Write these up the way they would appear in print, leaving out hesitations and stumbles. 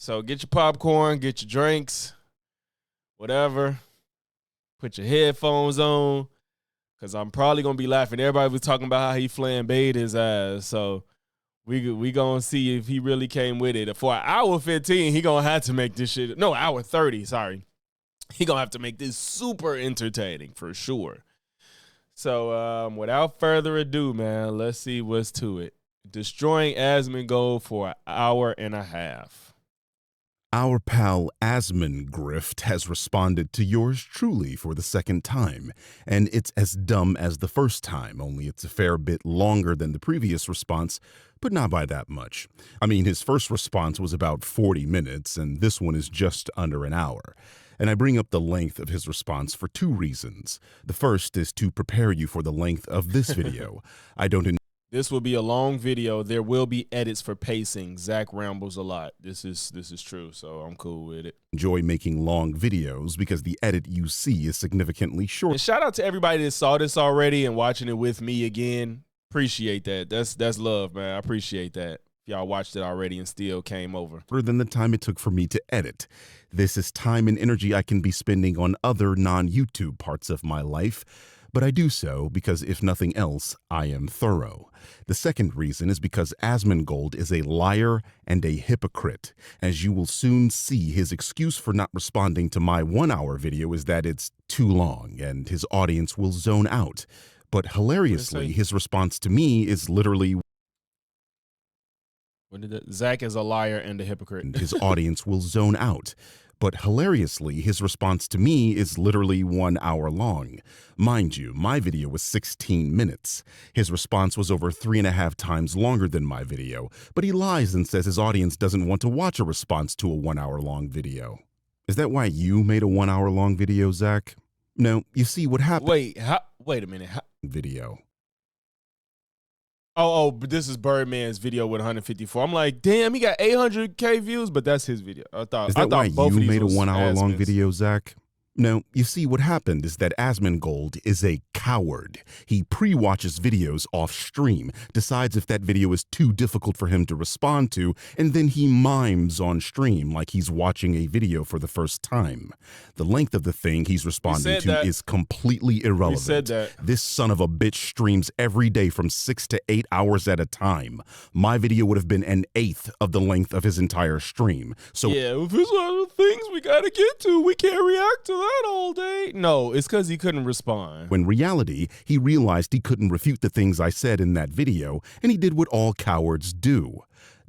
So get your popcorn, get your drinks, whatever. Put your headphones on, because I'm probably going to be laughing. Everybody was talking about how he flambéed his ass. So we going to see if he really came with it. For an hour 15, he going to have to make this shit. No, hour 30, sorry. He going to have to make this super entertaining for sure. So without further ado, man, let's see what's to it. Destroying Asmongold for an hour and a half. Our pal Asmongrift has responded to yours truly for the second time, and it's as dumb as the first time, only it's a fair bit longer than the previous response, but not by that much. I mean, his first response was about 40 minutes, and this one is just under an hour. And I bring up the length of his response for two reasons. The first is to prepare you for the length of this video. This will be a long video. There will be edits for pacing. Zach rambles a lot. This is true, so I'm cool with it. Enjoy making long videos because the edit you see is significantly short. And shout out to everybody that saw this already and watching it with me again. Appreciate that. That's love, man. I appreciate that. Y'all watched it already and still came over. Than the time it took for me to edit. This is time and energy I can be spending on other non-YouTube parts of my life. But I do so because, if nothing else, I am thorough. The second reason is because Asmongold is a liar and a hypocrite. As you will soon see, his excuse for not responding to my 1 hour video is that it's too long and his audience will zone out. But hilariously, his response to me is literally, Zach is a liar and a hypocrite. His audience will zone out. But hilariously, his response to me is literally 1 hour long. Mind you, my video was 16 minutes. His response was over 3.5 times longer than my video, but he lies and says his audience doesn't want to watch a response to a 1 hour long video. Is that why you made a 1 hour long video, Zach? No, you see what happened. Wait a minute. Video. Oh, but this is Birdman's video with 154. I'm like, damn, he got 800K views, but that's his video. Is that why you made a 1 hour long video, Zach? No, you see what happened is that Asmongold is a coward. He pre-watches videos off stream, decides if that video is too difficult for him to respond to, and then he mimes on stream like he's watching a video for the first time. The length of the thing he's responding to is completely irrelevant. Said that. This son of a bitch streams every day from 6 to 8 hours at a time. My video would have been 1/8 of the length of his entire stream. So yeah, if there's a lot of things we gotta get to, we can't react to that all day. No, it's because he couldn't respond. When reality, he realized he couldn't refute the things I said in that video, and he did what all cowards do.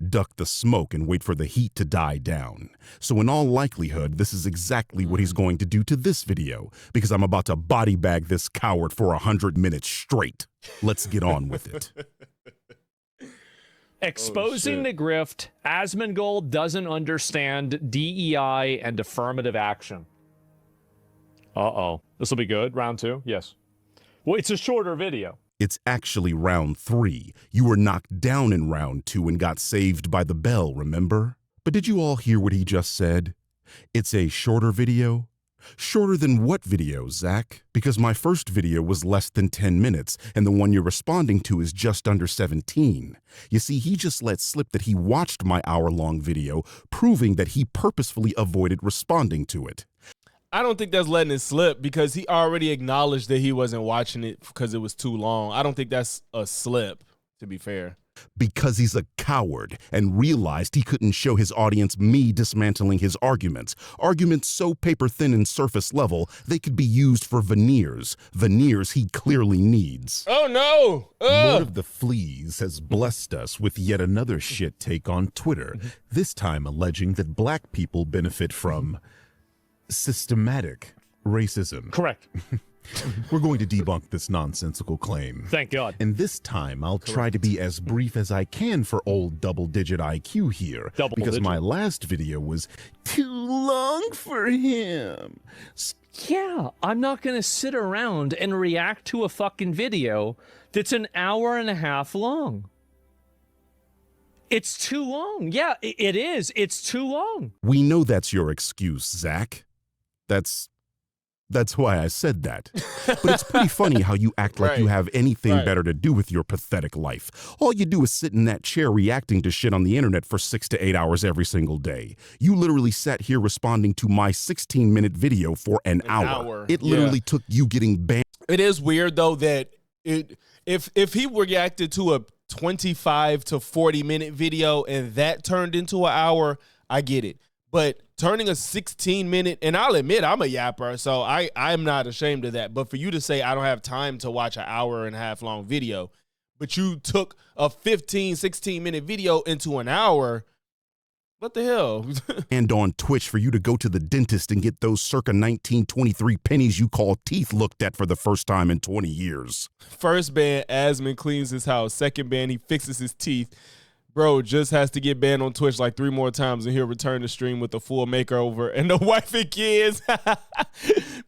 Duck the smoke and wait for the heat to die down. So in all likelihood, this is exactly what he's going to do to this video, because I'm about to body bag this coward for 100 minutes straight. Let's get on with it. Exposing the grift, Asmongold doesn't understand DEI and affirmative action. Uh-oh. This will be good. Round 2? Yes. Well, it's a shorter video. It's actually round 3. You were knocked down in round 2 and got saved by the bell, remember? But did you all hear what he just said? It's a shorter video? Shorter than what video, Zach? Because my first video was less than 10 minutes, and the one you're responding to is just under 17. You see, he just let slip that he watched my hour-long video, proving that he purposefully avoided responding to it. I don't think that's letting it slip, because he already acknowledged that he wasn't watching it because it was too long. I don't think that's a slip, to be fair. Because he's a coward and realized he couldn't show his audience me dismantling his arguments. Arguments so paper thin and surface level, they could be used for veneers. Veneers he clearly needs. Oh no! Lord of the Fleas has blessed us with yet another shit take on Twitter, this time alleging that black people benefit from systematic racism. Correct. We're going to debunk this nonsensical claim. Thank God. And this time, I'll try to be as brief as I can for old double-digit IQ here. Because my last video was too long for him. Yeah, I'm not going to sit around and react to a fucking video that's an hour and a half long. It's too long. Yeah, it is. It's too long. We know that's your excuse, Zach. That's That's why I said that. But it's pretty funny how you act like you have anything better to do with your pathetic life. All you do is sit in that chair reacting to shit on the internet for 6 to 8 hours every single day. You literally sat here responding to my 16-minute video for an hour. It literally took you getting banned. It is weird though that if he reacted to a 25 to 40-minute video and that turned into an hour, I get it. But turning a 16-minute, and I'll admit I'm a yapper, so I'm not ashamed of that. But for you to say I don't have time to watch an hour and a half long video, but you took a 15, 16-minute video into an hour, what the hell? And on Twitch for you to go to the dentist and get those circa 1923 pennies you call teeth looked at for the first time in 20 years. First ban, Asmon cleans his house. Second ban, he fixes his teeth. Bro just has to get banned on Twitch like 3 more times and he'll return to stream with a full makeover and the wife and kids.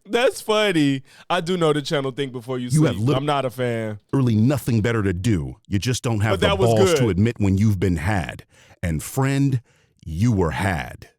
That's funny. I do know the channel Think Before You Sleep. I'm not a fan. Literally nothing better to do. You just don't have the balls to admit when you've been had. And friend, you were had.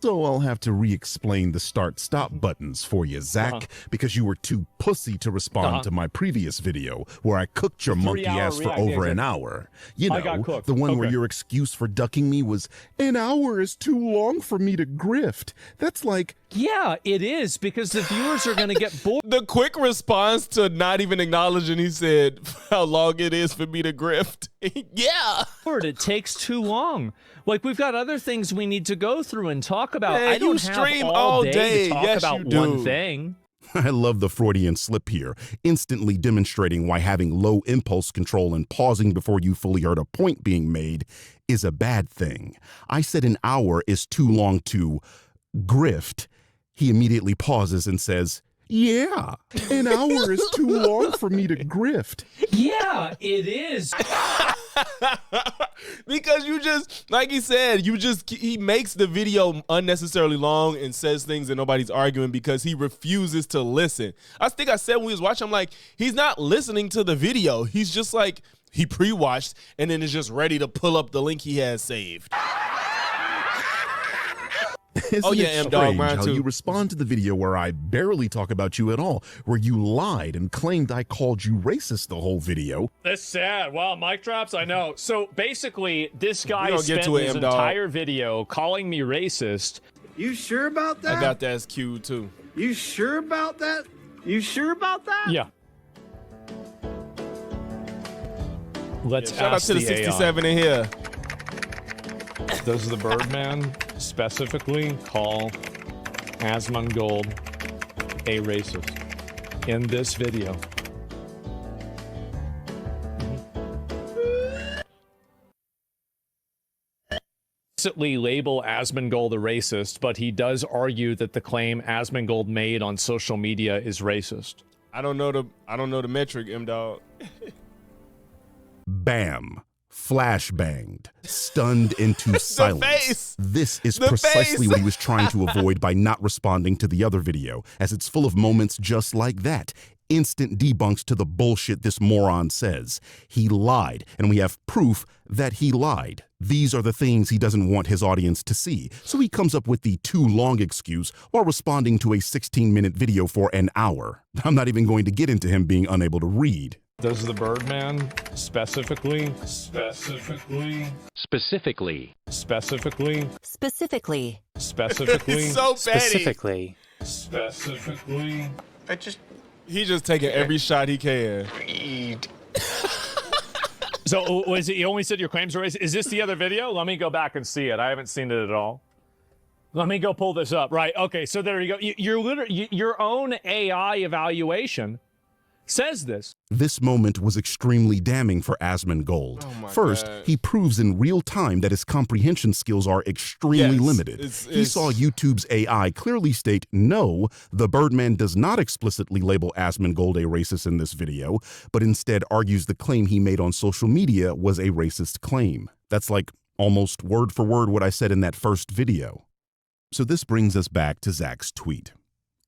So I'll have to re-explain the start-stop buttons for you, Zach, because you were too pussy to respond to my previous video where I cooked your monkey ass for over an hour. You know, the one where your excuse for ducking me was, an hour is too long for me to grift. That's like... Yeah, it is, because the viewers are going to get bored. The quick response to not even acknowledging, he said, how long it is for me to grift. Yeah. It takes too long. Like, we've got other things we need to go through and talk about. Man, I don't stream have all day to talk yes, about one thing. I love the Freudian slip here, instantly demonstrating why having low impulse control and pausing before you fully heard a point being made is a bad thing. I said an hour is too long to grift. He immediately pauses and says, yeah, an hour is too long for me to grift. Yeah, it is. Because you just, like he said, he makes the video unnecessarily long and says things that nobody's arguing because he refuses to listen. I think I said when we was watching, I'm like, he's not listening to the video. He's just like, he pre-watched and then is just ready to pull up the link he has saved. Isn't it strange how you respond to the video where I barely talk about you at all, where you lied and claimed I called you racist the whole video? That's sad. Wow, mic drops, I know. So basically, this guy spent his entire video calling me racist. You sure about that? I got that as cue too. You sure about that? You sure about that? Yeah. Let's shout out to the 67 in here. Does the Birdman specifically call Asmongold a racist in this video? Explicitly label Asmongold a racist, but he does argue that the claim Asmongold made on social media is racist. I don't know the metric, M-Dog. Bam. Flashbanged, stunned into silence. This is precisely what he was trying to avoid by not responding to the other video, as it's full of moments just like that. Instant debunks to the bullshit this moron says. He lied, and we have proof that he lied. These are the things he doesn't want his audience to see, so he comes up with the too long excuse while responding to a 16-minute video for an hour. I'm not even going to get into him being unable to read. Does the Birdman specifically It's so petty. Specifically. He's just taking every shot he can. So was it, you only said your claims were racist? Is this the other video? Let me go back and see it. I haven't seen it at all. Let me go pull this up. Right. Okay. So there you go. You're literally your own AI evaluation says this. This moment was extremely damning for Asmongold. First, he proves in real time that his comprehension skills are extremely limited. He saw YouTube's AI clearly state, no, the Birdman does not explicitly label Asmongold a racist in this video, but instead argues the claim he made on social media was a racist claim. That's like almost word for word what I said in that first video. So this brings us back to Zach's tweet.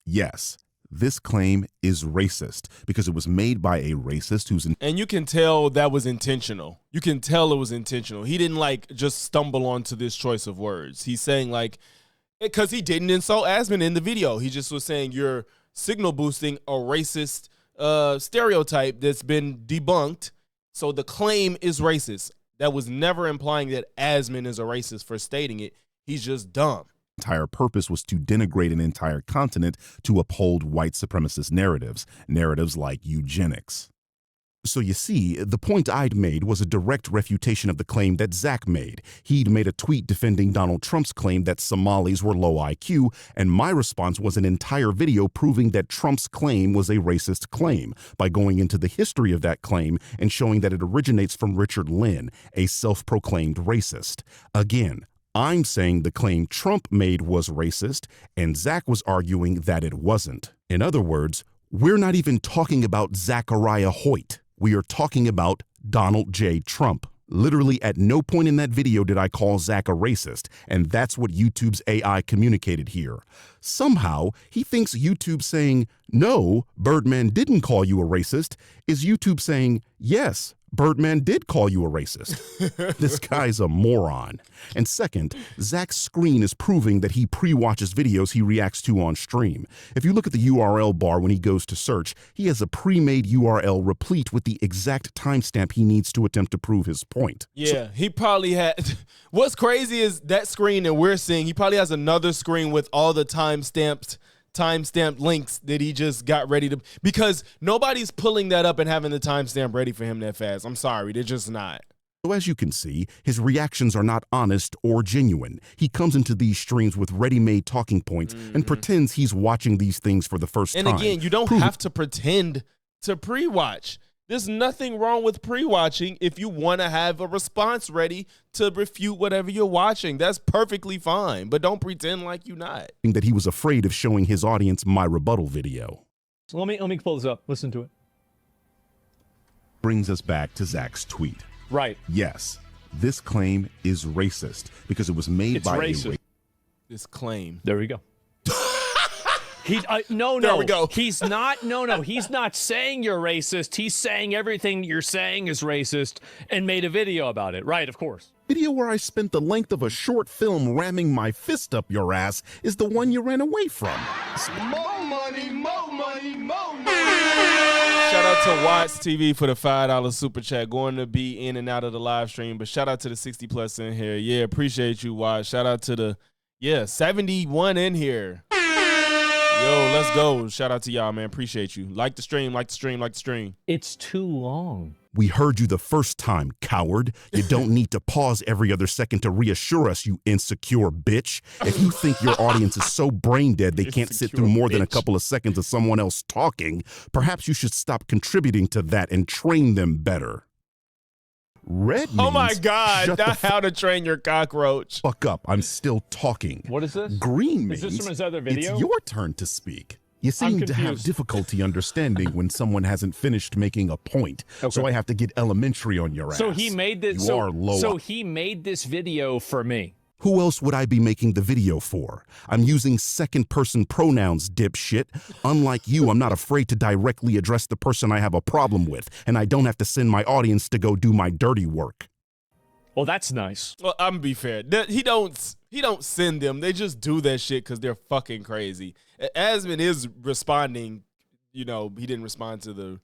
Yes, this claim is racist because it was made by a racist who's... And you can tell that was intentional. You can tell it was intentional. He didn't like just stumble onto this choice of words. He's saying like, Because he didn't insult Asmon in the video. He just was saying you're signal boosting a racist stereotype that's been debunked. So the claim is racist. That was never implying that Asmon is a racist for stating it. He's just dumb. Entire purpose was to denigrate an entire continent to uphold white supremacist narratives like eugenics. So you see, the point I'd made was a direct refutation of the claim that Zach made. He'd made a tweet defending Donald Trump's claim that Somalis were low IQ, and my response was an entire video proving that Trump's claim was a racist claim by going into the history of that claim and showing that it originates from Richard Lynn, a self-proclaimed racist. Again, I'm saying the claim Trump made was racist, and Zach was arguing that it wasn't. In other words, we're not even talking about Zachariah Hoyt. We are talking about Donald J. Trump. Literally at no point in that video did I call Zach a racist, and that's what YouTube's AI communicated here. Somehow, he thinks YouTube saying, no, Birdman didn't call you a racist, is YouTube saying, yes, Birdman did call you a racist. This guy's a moron. And second, Zach's screen is proving that he pre-watches videos he reacts to on stream. If you look at the URL bar when he goes to search, he has a pre-made URL replete with the exact timestamp he needs to attempt to prove his point. Yeah, he probably had... What's crazy is that screen that we're seeing, he probably has another screen with all the timestamped links that he just got ready to, because nobody's pulling that up and having the timestamp ready for him that fast. I'm sorry, they're just not. So as you can see, his reactions are not honest or genuine. He comes into these streams with ready-made talking points and pretends he's watching these things for the first time. And again, you don't have to pretend to pre-watch. There's nothing wrong with pre-watching if you want to have a response ready to refute whatever you're watching. That's perfectly fine, but don't pretend like you're not. That he was afraid of showing his audience my rebuttal video. So let me pull this up. Listen to it. Brings us back to Zach's tweet. Right. Yes, this claim is racist because it was made by racist. This claim. There we go. No. There we go. He's not. No. He's not saying you're racist. He's saying everything you're saying is racist and made a video about it. Right, of course. Video where I spent the length of a short film ramming my fist up your ass is the one you ran away from. More money, more money, more money. Shout out to Watts TV for the $5 super chat. Going to be in and out of the live stream, but shout out to the 60 plus in here. Yeah, appreciate you, Watts. Shout out to the 71 in here. Yo, let's go. Shout out to y'all, man. Appreciate you. Like the stream, like the stream, like the stream. It's too long. We heard you the first time, coward. You don't need to pause every other second to reassure us, you insecure bitch. If you think your audience is so brain dead they can't sit through more than a couple of seconds of someone else talking, perhaps you should stop contributing to that and train them better. Red means, oh my God, shut that's how to train your cockroach. Fuck up, I'm still talking. What is this? Green means is this from his other video? It's your turn to speak. You seem to have difficulty understanding when someone hasn't finished making a point. Okay. So I have to get elementary on your ass. So he made this. So he made this video for me. Who else would I be making the video for? I'm using second-person pronouns, dipshit. Unlike you, I'm not afraid to directly address the person I have a problem with, and I don't have to send my audience to go do my dirty work. Well, that's nice. Well, I'm gonna be fair. He don't send them. They just do that shit because they're fucking crazy. Asmon is responding. You know, he didn't respond to the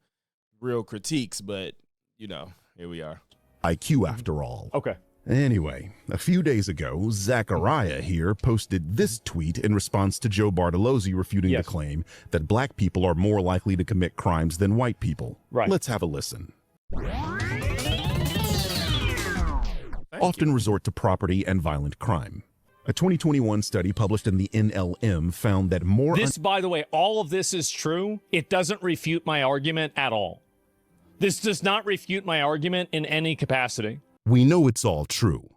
real critiques, but, you know, here we are. IQ after all. Okay. Anyway, a few days ago, Zachariah here posted this tweet in response to Joe Bartolozzi refuting the claim that black people are more likely to commit crimes than white people. Right. Let's have a listen. Often resort to property and violent crime. A 2021 study published in the NLM found that more... This, by the way, all of this is true. It doesn't refute my argument at all. This does not refute my argument in any capacity. We know it's all true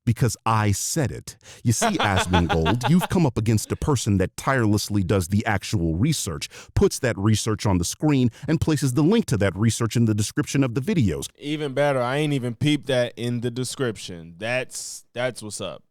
because I said it. You see, Asmongold, you've come up against a person that tirelessly does the actual research, puts that research on the screen, and places the link to that research in the description of the videos. Even better, I ain't even peeped that in the description. That's what's up.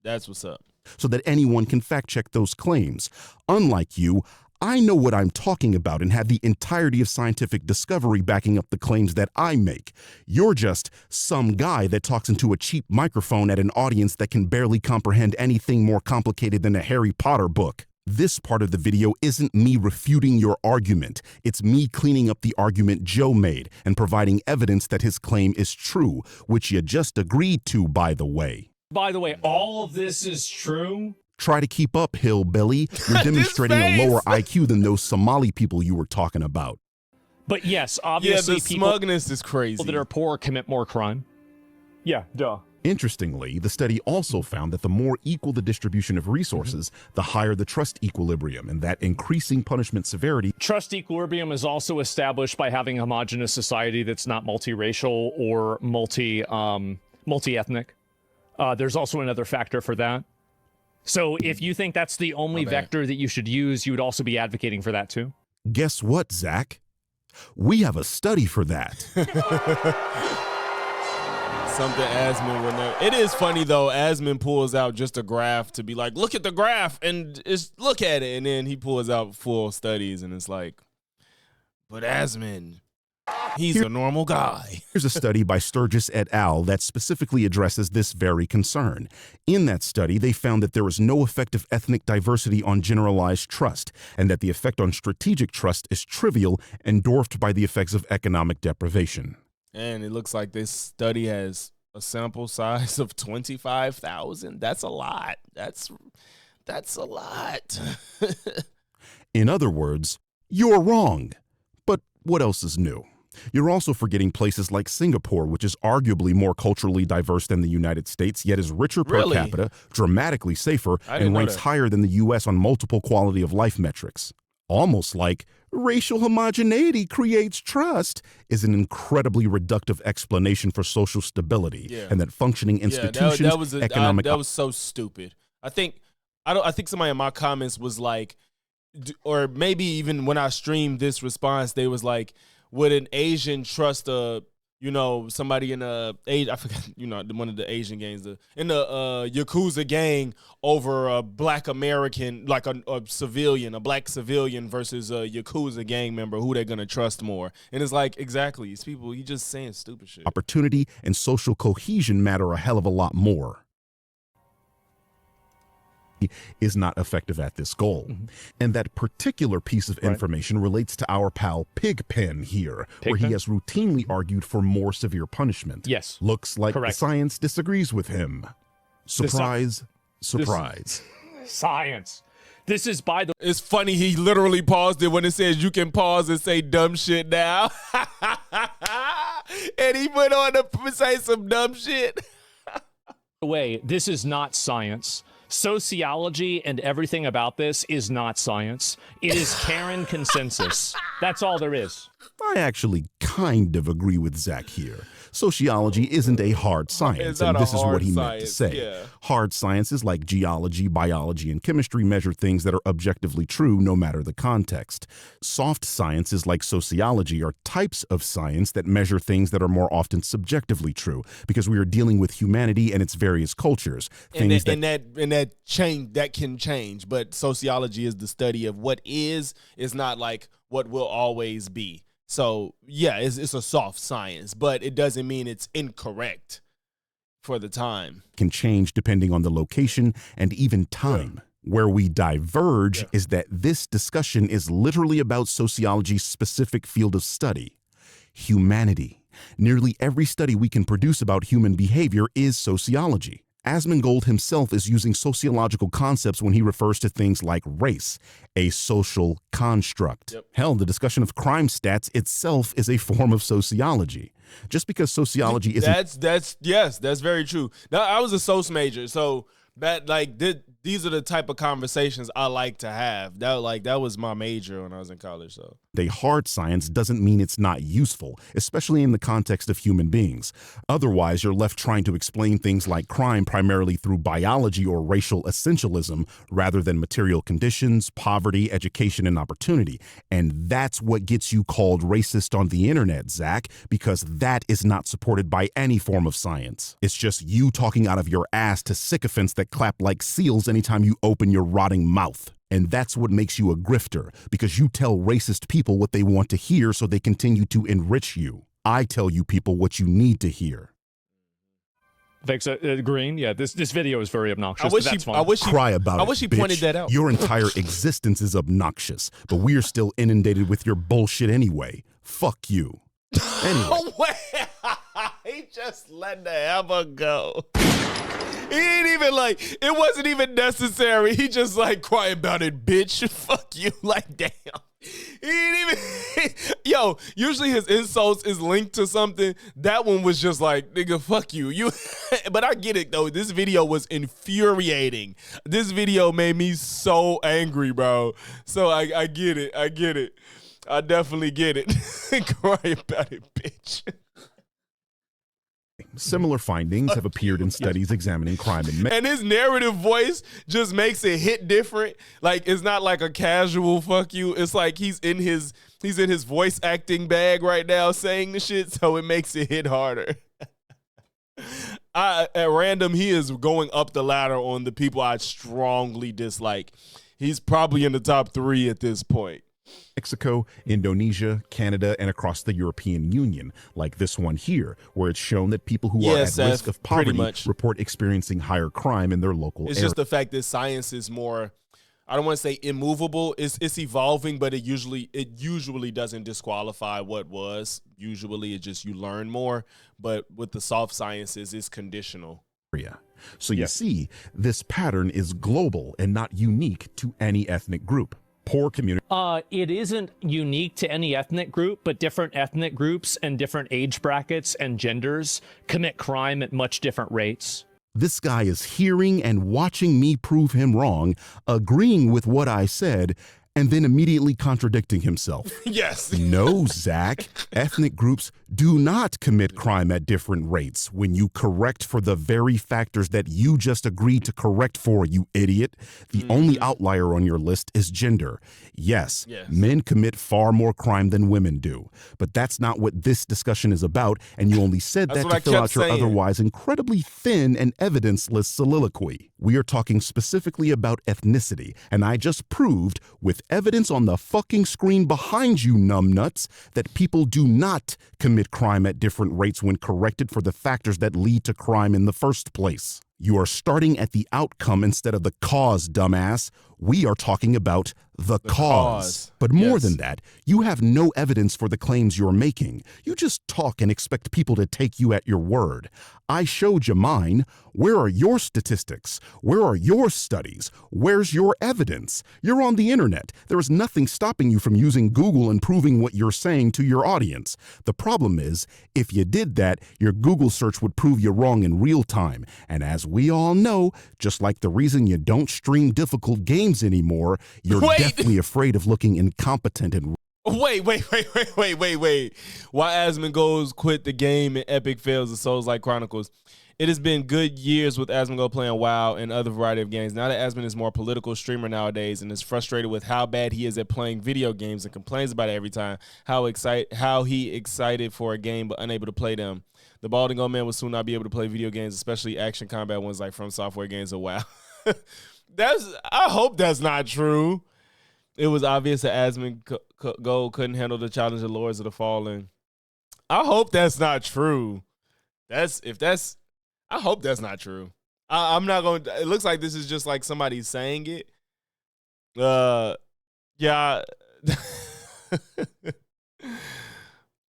That's what's up. So that anyone can fact check those claims. Unlike you, I know what I'm talking about and have the entirety of scientific discovery backing up the claims that I make. You're just some guy that talks into a cheap microphone at an audience that can barely comprehend anything more complicated than a Harry Potter book. This part of the video isn't me refuting your argument. It's me cleaning up the argument Joe made and providing evidence that his claim is true, which you just agreed to, by the way. By the way, all of this is true? Try to keep up, hillbilly. You're demonstrating a lower IQ than those Somali people you were talking about. But yes, obviously the people smugness is crazy. that are poor commit more crime. Yeah, duh. Interestingly, the study also found that the more equal the distribution of resources, the higher the trust equilibrium, and that increasing punishment severity. Trust equilibrium is also established by having a homogenous society that's not multiracial or multi-ethnic. There's also another factor for that. So if you think that's the only vector that you should use, you would also be advocating for that too? Guess what, Zach? We have a study for that. Something Asmon would know. It is funny though. Asmon pulls out just a graph to be like, look at the graph and look at it, and then he pulls out full studies, and it's like, but Asmon, he's a normal guy. Here's a study by Sturgis et al. That specifically addresses this very concern. In that study, they found that there was no effect of ethnic diversity on generalized trust, and that the effect on strategic trust is trivial and dwarfed by the effects of economic deprivation. And it looks like this study has a sample size of 25,000. That's a lot. That's a lot. In other words, you're wrong. But what else is new? You're also forgetting places like Singapore, which is arguably more culturally diverse than the United States, yet is richer per capita, dramatically safer, and ranks higher than the U.S. on multiple quality of life metrics. Almost like racial homogeneity creates trust is an incredibly reductive explanation for social stability and that functioning institutions, that was so stupid. I think somebody in my comments was like, or maybe even when I streamed this response, they was like, would an Asian trust somebody in I forgot, one of the Asian gangs, in the Yakuza gang over a black American, like a civilian, a black civilian versus a Yakuza gang member, who they're going to trust more? And it's like, exactly, these people, you just saying stupid shit. Opportunity and social cohesion matter a hell of a lot more. Is not effective at this goal. And that particular piece of information relates to our pal Pigpen here, where he has routinely argued for more severe punishment. Yes. Looks like the science disagrees with him. Surprise, surprise. Science. This is It's funny, he literally paused it when it says you can pause and say dumb shit now. And he went on to say some dumb shit. By the way, this is not science. Sociology and everything about this is not science. It is Karen consensus. That's all there is. I actually kind of agree with Zach here. Sociology isn't a hard science, and this is what he meant to say. Yeah. Hard sciences like geology, biology, and chemistry measure things that are objectively true no matter the context. Soft sciences like sociology are types of science that measure things that are more often subjectively true, because we are dealing with humanity and its various cultures. That can change, but sociology is the study of what is not like what will always be. So yeah, it's a soft science, but it doesn't mean it's incorrect for the time. Can change depending on the location and even time. Where we diverge is that this discussion is literally about sociology's specific field of study, humanity. Nearly every study we can produce about human behavior is sociology. Asmongold himself is using sociological concepts when he refers to things like race, a social construct. Hell, the discussion of crime stats itself is a form of sociology. Just because sociology isn't... That's very true. Now, I was a soc major, so these are the type of conversations I like to have. That was my major when I was in college. So a hard science doesn't mean it's not useful, especially in the context of human beings. Otherwise, you're left trying to explain things like crime primarily through biology or racial essentialism rather than material conditions, poverty, education, and opportunity. And that's what gets you called racist on the internet, Zach, because that is not supported by any form of science. It's just you talking out of your ass to sycophants that clap like seals anytime you open your rotting mouth. And that's what makes you a grifter, because you tell racist people what they want to hear so they continue to enrich you. I tell you people what you need to hear. Thanks, Green. Yeah, this video is very obnoxious. I wish he pointed that out. Your entire existence is obnoxious, but we are still inundated with your bullshit anyway. Fuck you. Anyway. He just let the hammer go. He ain't even it wasn't even necessary. He just cry about it, bitch. Fuck you. Damn. He ain't even, yo, usually his insults is linked to something. That one was just nigga, fuck you. But I get it though. This video was infuriating. This video made me so angry, bro. So I get it. I definitely get it. Cry about it, bitch. Similar findings have appeared in studies examining crime in men. And his narrative voice just makes it hit different. It's not like a casual fuck you. It's he's in his voice acting bag right now saying the shit, so it makes it hit harder. At random, he is going up the ladder on the people I strongly dislike. He's probably in the top 3 at this point. Mexico, Indonesia, Canada, and across the European Union, like this one here, where it's shown that people who are at risk of poverty report experiencing higher crime in their local area. It's just the fact that science is more, I don't want to say immovable. It's evolving, but it usually doesn't disqualify what was. Usually it just, you learn more, but with the soft sciences, it's conditional. So you see, this pattern is global and not unique to any ethnic group. Poor community. It isn't unique to any ethnic group, but different ethnic groups and different age brackets and genders commit crime at much different rates. This guy is hearing and watching me prove him wrong, agreeing with what I said, and then immediately contradicting himself. Yes. No, Zach. Ethnic groups do not commit crime at different rates when you correct for the very factors that you just agreed to correct for, you idiot. The only outlier on your list is gender. Yes, men commit far more crime than women do, but that's not what this discussion is about, and you only said that to fill out your otherwise incredibly thin and evidence-less soliloquy. We are talking specifically about ethnicity, and I just proved, with evidence on the fucking screen behind you, numbnuts, that people do not commit crime at different rates when corrected for the factors that lead to crime in the first place. You are starting at the outcome instead of the cause, dumbass. We are talking about the cause. But more than that, you have no evidence for the claims you're making. You just talk and expect people to take you at your word. I showed you mine. Where are your statistics? Where are your studies? Where's your evidence? You're on the internet. There is nothing stopping you from using Google and proving what you're saying to your audience. The problem is, if you did that, your Google search would prove you wrong in real time. And as we all know, just like the reason you don't stream difficult games anymore, you're definitely afraid of looking incompetent and Wait. Why Asmongold quit the game and Epic fails the Souls-like Chronicles? It has been good years with Asmongold playing WoW and other variety of games. Now that Asmon is more a political streamer nowadays and is frustrated with how bad he is at playing video games and complains about it every time, how he excited for a game but unable to play them. The balding old man will soon not be able to play video games, especially action combat ones like From Software games or WoW. I hope that's not true. It was obvious that Asmongold couldn't handle the challenge of Lords of the Fallen. I hope that's not true. I hope that's not true. I'm not going to, it looks like this is just like somebody saying it. Yeah.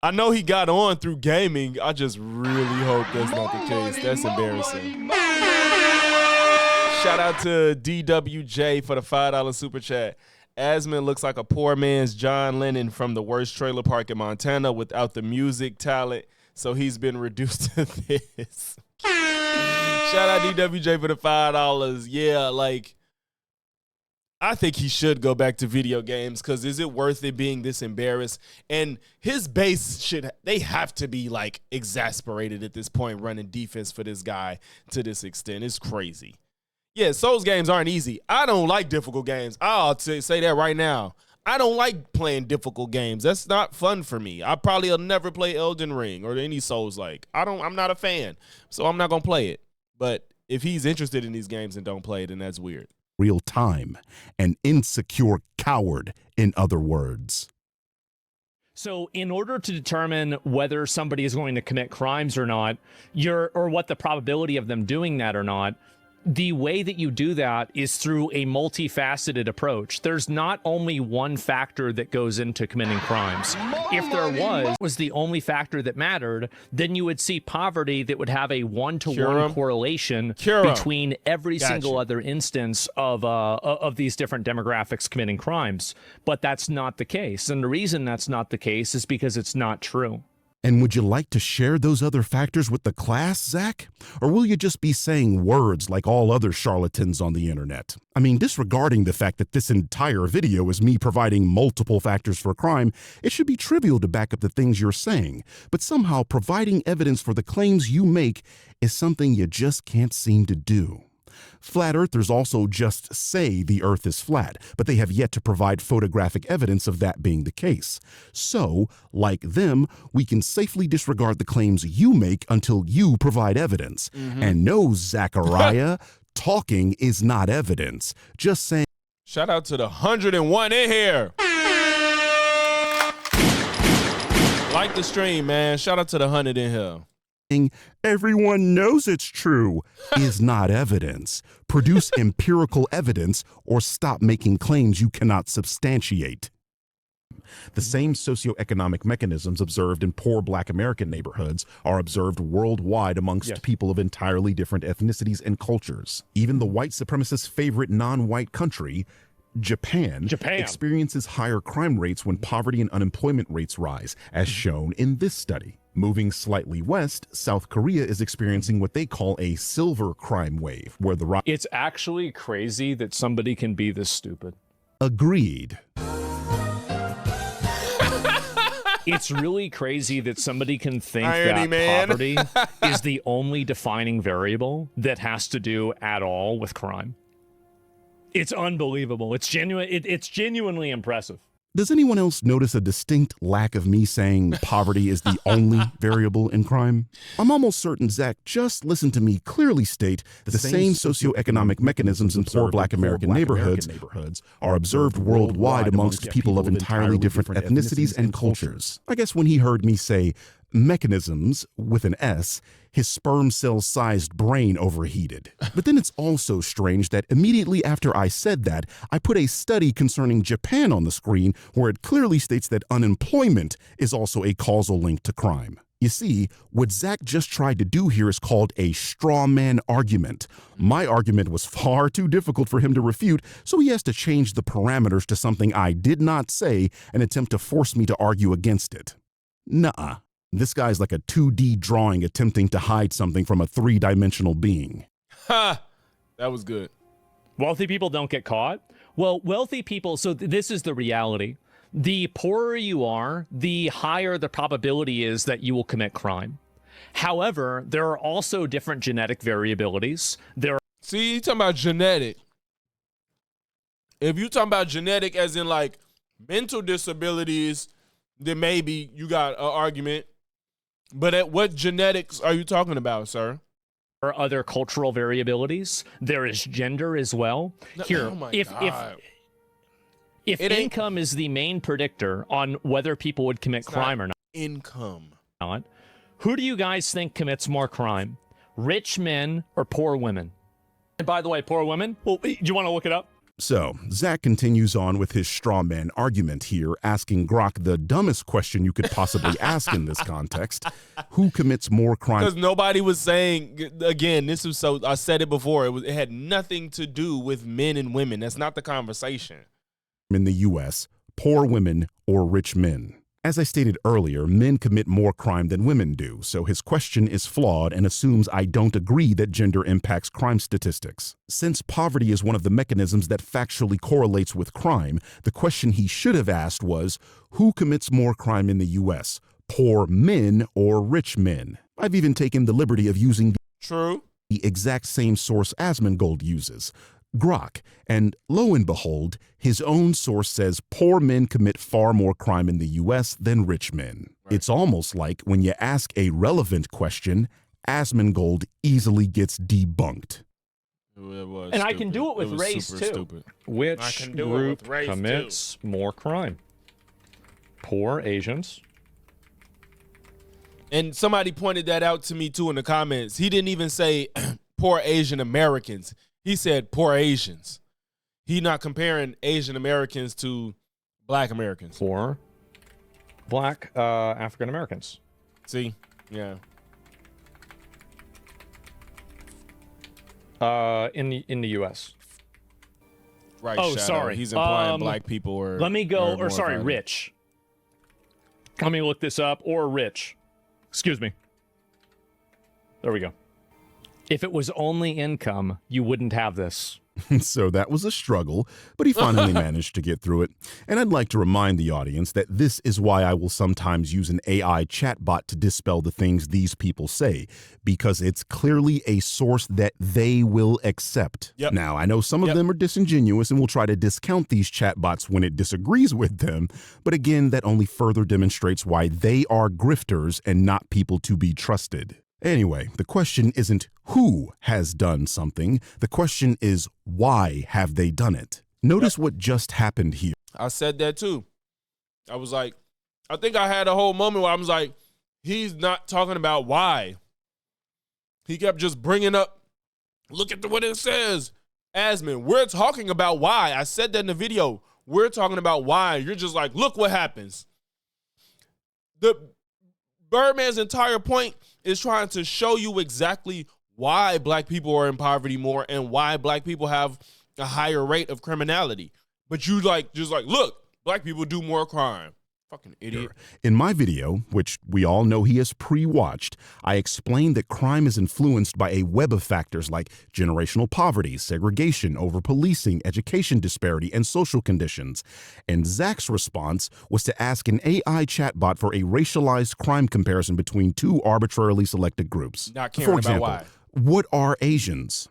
I know he got on through gaming. I just really hope that's not the case. That's embarrassing. Shout out to DWJ for the $5 super chat. Asmon looks like a poor man's John Lennon from the worst trailer park in Montana without the music talent, so he's been reduced to this. Shout out DWJ for the $5. Yeah, I think he should go back to video games, because is it worth it being this embarrassed? And his base they have to be exasperated at this point running defense for this guy to this extent. It's crazy. Yeah, Souls games aren't easy. I don't like difficult games. I'll say that right now. I don't like playing difficult games. That's not fun for me. I probably will never play Elden Ring or any Souls-like. I'm not a fan, so I'm not going to play it. But if he's interested in these games and don't play it, then that's weird. real time. An insecure coward, in other words. So in order to determine whether somebody is going to commit crimes or not, or what the probability of them doing that or not, the way that you do that is through a multifaceted approach. There's not only one factor that goes into committing crimes. If there was the only factor that mattered, then you would see poverty that would have a one-to-one correlation between every single other instance of these different demographics committing crimes. But that's not the case. And the reason that's not the case is because it's not true. And would you like to share those other factors with the class, Zach? Or will you just be saying words like all other charlatans on the internet? I mean, disregarding the fact that this entire video is me providing multiple factors for crime, it should be trivial to back up the things you're saying. But somehow providing evidence for the claims you make is something you just can't seem to do. Flat earthers also just say the earth is flat, but they have yet to provide photographic evidence of that being the case. So, like them, we can safely disregard the claims you make until you provide evidence. And no, Zachariah, talking is not evidence. Just saying. Shout out to the 101 in here. Like the stream, man. Shout out to the 100 in here. Everyone knows it's true is not evidence. Produce empirical evidence or stop making claims you cannot substantiate. The same socioeconomic mechanisms observed in poor Black American neighborhoods are observed worldwide amongst people of entirely different ethnicities and cultures. Even the white supremacist's favorite non-white country, Japan experiences higher crime rates when poverty and unemployment rates rise, as shown in this study. Moving slightly west, South Korea is experiencing what they call a silver crime wave, where the It's actually crazy that somebody can be this stupid. Agreed. It's really crazy that somebody can think Irony, that man. poverty is the only defining variable that has to do at all with crime. It's unbelievable. It's genuine. It's genuinely impressive. Does anyone else notice a distinct lack of me saying poverty is the only variable in crime? I'm almost certain Zach just listened to me clearly state the same socioeconomic mechanisms in poor Black American neighborhoods are observed worldwide amongst people of entirely different ethnicities and cultures. I guess when he heard me say mechanisms with an S, his sperm cell-sized brain overheated. But then it's also strange that immediately after I said that, I put a study concerning Japan on the screen where it clearly states that unemployment is also a causal link to crime. You see, what Zach just tried to do here is called a straw man argument. My argument was far too difficult for him to refute, so he has to change the parameters to something I did not say and attempt to force me to argue against it. Nuh-uh. This guy's like a 2D drawing attempting to hide something from a 3-dimensional being. Ha! That was good. Wealthy people don't get caught. Well, wealthy people, so this is the reality. The poorer you are, the higher the probability is that you will commit crime. However, there are also different genetic variabilities. See, you talking about genetic. If you talking about genetic as in like mental disabilities, then maybe you got an argument. But at what genetics are you talking about, sir? There are other cultural variabilities. There is gender as well. Here, if income is the main predictor on whether people would commit crime or not, who do you guys think commits more crime? Rich men or poor women? And by the way, poor women, well, do you want to look it up? So, Zach continues on with his straw man argument here, asking Grok the dumbest question you could possibly ask in this context. Who commits more crime? Because nobody was saying, again, this was so, I said it before, it had nothing to do with men and women. That's not the conversation. In the U.S., poor women or rich men? As I stated earlier, men commit more crime than women do, so his question is flawed and assumes I don't agree that gender impacts crime statistics. Since poverty is one of the mechanisms that factually correlates with crime, the question he should have asked was, who commits more crime in the U.S., poor men or rich men? I've even taken the liberty of using the exact same source Asmongold uses, Grok, and lo and behold, his own source says poor men commit far more crime in the U.S. than rich men. Right. It's almost like when you ask a relevant question, Asmongold easily gets debunked. It was And I stupid. can do it with was race, super too. Stupid. I Which can do it group with race, commits more crime? Poor Asians. And somebody pointed that out to me too in the comments. He didn't even say poor Asian Americans. He said poor Asians. He not comparing Asian Americans to Black Americans. Poor Black African Americans. See? Yeah. In the U.S. Right. Oh, Shadow. sorry. He's implying Black people are. Let me go. are more violent. Rich. Let me look this up. Or rich. Excuse me. There we go. If it was only income, you wouldn't have this. So that was a struggle, but he finally managed to get through it. And I'd like to remind the audience that this is why I will sometimes use an AI chatbot to dispel the things these people say, because it's clearly a source that they will accept. Yep. Now, I know some of them are disingenuous and will try to discount these chatbots when it disagrees with them, but again, that only further demonstrates why they are grifters and not people to be trusted. Anyway, the question isn't who has done something. The question is why have they done it? Notice what just happened here. I said that too. I was like, I think I had a whole moment where I was like, he's not talking about why. He kept just bringing up, look at what it says. Asmon, we're talking about why. I said that in the video. We're talking about why. You're just like, look what happens. The Birdman's entire point is trying to show you exactly why Black people are in poverty more and why Black people have a higher rate of criminality. But you just like, look, Black people do more crime. Fucking idiot. In my video, which we all know he has pre-watched, I explained that crime is influenced by a web of factors like generational poverty, segregation, over-policing, education disparity, and social conditions. And Zach's response was to ask an AI chatbot for a racialized crime comparison between two arbitrarily selected groups. Not caring for example, about what are Asians?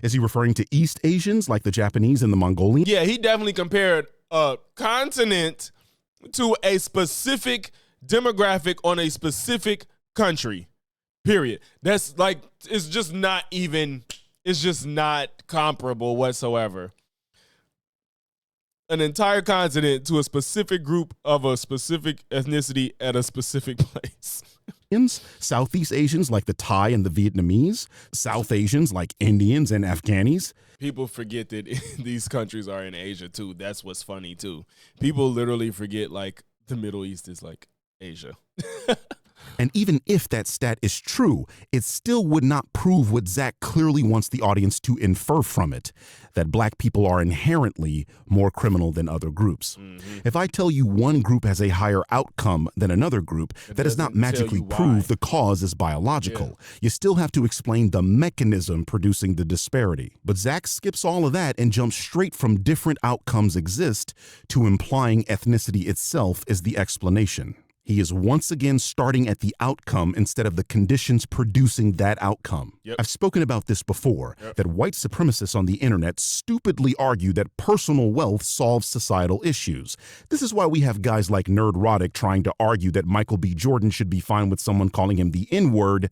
Is he referring to East Asians like the Japanese and the Mongolian? Yeah, he definitely compared a continent to a specific demographic on a specific country, period. That's like, it's just not comparable whatsoever. An entire continent to a specific group of a specific ethnicity at a specific place. Southeast Asians like the Thai and the Vietnamese, South Asians like Indians and Afghanis. People forget that these countries are in Asia too. That's what's funny too. People literally forget like the Middle East is like Asia. And even if that stat is true, it still would not prove what Zach clearly wants the audience to infer from it, that Black people are inherently more criminal than other groups. Mm-hmm. If I tell you one group has a higher outcome than another group, that does not magically prove the cause is biological. Yeah. You still have to explain the mechanism producing the disparity. But Zach skips all of that and jumps straight from different outcomes exist to implying ethnicity itself is the explanation. He is once again starting at the outcome instead of the conditions producing that outcome. Yep. I've spoken about this before, that white supremacists on the internet stupidly argue that personal wealth solves societal issues. This is why we have guys like Nerdrotic trying to argue that Michael B. Jordan should be fine with someone calling him the N-word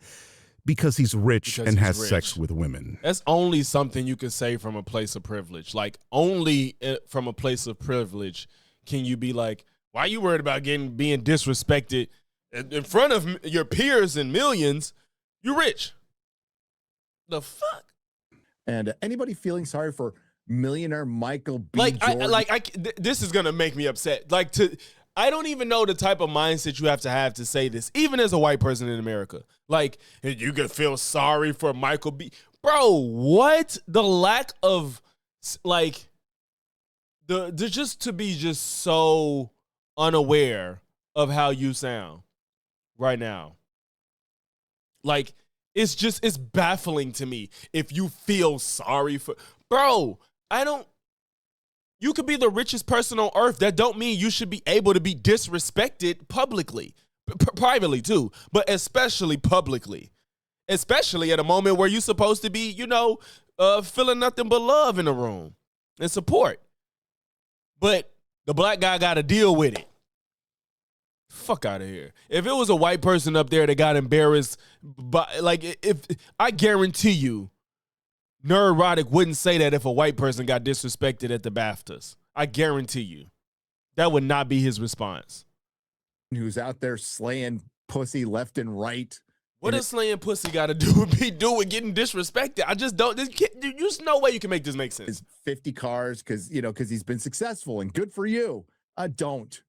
because he's rich and has sex with women. That's only something you can say from a place of privilege. Like, only from a place of privilege can you be like, why are you worried about being disrespected in front of your peers and millions? You're rich. The fuck? And anybody feeling sorry for millionaire Michael B. Jordan? This is gonna make me upset. I don't even know the type of mindset you have to say this, even as a white person in America. Like, you could feel sorry for Michael B. Bro, what? The lack of just to be just so unaware of how you sound right now. Like, it's baffling to me if you feel sorry for, bro, you could be the richest person on earth. That don't mean you should be able to be disrespected publicly, privately too, but especially publicly, especially at a moment where you're supposed to be, feeling nothing but love in the room and support. But the Black guy got to deal with it. Fuck out of here. If it was a white person up there that got embarrassed, if I guarantee you Neurotic wouldn't say that if a white person got disrespected at the BAFTAs. I guarantee you. That would not be his response. Who's out there slaying pussy left and right. What does slaying pussy got to do with getting disrespected? I just don't. There's no way you can make this make sense. 50 cars because he's been successful and good for you. Don't.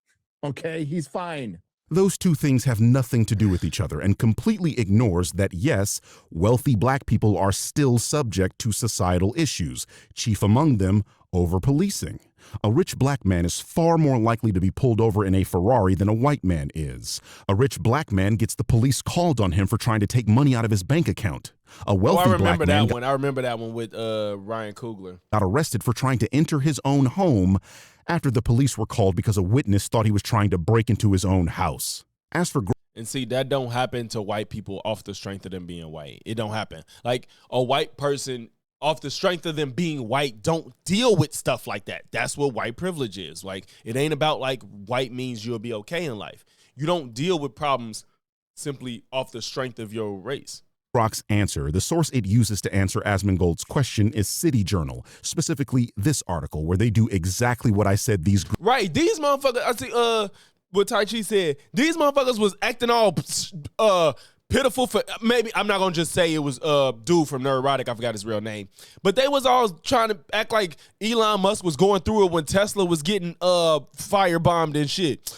Okay, he's fine. Those two things have nothing to do with each other and completely ignores that, yes, wealthy black people are still subject to societal issues, chief among them, over-policing. A rich black man is far more likely to be pulled over in a Ferrari than a white man is. A rich black man gets the police called on him for trying to take money out of his bank account. A wealthy black man I remember that one with Ryan Coogler. Got arrested for trying to enter his own home after the police were called because a witness thought he was trying to break into his own house. As for and see, that don't happen to white people off the strength of them being white. It don't happen. Like a white person off the strength of them being white don't deal with stuff like that. That's what white privilege is. Like, it ain't about like white means you'll be okay in life. You don't deal with problems simply off the strength of your race. Grok's answer, the source it uses to answer Asmongold's question, is City Journal, specifically this article where they do exactly what I said these... Right, these motherfuckers, I see, what Tai Chi said, these motherfuckers was acting all pitiful for, maybe, I'm not gonna just say it was dude from Neurotic, I forgot his real name, but they was all trying to act like Elon Musk was going through it when Tesla was getting firebombed and shit.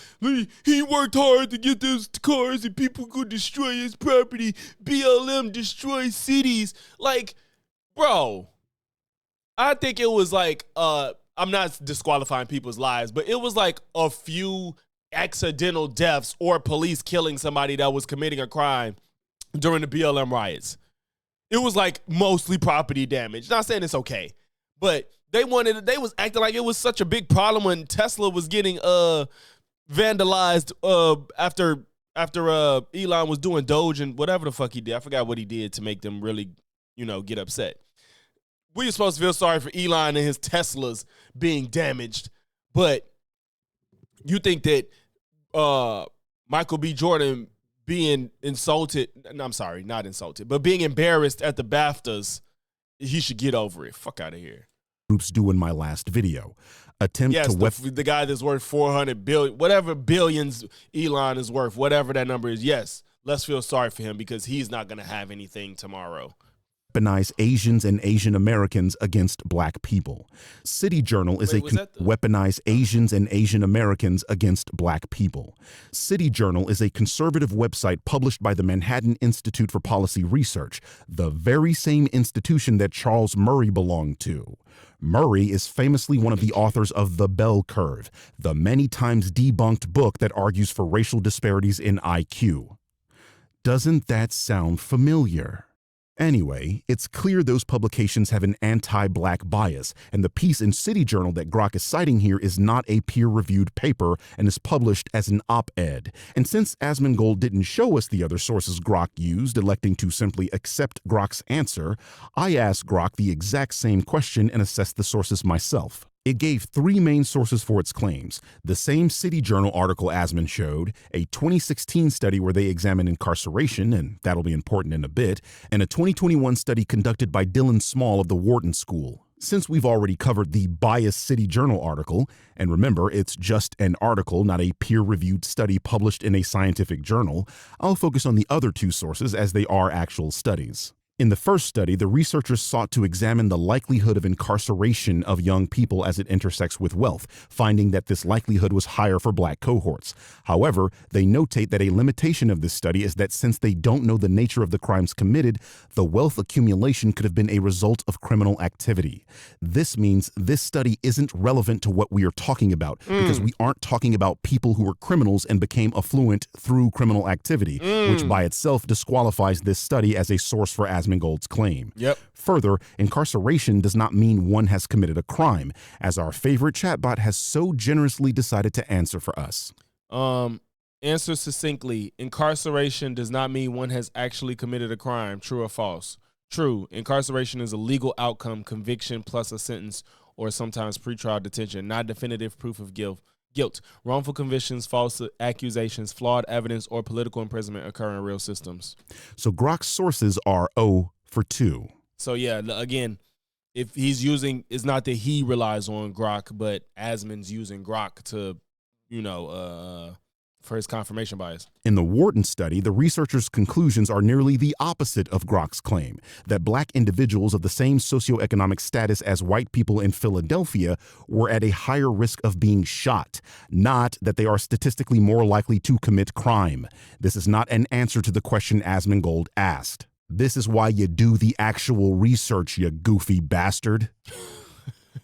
He worked hard to get those cars and people could destroy his property. BLM destroys cities. Like, bro, I think it was like, I'm not disqualifying people's lives, but it was like a few accidental deaths or police killing somebody that was committing a crime during the BLM riots. It was like mostly property damage. Not saying it's okay, but they was acting like it was such a big problem when Tesla was getting vandalized after Elon was doing Doge and whatever the fuck he did. I forgot what he did to make them really, get upset. We were supposed to feel sorry for Elon and his Teslas being damaged, but you think that Michael B. Jordan being insulted, I'm sorry, not insulted, but being embarrassed at the BAFTAs, he should get over it. Fuck out of here. Groups do in my last video. The guy that's worth 400 billion, whatever billions Elon is worth, whatever that number is, yes, let's feel sorry for him because he's not going to have anything tomorrow. Weaponize Asians and Asian Americans against black people. City Journal is weaponize Asians and Asian Americans against black people. City Journal is a conservative website published by the Manhattan Institute for Policy Research, the very same institution that Charles Murray belonged to. Murray is famously one of the authors of The Bell Curve, the many times debunked book that argues for racial disparities in IQ. Doesn't that sound familiar? Anyway, it's clear those publications have an anti-black bias, and the piece in City Journal that Grok is citing here is not a peer-reviewed paper and is published as an op-ed. And since Asmongold didn't show us the other sources Grok used, electing to simply accept Grok's answer, I asked Grok the exact same question and assessed the sources myself. It gave three main sources for its claims: the same City Journal article Asmon showed, a 2016 study where they examined incarceration, and that'll be important in a bit, and a 2021 study conducted by Dylan Small of the Wharton School. Since we've already covered the biased City Journal article, and remember, it's just an article, not a peer-reviewed study published in a scientific journal, I'll focus on the other two sources as they are actual studies. In the first study, the researchers sought to examine the likelihood of incarceration of young people as it intersects with wealth, finding that this likelihood was higher for black cohorts. However, they notate that a limitation of this study is that since they don't know the nature of the crimes committed, the wealth accumulation could have been a result of criminal activity. This means this study isn't relevant to what we are talking about because we aren't talking about people who were criminals and became affluent through criminal activity, which by itself disqualifies this study as a source for Asmongold's claim. Yep. Further, incarceration does not mean one has committed a crime, as our favorite chatbot has so generously decided to answer for us. Answer succinctly. Incarceration does not mean one has actually committed a crime. True or false? True. Incarceration is a legal outcome, conviction plus a sentence, or sometimes pretrial detention, not definitive proof of guilt. Wrongful convictions, false accusations, flawed evidence, or political imprisonment occur in real systems. So Grok's sources are 0 for 2. So yeah, again, if he's using, it's not that he relies on Grok, but Asmon's using Grok to, for his confirmation bias. In the Wharton study, the researchers' conclusions are nearly the opposite of Grok's claim that black individuals of the same socioeconomic status as white people in Philadelphia were at a higher risk of being shot, not that they are statistically more likely to commit crime. This is not an answer to the question Asmongold asked. This is why you do the actual research, you goofy bastard.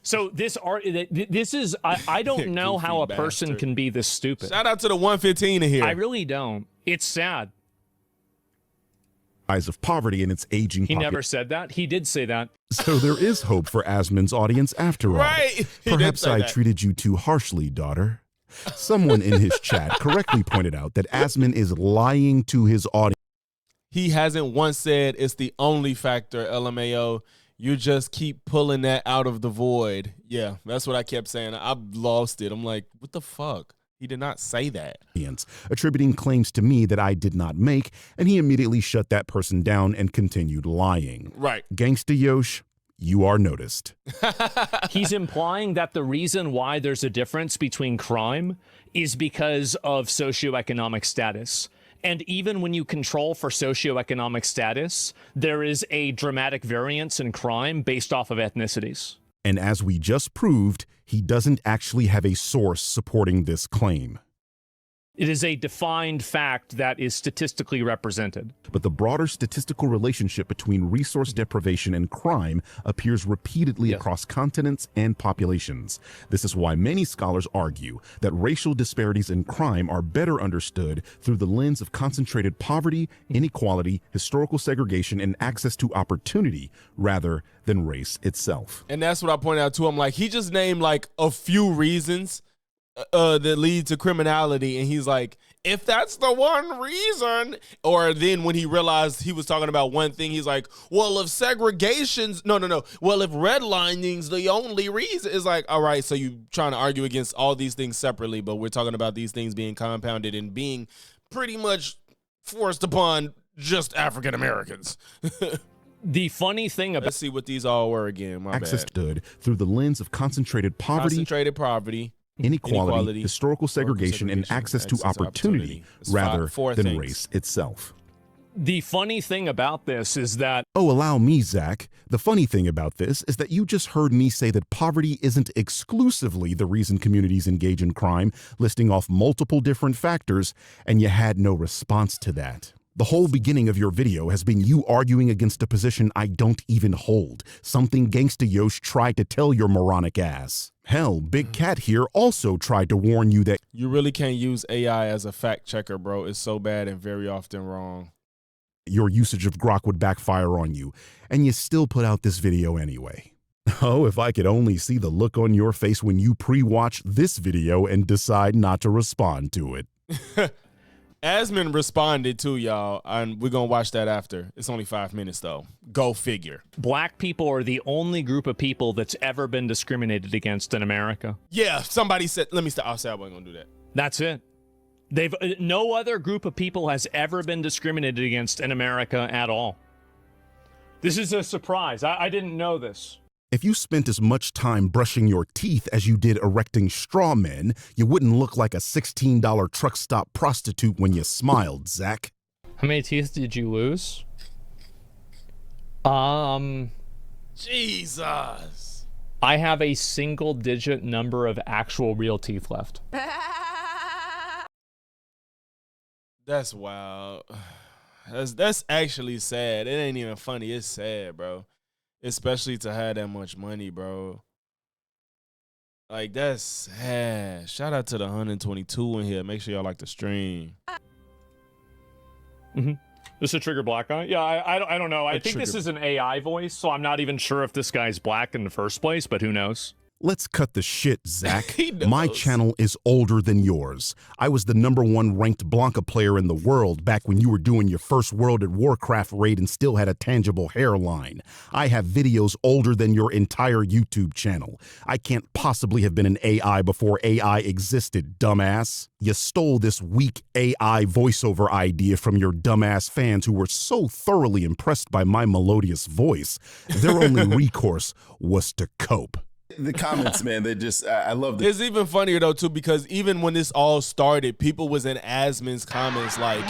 So this is I don't know how a person bastard. can be this stupid. Shout out to the 115 in here. I really don't. It's sad. Rise of poverty in its aging He never said that. He did say that. So there is hope for Asmon's audience after all. Right. Perhaps I treated you too harshly, daughter. Someone in his chat correctly pointed out that Asmon is lying to his audience. He hasn't once said it's the only factor, LMAO. You just keep pulling that out of the void. Yeah, that's what I kept saying. I lost it. I'm like, what the fuck? He did not say that. Attributing claims to me that I did not make, and he immediately shut that person down and continued lying. Right. Gangsta Yosh, you are noticed. He's implying that the reason why there's a difference between crime is because of socioeconomic status. And even when you control for socioeconomic status, there is a dramatic variance in crime based off of ethnicities. And as we just proved, he doesn't actually have a source supporting this claim. It is a defined fact that is statistically represented. But the broader statistical relationship between resource deprivation and crime appears repeatedly across continents and populations. This is why many scholars argue that racial disparities in crime are better understood through the lens of concentrated poverty, inequality, historical segregation, and access to opportunity rather than race itself. And that's what I pointed out to him. Like, he just named like a few reasons that lead to criminality, and he's like, if that's the one reason, or then when he realized he was talking about one thing, he's like, well, if segregation's well, if redlining's the only reason, it's like, all right, so you trying to argue against all these things separately, but we're talking about these things being compounded and being pretty much forced upon just African Americans. The funny thing about, let's see what these all were again. My Access bad. stood through the lens of concentrated poverty, inequality, historical segregation, and access to opportunity rather than race itself. The funny thing about this is that... Oh, allow me, Zach. The funny thing about this is that you just heard me say that poverty isn't exclusively the reason communities engage in crime, listing off multiple different factors, and you had no response to that. The whole beginning of your video has been you arguing against a position I don't even hold, something Gangsta Yosh tried to tell your moronic ass. Hell, Big Cat here also tried to warn you that you really can't use AI as a fact checker, bro. It's so bad and very often wrong. Your usage of Grok would backfire on you, and you still put out this video anyway. Oh, if I could only see the look on your face when you pre-watch this video and decide not to respond to it. Asmon responded too, y'all, and we're going to watch that after. It's only 5 minutes, though. Go figure. Black people are the only group of people that's ever been discriminated against in America. Yeah, somebody said, let me stop. I'll say I wasn't going to do that. That's it. No other group of people has ever been discriminated against in America at all. This is a surprise. I didn't know this. If you spent as much time brushing your teeth as you did erecting straw men, you wouldn't look like a $16 truck stop prostitute when you smiled, Zach. How many teeth did you lose? Jesus. I have a single-digit number of actual real teeth left. That's wild. That's actually sad. It ain't even funny. It's sad, bro. Especially to have that much money, bro. Like, that's sad. Shout out to the 122 in here. Make sure y'all like the stream. Mm-hmm. This is a Trigger Black guy? Yeah, I don't know. I think this is an AI voice, so I'm not even sure if this guy's black in the first place, but who knows? Let's cut the shit, Zach. He My knows. channel is older than yours. I was the #1 ranked Blanca player in the world back when you were doing your first World at Warcraft raid and still had a tangible hairline. I have videos older than your entire YouTube channel. I can't possibly have been an AI before AI existed, dumbass. You stole this weak AI voiceover idea from your dumbass fans who were so thoroughly impressed by my melodious voice. Their only recourse was to cope. The comments, man, they just, I love this. It's even funnier though too, because even when this all started, people was in Asmon's comments like,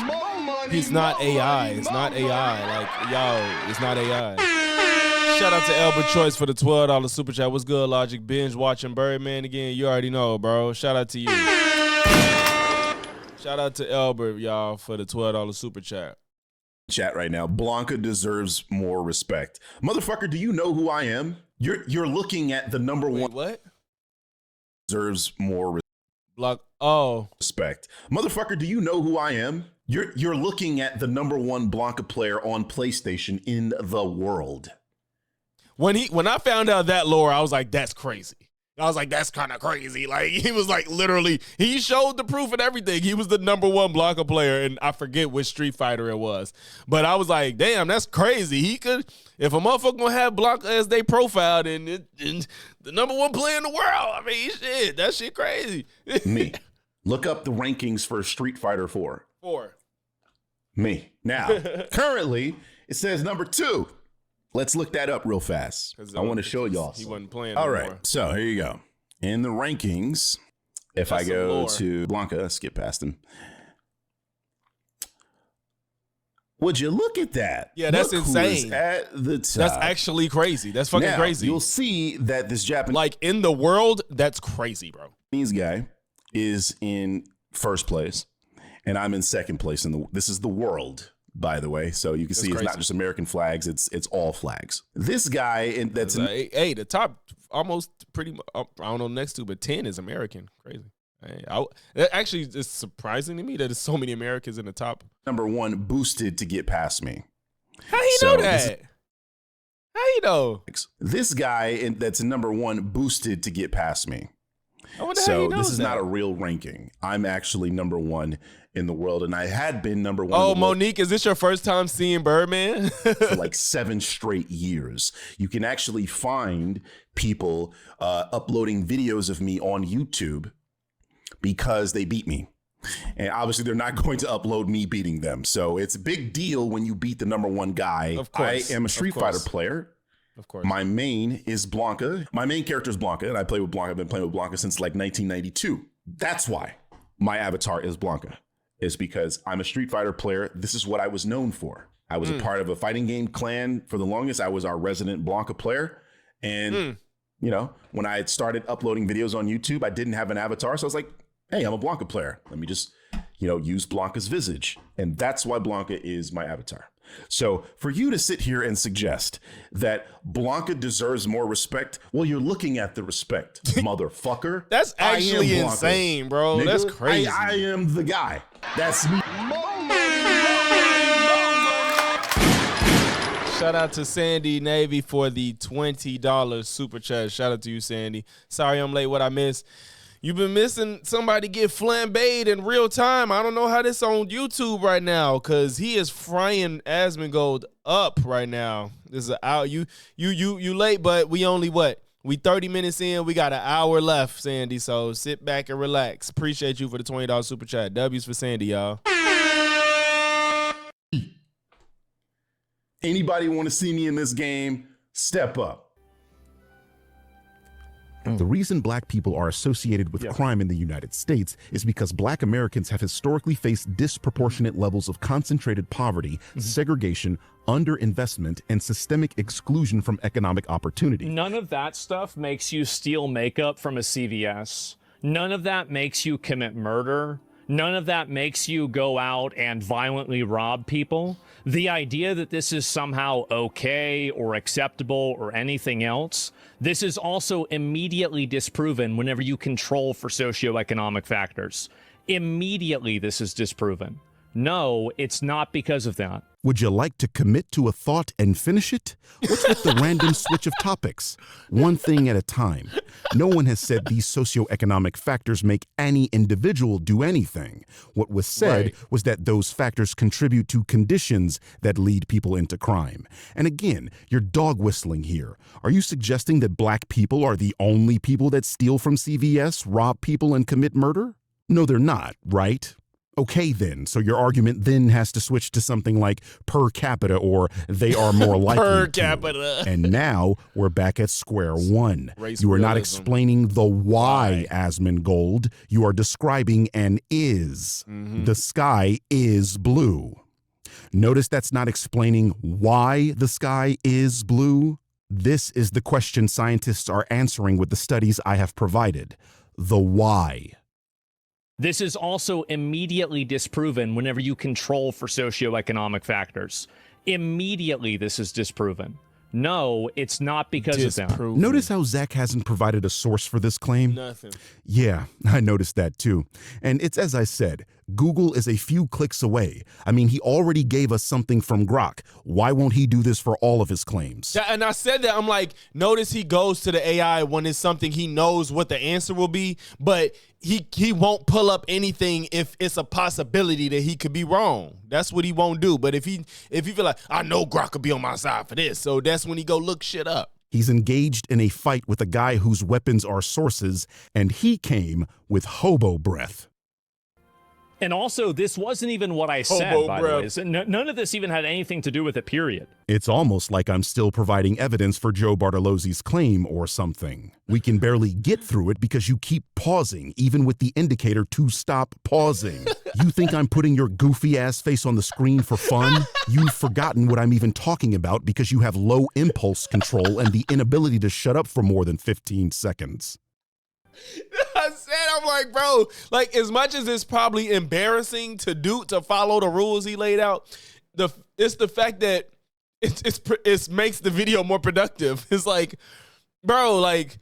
he's not AI, it's not AI, like, yo, it's not AI. Shout out to Elbert Choice for the $12 super chat. What's good, Logic? Binge watching Birdman again. You already know, bro. Shout out to you. Shout out to Elbert, y'all, for the $12 super chat. Chat right now. Blanca deserves more respect. Motherfucker, do you know who I am? You're looking at the #1. Wait, what? Deserves more Block. Oh, respect. Motherfucker, do you know who I am? You're looking at the #1 Blanca player on PlayStation in the world. when I found out that lore, I was like, that's crazy. I was like, that's kind of crazy. Like, he was like, literally, he showed the proof and everything. He was the #1 Blanca player, and I forget which Street Fighter it was. But I was like, damn, that's crazy. He could, if a motherfucker gonna have Blanca as they profile, and the #1 player in the world. I mean, shit, that shit crazy. Me. Look up the rankings for Street Fighter 4. 4. Me. Now, currently, it says #2. Let's look that up real fast. I want to show y'all. He wasn't playing. All no right, more. so here you go. In the rankings, if That's I some go lore. to Blanca, skip past him. Would you look at that? Yeah, that's Look who is insane. at the top. That's actually crazy. That's fucking Now, crazy. You'll see that this Japanese Like, in the world, that's crazy, bro. guy is in first place, and I'm in second place. This is the world, by the way. So you can see it's crazy. not just American flags; it's all flags. This guy that's in Hey, the top almost pretty much, I don't know next to, but 10 is American. Crazy. Hey, that actually is surprising to me that there's so many Americans in the top. #1 boosted to get past me. How you So know that? How you know? This guy that's #1 boosted to get past me. I wonder how So he knows this is that. not a real ranking. I'm actually #1 in the world, and I had been #1 Oh, in the world Monique, is this your first time seeing Birdman? for like 7 straight years. You can actually find people uploading videos of me on YouTube because they beat me. And obviously they're not going to upload me beating them. So it's a big deal when you beat the #1 guy. Of course, I am a of Street course. Fighter player. Of course. My main is Blanca. My main character is Blanca, and I play with Blanca. I've been playing with Blanca since like 1992. That's why my avatar is Blanca, is because I'm a Street Fighter player. This is what I was known for. I was a part of a fighting game clan for the longest. I was our resident Blanca player. And, you know, when I had started uploading videos on YouTube, I didn't have an avatar. So I was like, hey, I'm a Blanca player. Let me just, you know, use Blanca's visage. And that's why Blanca is my avatar. So for you to sit here and suggest that Blanca deserves more respect, well, you're looking at the respect, motherfucker. That's I am actually Blanca. insane, bro. Nigga, That's crazy. I am the guy. That's me. Shout out to Sandy Navy for the $20 super chat. Shout out to you, Sandy. Sorry I'm late. What I missed? You've been missing somebody get flambéed in real time. I don't know how this on YouTube right now, because he is frying Asmongold up right now. This is out. You late, but we only we 30 minutes in. We got an hour left, Sandy. So sit back and relax. Appreciate you for the $20 super chat. W's for Sandy, y'all. Anybody want to see me in this game? Step up. The reason black people are associated with crime in the United States is because black Americans have historically faced disproportionate levels of concentrated poverty, segregation, underinvestment, and systemic exclusion from economic opportunity. None of that stuff makes you steal makeup from a CVS. None of that makes you commit murder. None of that makes you go out and violently rob people. The idea that this is somehow okay or acceptable or anything else, this is also immediately disproven whenever you control for socioeconomic factors. Immediately this is disproven. No, it's not because of that. Would you like to commit to a thought and finish it? What's with the random switch of topics? One thing at a time. No one has said these socioeconomic factors make any individual do anything. What was said was that those factors contribute to conditions that lead people into crime. And again, you're dog whistling here. Are you suggesting that black people are the only people that steal from CVS, rob people, and commit murder? No, they're not, right? Okay, then. So your argument then has to switch to something like per capita or they are more likely Per to. capita. And now we're back at square one. Race You are not realism. explaining the why, Asmongold. You are describing an is. The sky is blue. Notice that's not explaining why the sky is blue. This is the question scientists are answering with the studies I have provided. The why. This is also immediately disproven whenever you control for socioeconomic factors. Immediately, this is disproven. No, it's not because of that. Disproven. Notice how Zach hasn't provided a source for this claim? Nothing. Yeah, I noticed that too. And it's as I said, Google is a few clicks away. I mean, he already gave us something from Grok. Why won't he do this for all of his claims? And I said that, I'm like, notice he goes to the AI when it's something he knows what the answer will be, but he won't pull up anything if it's a possibility that he could be wrong. That's what he won't do. But if he feel like, I know Grok could be on my side for this, so that's when he go look shit up. He's engaged in a fight with a guy whose weapons are sources, and he came with hobo breath. And also, this wasn't even what I said, Hobo by the way. breath. So none of this even had anything to do with it, period. It's almost like I'm still providing evidence for Joe Bartolozzi's claim or something. We can barely get through it because you keep pausing, even with the indicator to stop pausing. You think I'm putting your goofy ass face on the screen for fun? You've forgotten what I'm even talking about because you have low impulse control and the inability to shut up for more than 15 seconds. I said, I'm like, bro, like as much as it's probably embarrassing to follow the rules he laid out, it's the fact that it makes the video more productive. It's like, bro, like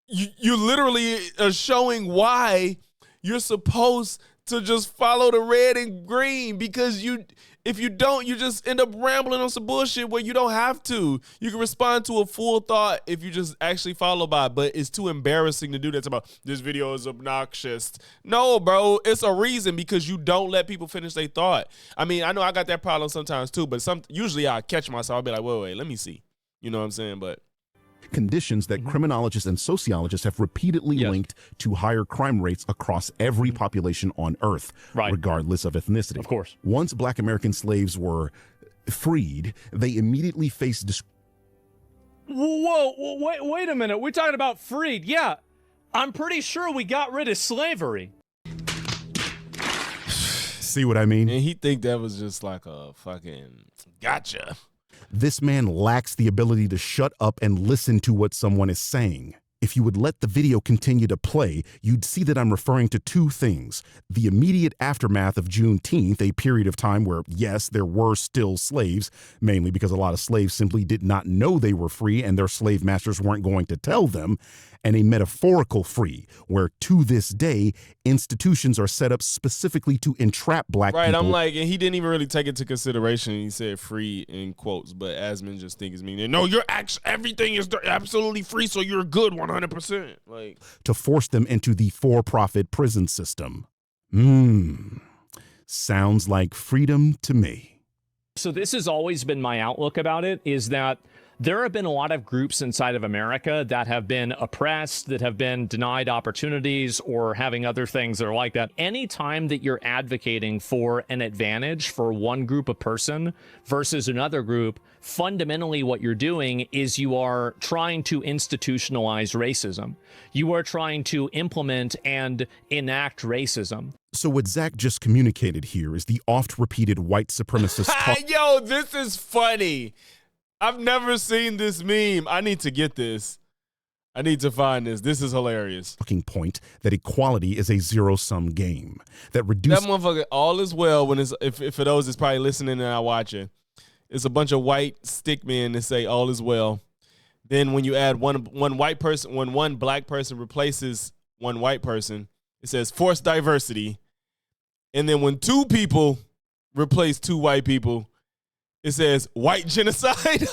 you literally are showing why you're supposed to just follow the red and green, because if you don't, you just end up rambling on some bullshit where you don't have to. You can respond to a full thought if you just actually follow by it, but it's too embarrassing to do that. About this video is obnoxious. No, bro, it's a reason, because you don't let people finish their thought. I mean, I know I got that problem sometimes too, but usually I catch myself. I'll be like, wait, let me see. You know what I'm saying? But Conditions that criminologists and sociologists have repeatedly linked to higher crime rates across every population on Earth, regardless of ethnicity. Of course. Once Black American slaves were freed, they immediately faced Whoa, wait a minute. We're talking about freed. Yeah, I'm pretty sure we got rid of slavery. See what I mean? and he think that was just like a fucking gotcha. This man lacks the ability to shut up and listen to what someone is saying. If you would let the video continue to play, you'd see that I'm referring to two things. The immediate aftermath of Juneteenth, a period of time where, yes, there were still slaves, mainly because a lot of slaves simply did not know they were free and their slave masters weren't going to tell them, and a metaphorical free, where to this day, institutions are set up specifically to entrap Black people. Right, I'm like, and he didn't even really take it into consideration. He said free in quotes, but Asmon just think it's meaning, no, you're everything is absolutely free, so you're good 100%. Like, to force them into the for-profit prison system. Sounds like freedom to me. So this has always been my outlook about it, is that there have been a lot of groups inside of America that have been oppressed, that have been denied opportunities, or having other things that are like that. Anytime that you're advocating for an advantage for one group of person versus another group, fundamentally what you're doing is you are trying to institutionalize racism. You are trying to implement and enact racism. So what Zach just communicated here is the oft-repeated white supremacist talk. yo, this is funny. I've never seen this meme. I need to get this. I need to find this. This is hilarious. Talking point that equality is a zero-sum game. That That reduces motherfucker, all is well when it's, if for those that's probably listening and not watching, it's a bunch of white stick men that say all is well. Then when you add one white person, when one black person replaces one white person, it says forced diversity. And then when two people replace two white people, it says white genocide.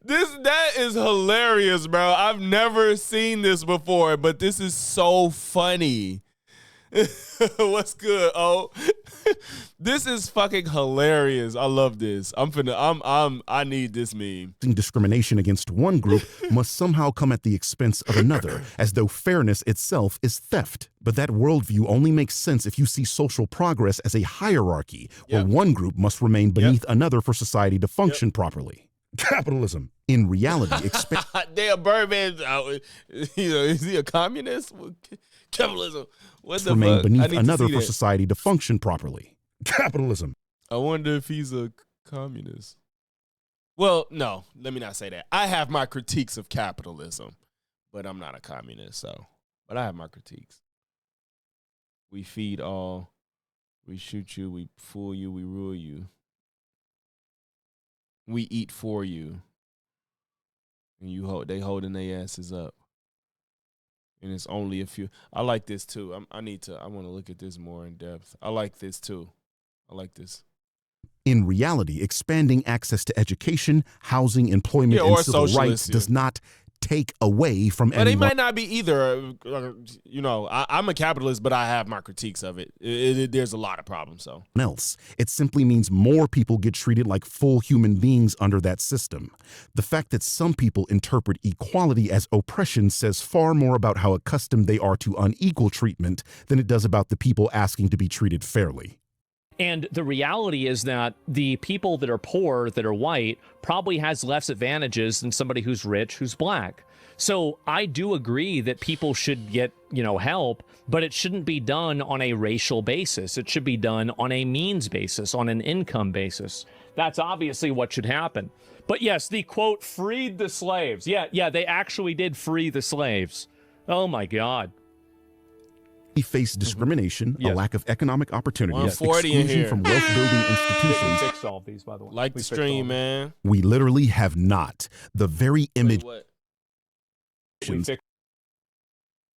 That is hilarious, bro. I've never seen this before, but this is so funny. What's good? Oh, this is fucking hilarious. I love this. I need this meme. Discrimination against one group must somehow come at the expense of another, as though fairness itself is theft. But that worldview only makes sense if you see social progress as a hierarchy, where one group must remain beneath another for society to function properly. Capitalism, in reality, Damn, Birdman, is he a communist? Capitalism. What the remain fuck? beneath another for society to function properly. Capitalism. I wonder if he's a communist. Well, no, let me not say that. I have my critiques of capitalism, but I'm not a communist, but I have my critiques. We feed all, we shoot you, we fool you, we rule you. We eat for you. And they holding their asses up. And it's only a few. I like this too. I want to look at this more in depth. I like this too. I like this. In reality, expanding access to education, housing, employment, and civil rights does not take away from anyone. But they might not be either. I'm a capitalist, but I have my critiques of it. There's a lot of problems. So else, it simply means more people get treated like full human beings under that system. The fact that some people interpret equality as oppression says far more about how accustomed they are to unequal treatment than it does about the people asking to be treated fairly. And the reality is that the people that are poor, that are white, probably has less advantages than somebody who's rich, who's black. So I do agree that people should get, help, but it shouldn't be done on a racial basis. It should be done on a means basis, on an income basis. That's obviously what should happen. But yes, the quote, freed the slaves. Yeah, they actually did free the slaves. Oh my God. We face discrimination, a lack of economic opportunities, 140 exclusion from wealth-building institutions. We fix all of these, by the way. Like the stream, man. We literally have not. The very image.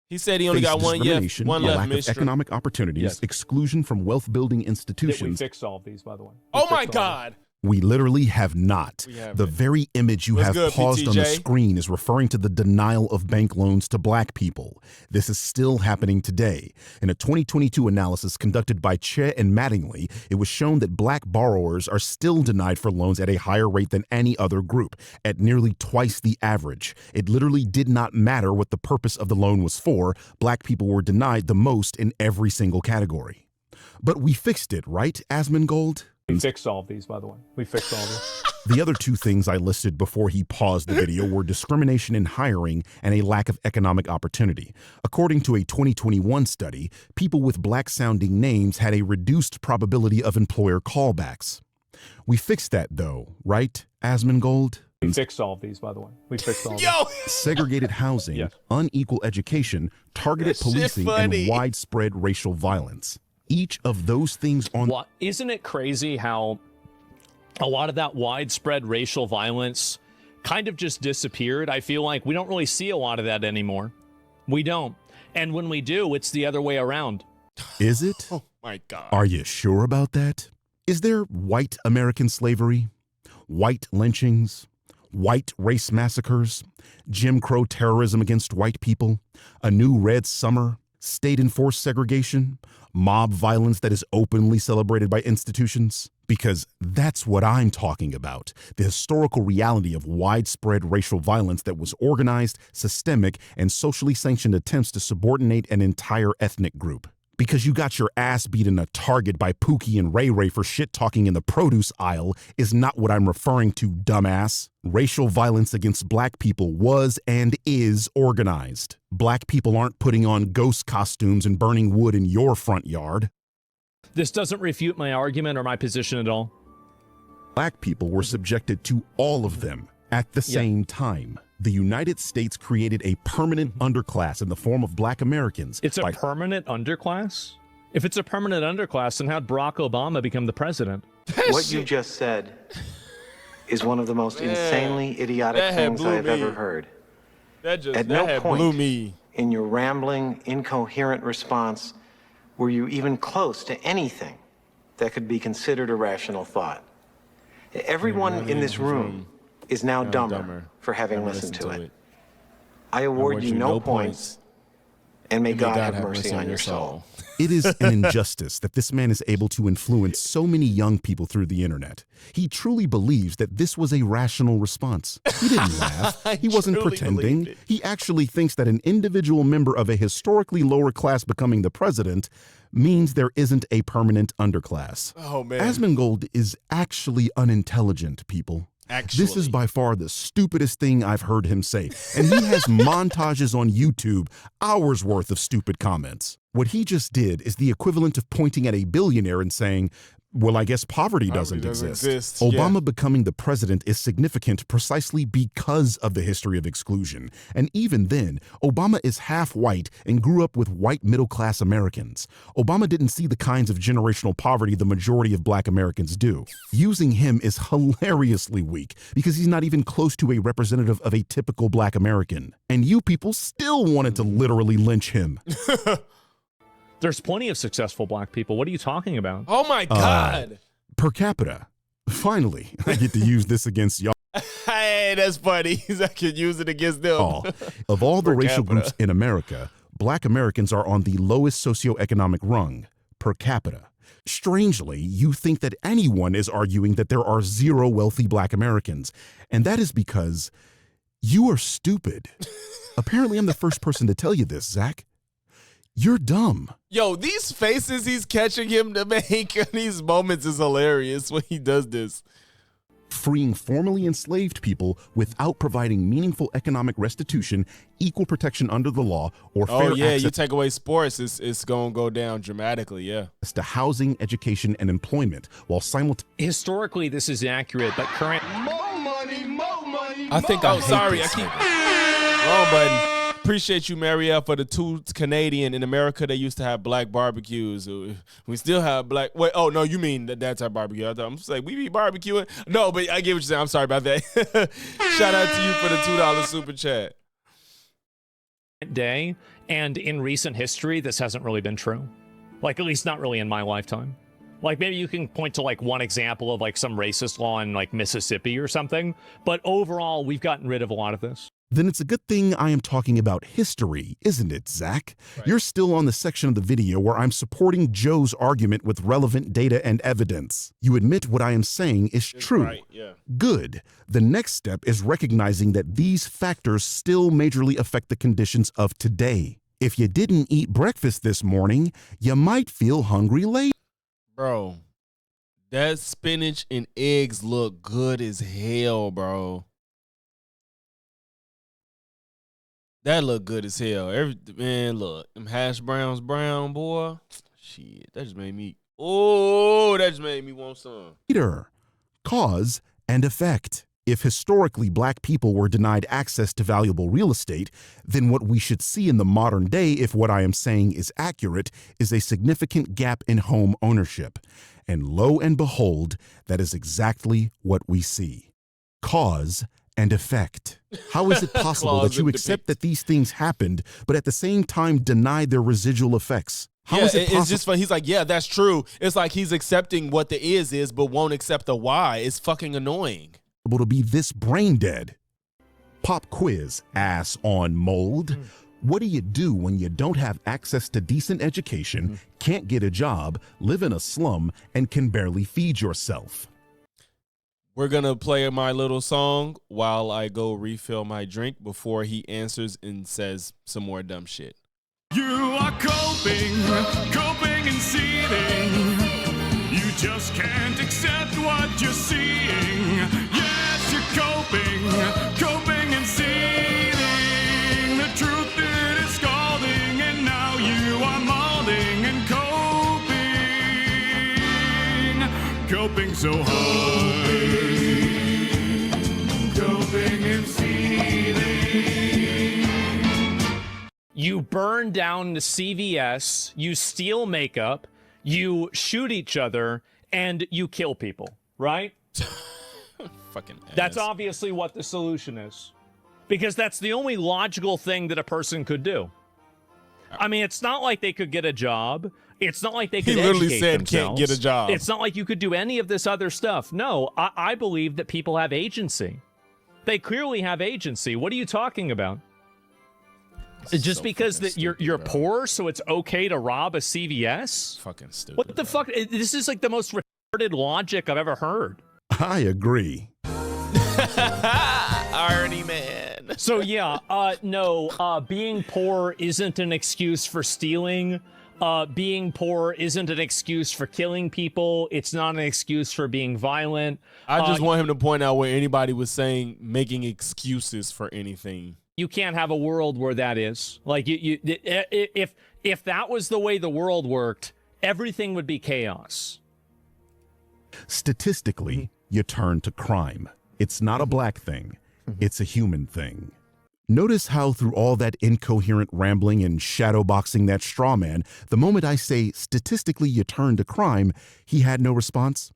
He said he only got one left. Lack of economic opportunities, exclusion from wealth-building institutions. We fix all of these, by the way. Oh my God. We literally have not. The very image you have paused on the screen is referring to the denial of bank loans to black people. This is still happening today. In a 2022 analysis conducted by Che and Mattingly, it was shown that black borrowers are still denied for loans at a higher rate than any other group, at nearly twice the average. It literally did not matter what the purpose of the loan was for. Black people were denied the most in every single category. But we fixed it, right, Asmongold? We fixed all of these, by the way. We fixed all of these. The other two things I listed before he paused the video were discrimination in hiring and a lack of economic opportunity. According to a 2021 study, people with black-sounding names had a reduced probability of employer callbacks. We fixed that, though, right, Asmongold? We fixed all of these, by the way. We fixed all of these. Segregated housing, unequal education, targeted policing, and widespread racial violence. Each of those things on... Isn't it crazy how a lot of that widespread racial violence kind of just disappeared? I feel like we don't really see a lot of that anymore. We don't. And when we do, it's the other way around. Is it? Oh, my God. Are you sure about that? Is there white American slavery, white lynchings, white race massacres, Jim Crow terrorism against white people, a new red summer, state-enforced segregation, mob violence that is openly celebrated by institutions? Because that's what I'm talking about, the historical reality of widespread racial violence that was organized, systemic, and socially sanctioned attempts to subordinate an entire ethnic group. Because you got your ass beat in a Target by Pookie and Ray Ray for shit-talking in the produce aisle is not what I'm referring to, dumbass. Racial violence against black people was and is organized. Black people aren't putting on ghost costumes and burning wood in your front yard. This doesn't refute my argument or my position at all. Black people were subjected to all of them at the same time. The United States created a permanent underclass in the form of black Americans. It's a permanent underclass? If it's a permanent underclass, then how'd Barack Obama become the president? What you just said is one of the most insanely idiotic things I have ever heard. That blew me. in your rambling, incoherent response were you even close to anything that could be considered a rational thought. Everyone in this room is now dumber for having listened to it. I award you no points, and may God have mercy on your soul. It is an injustice that this man is able to influence so many young people through the internet. He truly believes that this was a rational response. He didn't laugh. He wasn't pretending. He actually thinks that an individual member of a historically lower class becoming the president means there isn't a permanent underclass. Oh, man. Asmongold is actually unintelligent, people. This is by far the stupidest thing I've heard him say. And he has montages on YouTube, hours worth of stupid comments. What he just did is the equivalent of pointing at a billionaire and saying, well, I guess poverty doesn't exist. Obama becoming the president is significant precisely because of the history of exclusion. And even then, Obama is half white and grew up with white middle-class Americans. Obama didn't see the kinds of generational poverty the majority of black Americans do. Using him is hilariously weak because he's not even close to a representative of a typical black American. And you people still wanted to literally lynch him. There's plenty of successful black people. What are you talking about? Oh my God. Per capita. Finally, I get to use this against y'all. Hey, that's funny. I could use it against them. Of all the Per racial capita. groups in America, black Americans are on the lowest socioeconomic rung, per capita. Strangely, you think that anyone is arguing that there are zero wealthy black Americans, and that is because you are stupid. Apparently, I'm the first person to tell you this, Zach. You're dumb. Yo, these faces he's catching him to make in these moments is hilarious when he does this. Freeing formerly enslaved people without providing meaningful economic restitution, equal protection under the law, or fair Oh, yeah, access you take away sports, it's going to go down dramatically, yeah. to housing, education, and employment, while simultaneously Historically, this is accurate, but current... I think I'm sorry. I keep wrong button. Appreciate you, Marielle, for the two Canadian. In America, they used to have black barbecues. We still have black. Wait, oh no, you mean that's our barbecue? I thought I'm just like we be barbecuing. No, but I get what you're saying. I'm sorry about that. Shout out to you for the $2 super chat. day, and in recent history, this hasn't really been true. Like, at least not really in my lifetime. Like, maybe you can point to, like, one example of, like, some racist law in, like, Mississippi or something, but overall, we've gotten rid of a lot of this. then it's a good thing I am talking about history, isn't it, Zach? Right. You're still on the section of the video where I'm supporting Joe's argument with relevant data and evidence. You admit what I am saying is true. Right, yeah. Good. The next step is recognizing that these factors still majorly affect the conditions of today. If you didn't eat breakfast this morning, you might feel hungry later. Bro, that spinach and eggs look good as hell, bro. That look good as hell. Man, look, them hash browns brown, boy. Shit, that just made me, that just made me want some. Cause and effect. If historically black people were denied access to valuable real estate, then what we should see in the modern day, if what I am saying is accurate, is a significant gap in home ownership. And lo and behold, that is exactly what we see. Cause and effect. How is it possible that you accept that these things happened, but at the same time deny their residual effects? How is it possible? It's just he's like, yeah, that's true. It's like he's accepting what the is, but won't accept the why. It's fucking annoying. To be this brain dead. Pop quiz, ass on mold. What do you do when you don't have access to decent education, can't get a job, live in a slum, and can barely feed yourself? We're going to play my little song while I go refill my drink before he answers and says some more dumb shit. You are coping and seething. You just can't accept what you're seeing. Yes, you're coping and seething. The truth it is scalding, and now you are molding and coping so hard. Coping and seething. You burn down the CVS, you steal makeup, you shoot each other, and you kill people, right? Fucking ass. That's obviously what the solution is. Because that's the only logical thing that a person could do. I mean, it's not like they could get a job. It's not like they could He literally educate said themselves. can't get a job. It's not like you could do any of this other stuff. No, I believe that people have agency. They clearly have agency. What are you talking about? Just so because fucking that you're stupid, bro. poor, so it's okay to rob a CVS? Fucking stupid. What the fuck? This is like the most retarded logic I've ever heard. I agree. Irony, man. So yeah, no, being poor isn't an excuse for stealing. Being poor isn't an excuse for killing people. It's not an excuse for being violent. I just want him to point out where anybody was saying making excuses for anything. You can't have a world where that is. Like if that was the way the world worked, everything would be chaos. Statistically, you turn to crime. It's not a black thing. It's a human thing. Notice how through all that incoherent rambling and shadowboxing that straw man, the moment I say statistically you turn to crime, he had no response?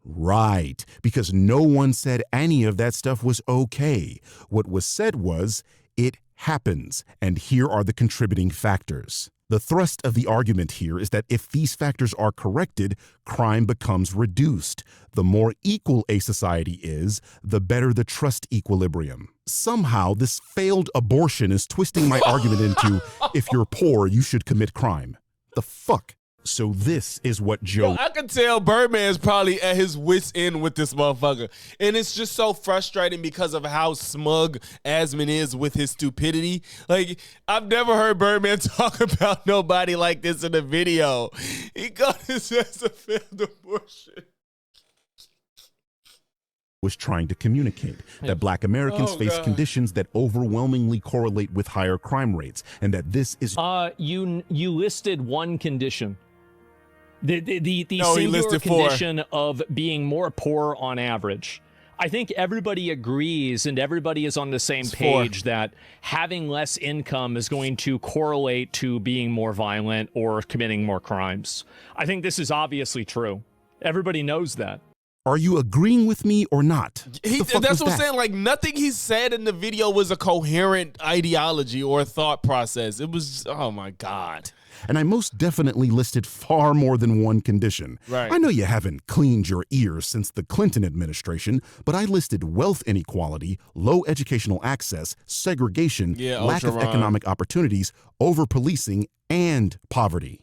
Right, because no one said any of that stuff was okay. What was said was, it happens, and here are the contributing factors. The thrust of the argument here is that if these factors are corrected, crime becomes reduced. The more equal a society is, the better the trust equilibrium. Somehow, this failed abortion is twisting my argument into, if you're poor, you should commit crime. The fuck? So this is what Joe... Yo, I can tell Birdman's probably at his wit's end with this motherfucker. And it's just so frustrating because of how smug Asmon is with his stupidity. Like, I've never heard Birdman talk about nobody like this in a video. He got his ass a failed abortion. was trying to communicate that black Americans face conditions that overwhelmingly correlate with higher crime rates, and that this is... You listed one condition. The No, he singular listed four. condition of being more poor on average. I think everybody agrees and everybody is on the same page that having less income is going to correlate to being more violent or committing more crimes. I think this is obviously true. Everybody knows that. Are you agreeing with me or not? That's what I'm saying. Like, nothing he said in the video was a coherent ideology or a thought process. It was, oh my God. And I most definitely listed far more than one condition. Right. I know you haven't cleaned your ears since the Clinton administration, but I listed wealth inequality, low educational access, segregation, lack of economic opportunities, over-policing, and poverty.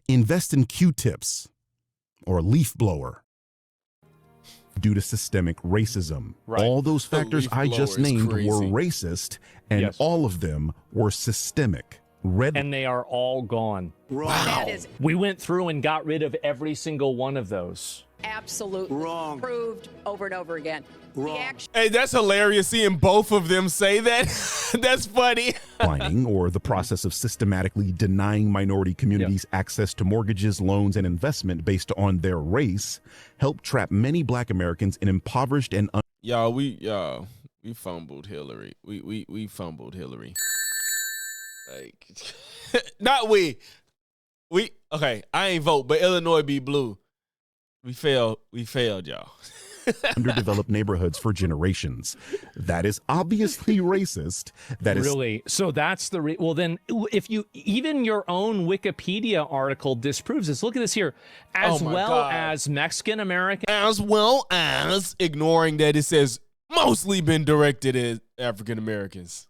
Invest in Q-tips or leaf blower. Due to systemic racism. All those factors I just named were racist, and all of them were systemic. And they are all gone. Wow. We went through and got rid of every single one of those. Absolutely wrong. Proved over and over again. Wrong. Hey, that's hilarious seeing both of them say that. That's funny. Lining, or the process of systematically denying minority communities access to mortgages, loans, and investment based on their race, helped trap many black Americans in impoverished and we fumbled Hillary. We fumbled Hillary. Like, not we. Okay, I ain't vote, but Illinois be blue. We failed, y'all. underdeveloped neighborhoods for generations. That is obviously racist. That is really. So that's the well. Then, if you even your own Wikipedia article disproves this. Look at this here, as well as Mexican American, as well as ignoring that it says mostly been directed at African Americans.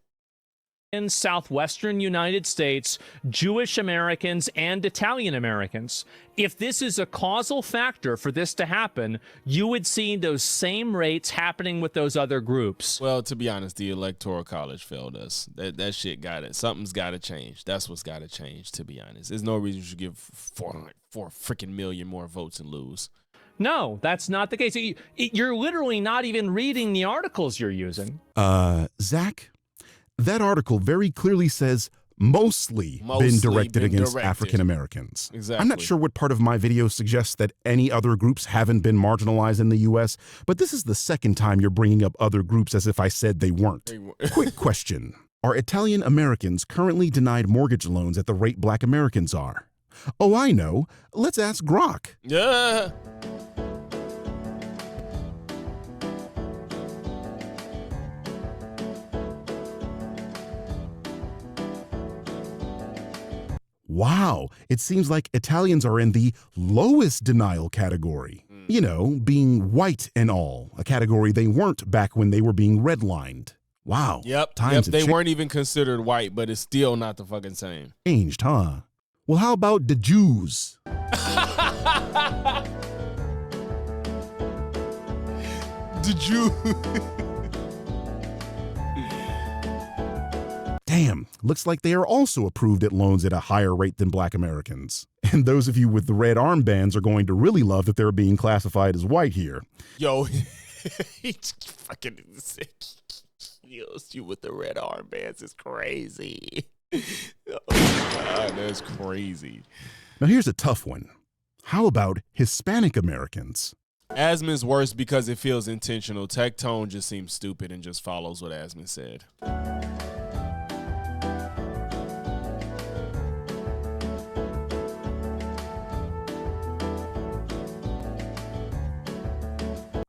In southwestern United States, Jewish Americans and Italian Americans. If this is a causal factor for this to happen, you would see those same rates happening with those other groups. Well, to be honest, the Electoral College failed us. That shit got it. Something's got to change. That's what's got to change, to be honest. There's no reason you should give 4 freaking million more votes and lose. No, that's not the case. You're literally not even reading the articles you're using. Zach? That article very clearly says mostly been directed against African Americans. Exactly. I'm not sure what part of my video suggests that any other groups haven't been marginalized in the U.S., but this is the second time you're bringing up other groups as if I said they weren't. Quick question. Are Italian Americans currently denied mortgage loans at the rate Black Americans are? Oh, I know. Let's ask Grok. Yeah. Wow, it seems like Italians are in the lowest denial category. You know, being white and all, a category they weren't back when they were being redlined. Wow. Yep. Times They have weren't even considered white, but it's still not the fucking same. changed, huh? Well, how about the Jews? The Jew. Damn, looks like they are also approved at loans at a higher rate than Black Americans. And those of you with the red armbands are going to really love that they're being classified as white here. Yo, he's fucking sick. You with the red armbands is crazy. Oh my God, that's crazy. Now here's a tough one. How about Hispanic Americans? Asmon's worse because it feels intentional. Tech Tone just seems stupid and just follows what Asmon said.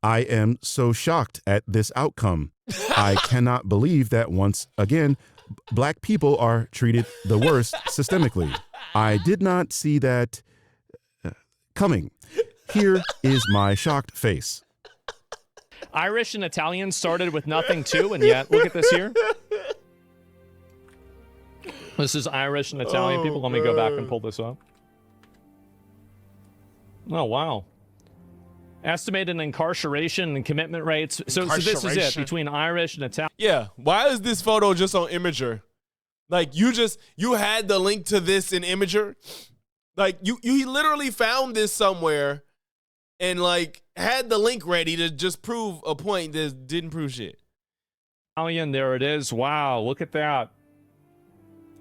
I am so shocked at this outcome. I cannot believe that once again, Black people are treated the worst systemically. I did not see that coming. Here is my shocked face. Irish and Italian started with nothing too, and yet look at this here. This is Irish and Italian people. Let me go back and pull this up. Oh, wow. Estimated incarceration and commitment rates. So this is it between Irish and Italian. Yeah. Why is this photo just on Imager? Like you had the link to this in Imager. Like you literally found this somewhere and like had the link ready to just prove a point that didn't prove shit. Italian, there it is. Wow, look at that.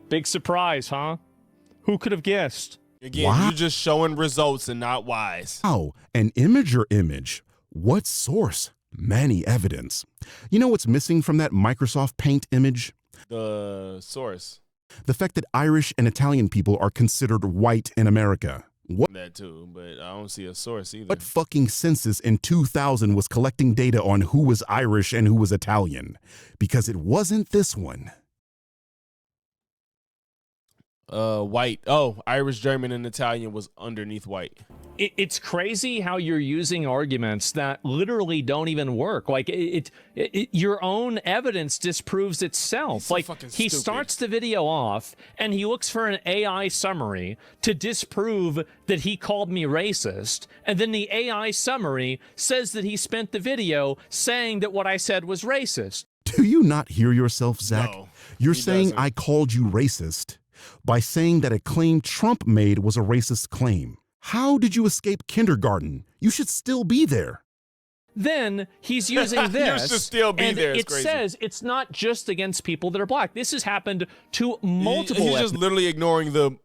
Big surprise, huh? Who could have guessed? Again, Wow. you just showing results and not whys. Oh, an Imager image. What source? Many evidence. You know what's missing from that Microsoft Paint image? The source. The fact that Irish and Italian people are considered white in America. What That too, but I don't see a source either. What fucking census in 2000 was collecting data on who was Irish and who was Italian? Because it wasn't this one. White. Oh, Irish, German, and Italian was underneath white. It's crazy how you're using arguments that literally don't even work. Like your own evidence disproves itself. So like fucking he stupid. starts the video off and he looks for an AI summary to disprove that he called me racist, and then the AI summary says that he spent the video saying that what I said was racist. Do you not hear yourself, Zach? No, You're he saying doesn't. I called you racist by saying that a claim Trump made was a racist claim. How did you escape kindergarten? You should still be there. Then he's using this. You should still be and there. It's it crazy. says it's not just against people that are black. This has happened to multiple He's just literally ignoring the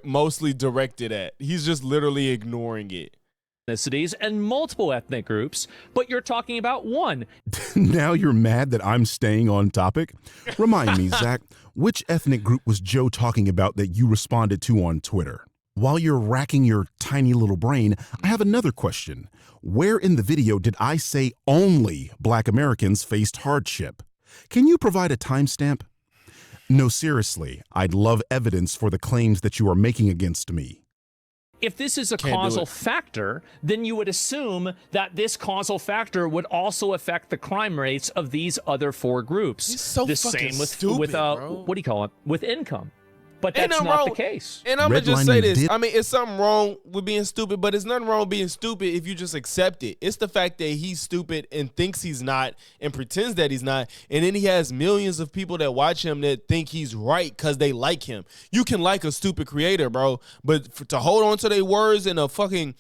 mostly directed at. He's just literally ignoring it. ethnicities and multiple ethnic groups, but you're talking about one. Now you're mad that I'm staying on topic? Remind me, Zach, which ethnic group was Joe talking about that you responded to on Twitter? While you're racking your tiny little brain, I have another question. Where in the video did I say only Black Americans faced hardship? Can you provide a timestamp? No, seriously, I'd love evidence for the claims that you are making against me. If this is a Can't do causal it. factor, then you would assume that this causal factor would also affect the crime rates of these other four groups. He's so the fucking same with stupid, bro. what do you call it? With income. But Ain't that's nothing not wrong- the case. And I'm going to just say Redlining this. did- I mean, it's something wrong with being stupid, but it's nothing wrong with being stupid if you just accept it. It's the fact that he's stupid and thinks he's not and pretends that he's not. And then he has millions of people that watch him that think he's right because they like him. You can like a stupid creator, bro, but to hold on to their words in a fucking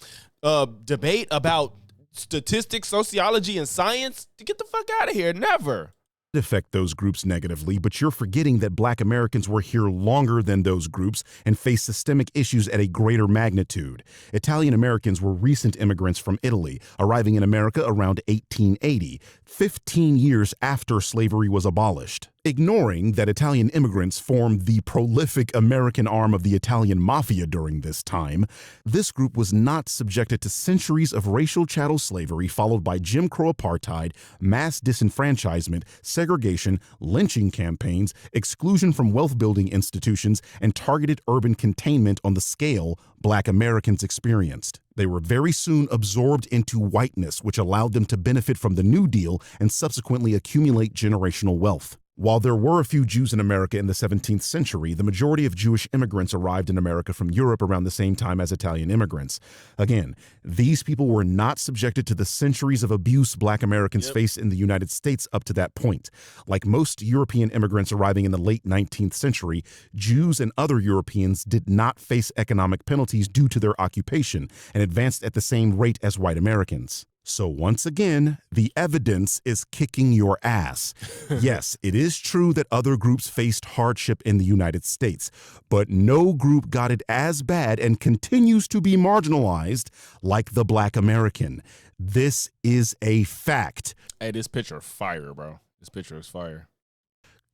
debate about statistics, sociology, and science, to get the fuck out of here. Never. Affect those groups negatively, but you're forgetting that Black Americans were here longer than those groups and face systemic issues at a greater magnitude. Italian Americans were recent immigrants from Italy, arriving in America around 1880, 15 years after slavery was abolished. Ignoring that Italian immigrants formed the prolific American arm of the Italian mafia during this time, this group was not subjected to centuries of racial chattel slavery followed by Jim Crow apartheid, mass disenfranchisement, segregation, lynching campaigns, exclusion from wealth-building institutions, and targeted urban containment on the scale Black Americans experienced. They were very soon absorbed into whiteness, which allowed them to benefit from the New Deal and subsequently accumulate generational wealth. While there were a few Jews in America in the 17th century, the majority of Jewish immigrants arrived in America from Europe around the same time as Italian immigrants. Again, these people were not subjected to the centuries of abuse Black Americans faced in the United States up to that point. Like most European immigrants arriving in the late 19th century, Jews and other Europeans did not face economic penalties due to their occupation and advanced at the same rate as white Americans. So once again, the evidence is kicking your ass. Yes, it is true that other groups faced hardship in the United States, but no group got it as bad and continues to be marginalized like the Black American. This is a fact. Hey, this picture fire, bro. This picture is fire.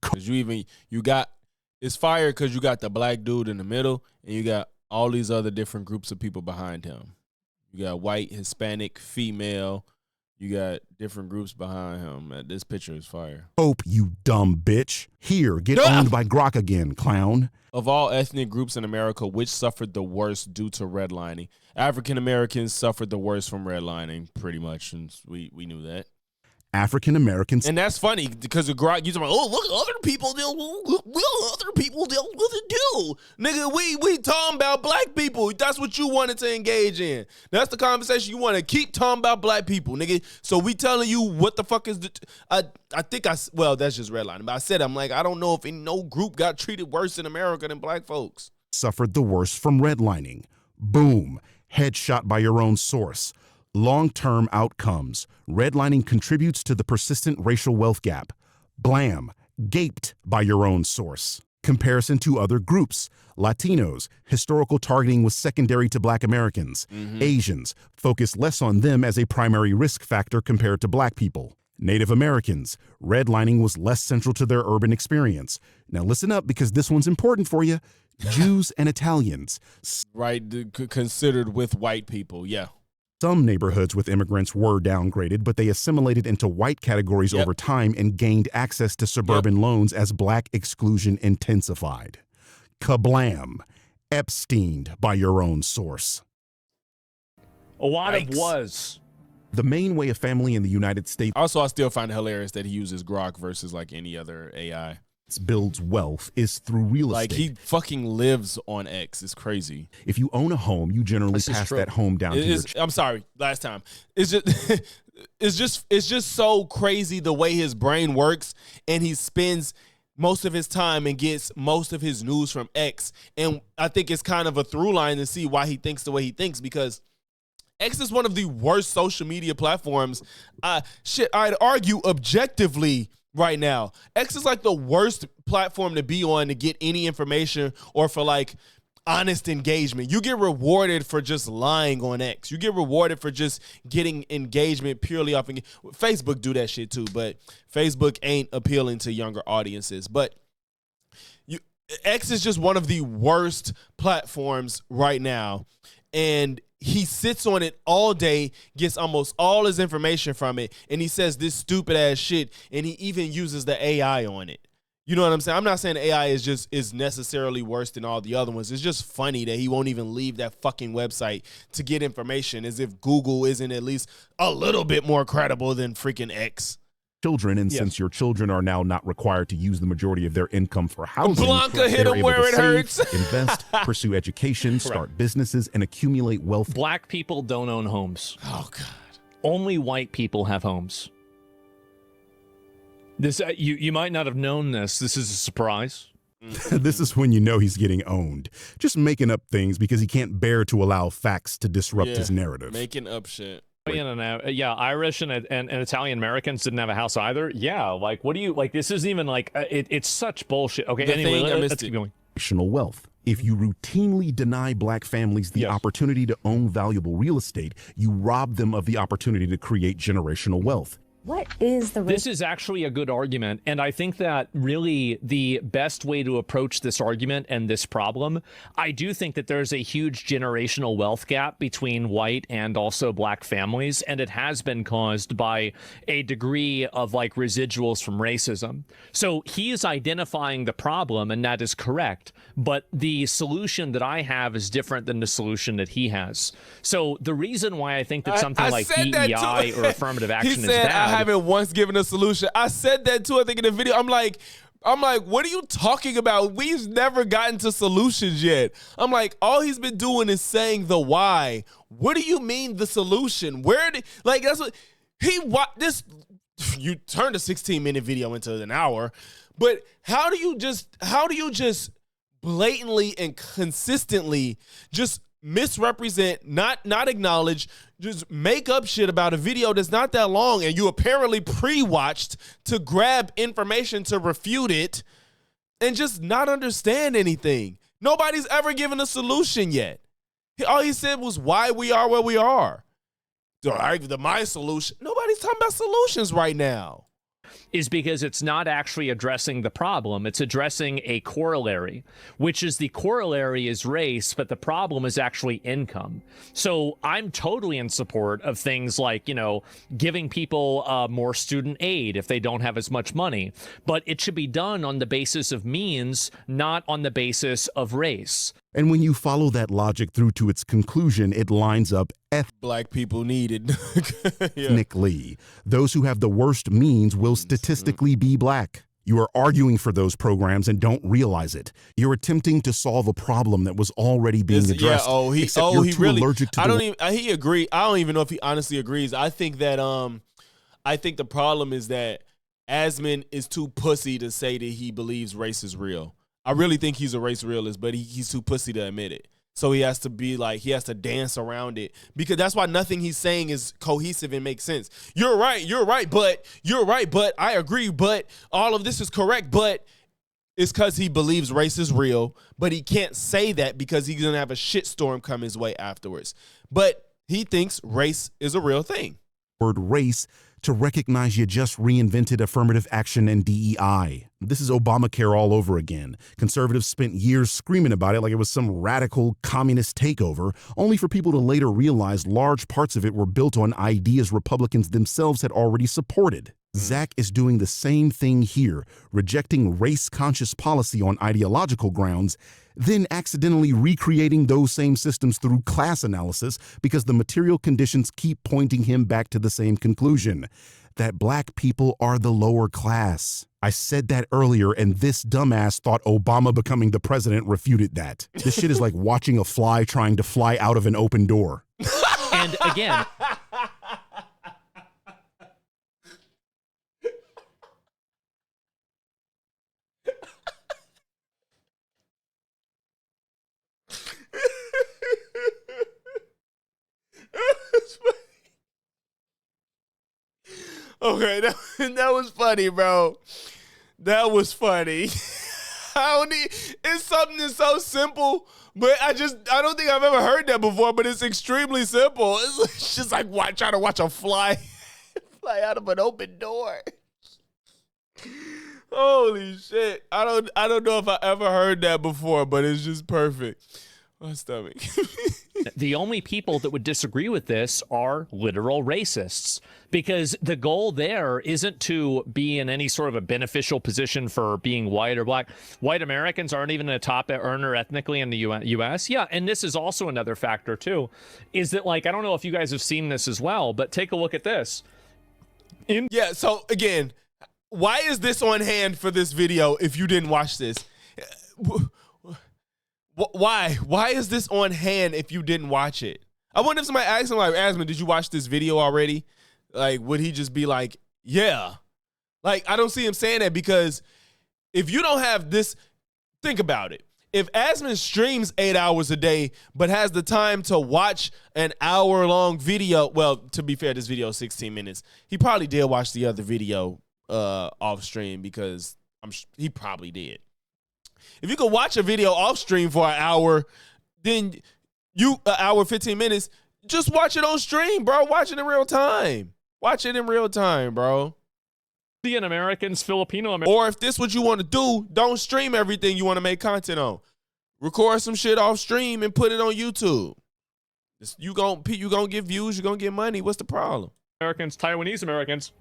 Cause it's fire because you got the black dude in the middle and you got all these other different groups of people behind him. You got white, Hispanic, female. You got different groups behind him. This picture is fire. Hope, you dumb bitch. Here, get owned by Grok again, clown. Of all ethnic groups in America, which suffered the worst due to redlining? African Americans suffered the worst from redlining, pretty much, and we knew that. African Americans. And that's funny because the Grok, you talking about, oh, look, other people deal with it too. Nigga, we talking about black people. That's what you wanted to engage in. That's the conversation you want to keep talking about black people, nigga. So we telling you what the fuck is that's just redlining. But I said, I'm like, I don't know if no group got treated worse in America than black folks. Suffered the worst from redlining. Boom. Headshot by your own source. Long-term outcomes. Redlining contributes to the persistent racial wealth gap. Blam. Gaped by your own source. Comparison to other groups. Latinos. Historical targeting was secondary to Black Americans. Asians. Focused less on them as a primary risk factor compared to Black people. Native Americans. Redlining was less central to their urban experience. Now listen up because this one's important for you. Jews and Italians. Right, considered with white people, yeah. Some neighborhoods with immigrants were downgraded, but they assimilated into white categories over time and gained access to suburban loans as Black exclusion intensified. Kablam. Epsteined by your own source. A lot of was. The main way a family in the United States Also, I still find it hilarious that he uses Grok versus like any other AI. builds wealth is through real estate. Like he fucking lives on X. It's crazy. If you own a home, you generally pass that home down to your I'm sorry, last time. It's just it's just so crazy the way his brain works, and he spends most of his time and gets most of his news from X. And I think it's kind of a through line to see why he thinks the way he thinks, because X is one of the worst social media platforms. I'd argue objectively right now. X is like the worst platform to be on to get any information or for like honest engagement. You get rewarded for just lying on X. You get rewarded for just getting engagement purely off. Facebook do that shit too, but Facebook ain't appealing to younger audiences. But X is just one of the worst platforms right now. And he sits on it all day, gets almost all his information from it, and he says this stupid ass shit, and he even uses the AI on it. You know what I'm saying? I'm not saying the AI is necessarily worse than all the other ones. It's just funny that he won't even leave that fucking website to get information, as if Google isn't at least a little bit more credible than freaking X. Children, and since your children are now not required to use the majority of their income for housing, Blanca hit him where it hurts. Invest, pursue education, start businesses, and accumulate wealth. Black people don't own homes. Oh God! Only white people have homes. This you might not have known this. This is a surprise. This is when you know he's getting owned. Just making up things because he can't bear to allow facts to disrupt his narrative. Making up shit. Yeah, Irish and Italian Americans didn't have a house either. Yeah, like what do you like? This isn't even like it's such bullshit. Okay, anyway, let's keep going. Wealth. If you routinely deny black families the opportunity to own valuable real estate, you rob them of the opportunity to create generational wealth. What is the This is actually a good argument, and I think that really the best way to approach this argument and this problem, I do think that there's a huge generational wealth gap between white and also black families, and it has been caused by a degree of like residuals from racism. So he is identifying the problem, and that is correct, but the solution that I have is different than the solution that he has. So the reason why I think that something like DEI or affirmative action is bad, I haven't once given a solution. I said that too, I think, in the video. I'm like, what are you talking about? We've never gotten to solutions yet. I'm like, all he's been doing is saying the why. What do you mean the solution? That's what this, you turned a 16-minute video into an hour, but how do you just blatantly and consistently just misrepresent, not acknowledge, just make up shit about a video that's not that long, and you apparently pre-watched to grab information to refute it, and just not understand anything? Nobody's ever given a solution yet. All he said was why we are where we are. My solution. Nobody's talking about solutions right now. Is because it's not actually addressing the problem. It's addressing a corollary, which is the corollary is race, but the problem is actually income. So I'm totally in support of things like, giving people more student aid if they don't have as much money. But it should be done on the basis of means, not on the basis of race. And when you follow that logic through to its conclusion, it lines up Black people needed. ethnically. Those who have the worst means will statistically be black. You are arguing for those programs and don't realize it. You're attempting to solve a problem that was already being addressed. Allergic to he agree. I don't even know if he honestly agrees. I think that I think the problem is that Asmon is too pussy to say that he believes race is real. I really think he's a race realist, but he's too pussy to admit it. So he has to dance around it, because that's why nothing he's saying is cohesive and makes sense. You're right, but I agree, but all of this is correct, but it's because he believes race is real, but he can't say that because he's going to have a shitstorm come his way afterwards. But he thinks race is a real thing. Word race to recognize you just reinvented affirmative action and DEI. This is Obamacare all over again. Conservatives spent years screaming about it like it was some radical communist takeover, only for people to later realize large parts of it were built on ideas Republicans themselves had already supported. Zach is doing the same thing here, rejecting race-conscious policy on ideological grounds, then accidentally recreating those same systems through class analysis because the material conditions keep pointing him back to the same conclusion, that black people are the lower class. I said that earlier, and this dumbass thought Obama becoming the president refuted that. This shit is like watching a fly trying to fly out of an open door. And again... Okay, that was funny, bro. That was funny. It's something that's so simple, but I don't think I've ever heard that before, but it's extremely simple. It's just like trying to watch a fly fly out of an open door. Holy shit. I don't know if I ever heard that before, but it's just perfect. My stomach. The only people that would disagree with this are literal racists, because the goal there isn't to be in any sort of a beneficial position for being white or black. White Americans aren't even a top earner ethnically in the U.S. Yeah, and this is also another factor, too, is that, I don't know if you guys have seen this as well, but take a look at this. So, again, why is this on hand for this video if you didn't watch this? Why? Why is this on hand if you didn't watch it? I wonder if somebody asked him, Asmon, did you watch this video already? Would he just be like, yeah? I don't see him saying that, because if you don't have this, think about it. If Asmon streams 8 hours a day, but has the time to watch an hour-long video, well, to be fair, this video is 16 minutes. He probably did watch the other video off stream, because he probably did. If you could watch a video off stream for an hour, then an hour, 15 minutes, just watch it on stream, bro. Watch it in real time. Watch it in real time, bro. Indian Americans, Filipino Americans. Or if this what you want to do, don't stream everything you want to make content on. Record some shit off stream and put it on YouTube. You gonna get views, you gonna get money. What's the problem? Americans, Taiwanese Americans.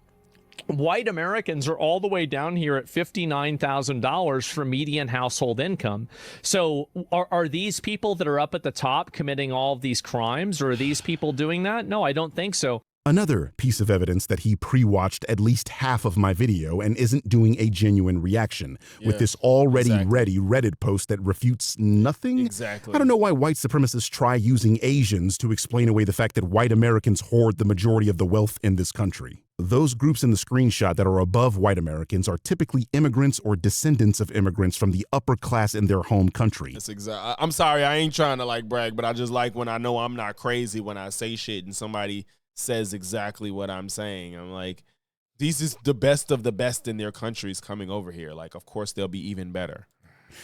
White Americans are all the way down here at $59,000 for median household income. So are these people that are up at the top committing all of these crimes, or are these people doing that? No, I don't think so. Another piece of evidence that he pre-watched at least half of my video and isn't doing a genuine reaction with this already ready Reddit post that refutes nothing. Exactly. I don't know why white supremacists try using Asians to explain away the fact that white Americans hoard the majority of the wealth in this country. Those groups in the screenshot that are above white Americans are typically immigrants or descendants of immigrants from the upper class in their home country. That's exactly. I'm sorry, I ain't trying to like brag, but I just like when I know I'm not crazy when I say shit and somebody says exactly what I'm saying. I'm like, these is the best of the best in their countries coming over here. Like, of course, they'll be even better.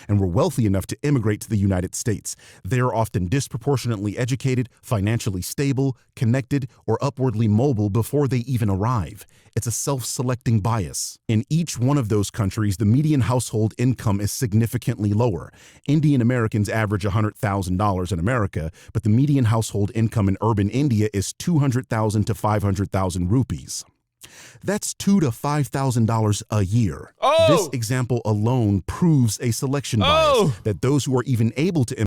And were wealthy enough to immigrate to the United States. They are often disproportionately educated, financially stable, connected, or upwardly mobile before they even arrive. It's a self-selecting bias. In each one of those countries, the median household income is significantly lower. Indian Americans average $100,000 in America, but the median household income in urban India is 200,000 to 500,000 rupees. That's $2,000 to $5,000 a year. This example alone proves a selection bias that those who are even able to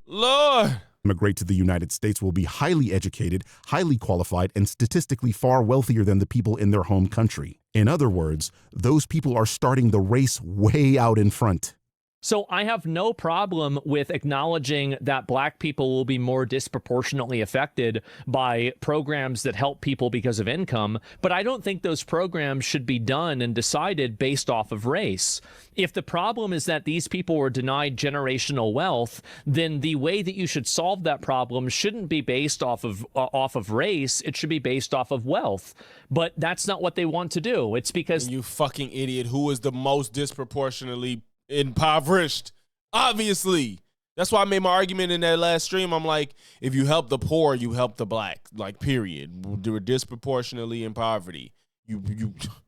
immigrate to the United States will be highly educated, highly qualified, and statistically far wealthier than the people in their home country. In other words, those people are starting the race way out in front. So I have no problem with acknowledging that black people will be more disproportionately affected by programs that help people because of income, but I don't think those programs should be done and decided based off of race. If the problem is that these people were denied generational wealth, then the way that you should solve that problem shouldn't be based off of race. It should be based off of wealth. But that's not what they want to do. It's because you fucking idiot. Who is the most disproportionately impoverished? Obviously. That's why I made my argument in that last stream. I'm like, if you help the poor, you help the black. Like, period. They were disproportionately in poverty.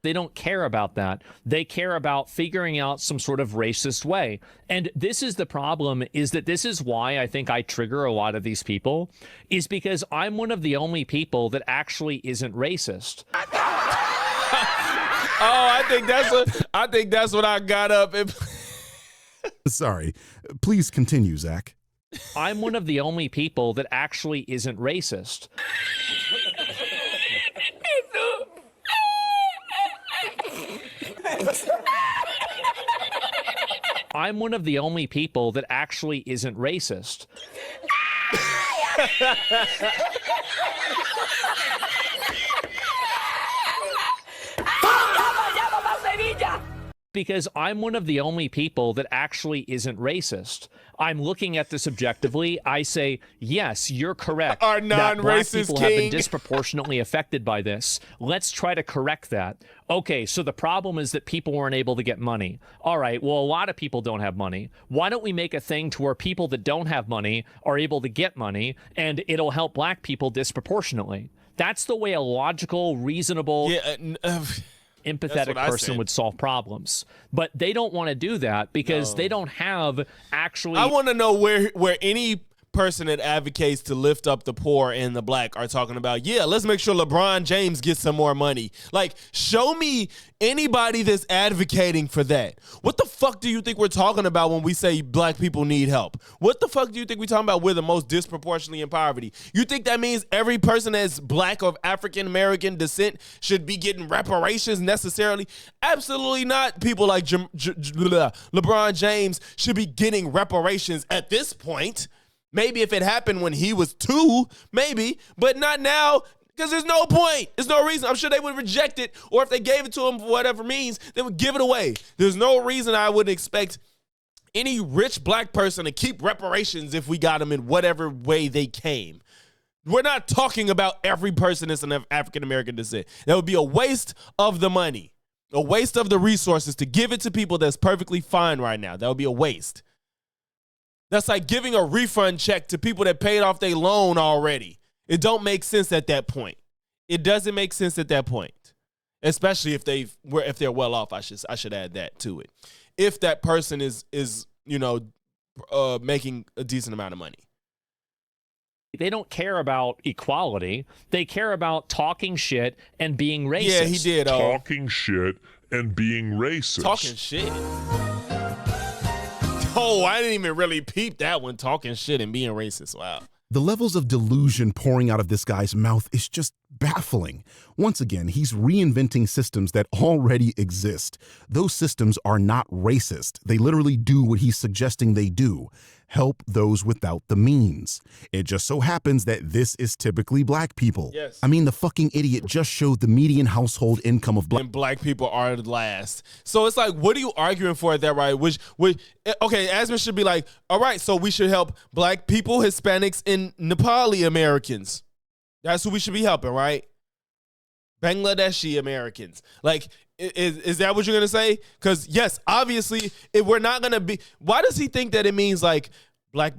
They don't care about that. They care about figuring out some sort of racist way. And this is the problem, is that this is why I think I trigger a lot of these people, is because I'm one of the only people that actually isn't racist. I think that's what I got up and Sorry. Please continue, Zach. I'm one of the only people that actually isn't racist. I'm one of the only people that actually isn't racist. Because I'm one of the only people that actually isn't racist. I'm looking at this objectively. I say, yes, you're correct. Our that black non-racist people king have been disproportionately affected by this. Let's try to correct that. Okay, so the problem is that people weren't able to get money. All right, well, a lot of people don't have money. Why don't we make a thing to where people that don't have money are able to get money, and it'll help black people disproportionately? That's the way a logical, reasonable... empathetic person would solve problems, but they don't want to do that because they don't have actually. I want to know where any person that advocates to lift up the poor and the black are talking about, yeah, let's make sure LeBron James gets some more money. Like, show me anybody that's advocating for that. What the fuck do you think we're talking about when we say black people need help? What the fuck do you think we're talking about? We're the most disproportionately in poverty. You think that means every person that's black or African American descent should be getting reparations necessarily? Absolutely not. People like LeBron James should be getting reparations at this point. Maybe if it happened when he was 2, maybe, but not now, because there's no point. There's no reason. I'm sure they would reject it, or if they gave it to him for whatever means, they would give it away. There's no reason I would expect any rich black person to keep reparations if we got them in whatever way they came. We're not talking about every person that's an African-American descent. That would be a waste of the money, a waste of the resources to give it to people that's perfectly fine right now. That would be a waste. That's like giving a refund check to people that paid off their loan already. It don't make sense at that point. It doesn't make sense at that point. especially if they're well off. I should add that to it. If that person is making a decent amount of money. They don't care about equality. They care about talking shit and being racist. Yeah, he did. Talking shit and being racist. Talking shit. Oh, I didn't even really peep that one. Talking shit and being racist. Wow. The levels of delusion pouring out of this guy's mouth is just baffling. Once again, he's reinventing systems that already exist. Those systems are not racist. They literally do what he's suggesting they do. Help those without the means. It just so happens that this is typically black people. Yes. I mean, the fucking idiot just showed the median household income of black. And black people are last. So it's like, what are you arguing for at that, right? Okay, Asman should be like, all right, so we should help black people, Hispanics, and Nepali Americans. That's who we should be helping, right? Bangladeshi Americans. Like, is that what you're going to say? Because, yes, obviously, if we're not going to be... Why does he think that it means, like, black?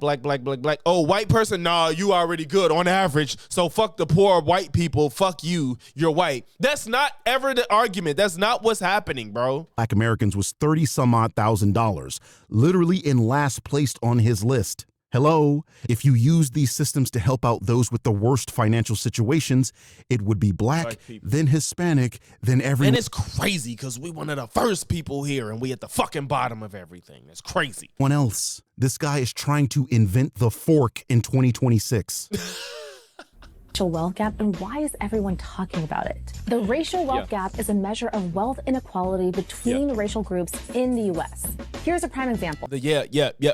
Oh, white person? Nah, you already good on average. So fuck the poor white people. Fuck you. You're white. That's not ever the argument. That's not what's happening, bro. Black Americans was $30-some-odd thousand, literally in last place on his list. Hello? If you use these systems to help out those with the worst financial situations, it would be black, then Hispanic, then everyone. And it's crazy because we one of the first people here and we at the fucking bottom of everything. It's crazy. Else. This guy is trying to invent the fork in 2026. Racial wealth gap, and why is everyone talking about it? The racial wealth gap is a measure of wealth inequality between racial groups in the U.S. Here's a prime example.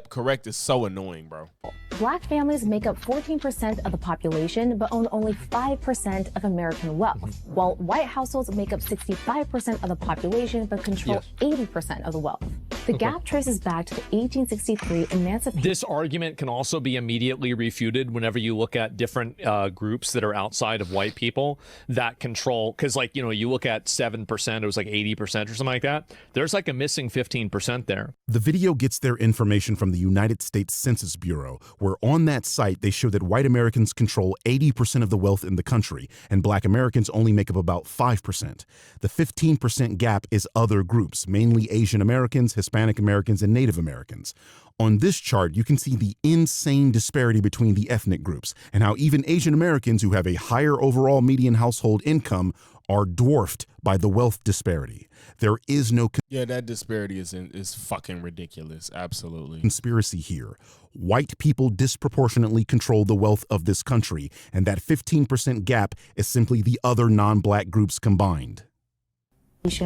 Correct is so annoying, bro. Black families make up 14% of the population, but own only 5% of American wealth, while white households make up 65% of the population, but control 80% of the wealth. The gap traces back to the 1863 emancipation. This argument can also be immediately refuted whenever you look at different groups that are outside of white people that control, because like, you look at 7%, it was like 80% or something like that. There's like a missing 15% there. The video gets their information from the United States Census Bureau, where on that site they show that white Americans control 80% of the wealth in the country, and black Americans only make up about 5%. The 15% gap is other groups, mainly Asian Americans, Hispanic Americans, and Native Americans. On this chart, you can see the insane disparity between the ethnic groups and how even Asian Americans who have a higher overall median household income are dwarfed by the wealth disparity. There is no that disparity is fucking ridiculous. Absolutely. Conspiracy here. White people disproportionately control the wealth of this country, and that 15% gap is simply the other non-black groups combined.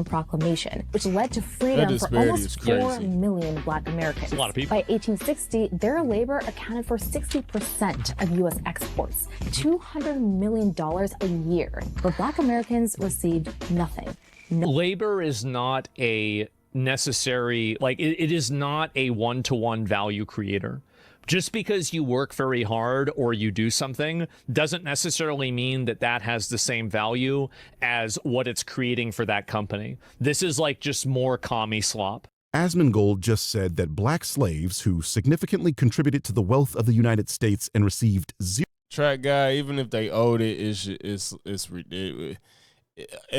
Proclamation, which led to freedom for almost 4 million black Americans. That's a lot of people. By 1860, their labor accounted for 60% of U.S. exports, $200 million a year, where black Americans received nothing. Labor is not a necessary, it is not a one-to-one value creator. Just because you work very hard or you do something doesn't necessarily mean that that has the same value as what it's creating for that company. This is like just more commie slop. Asmongold just said that black slaves who significantly contributed to the wealth of the United States and received zero. Track guy, even if they owed it,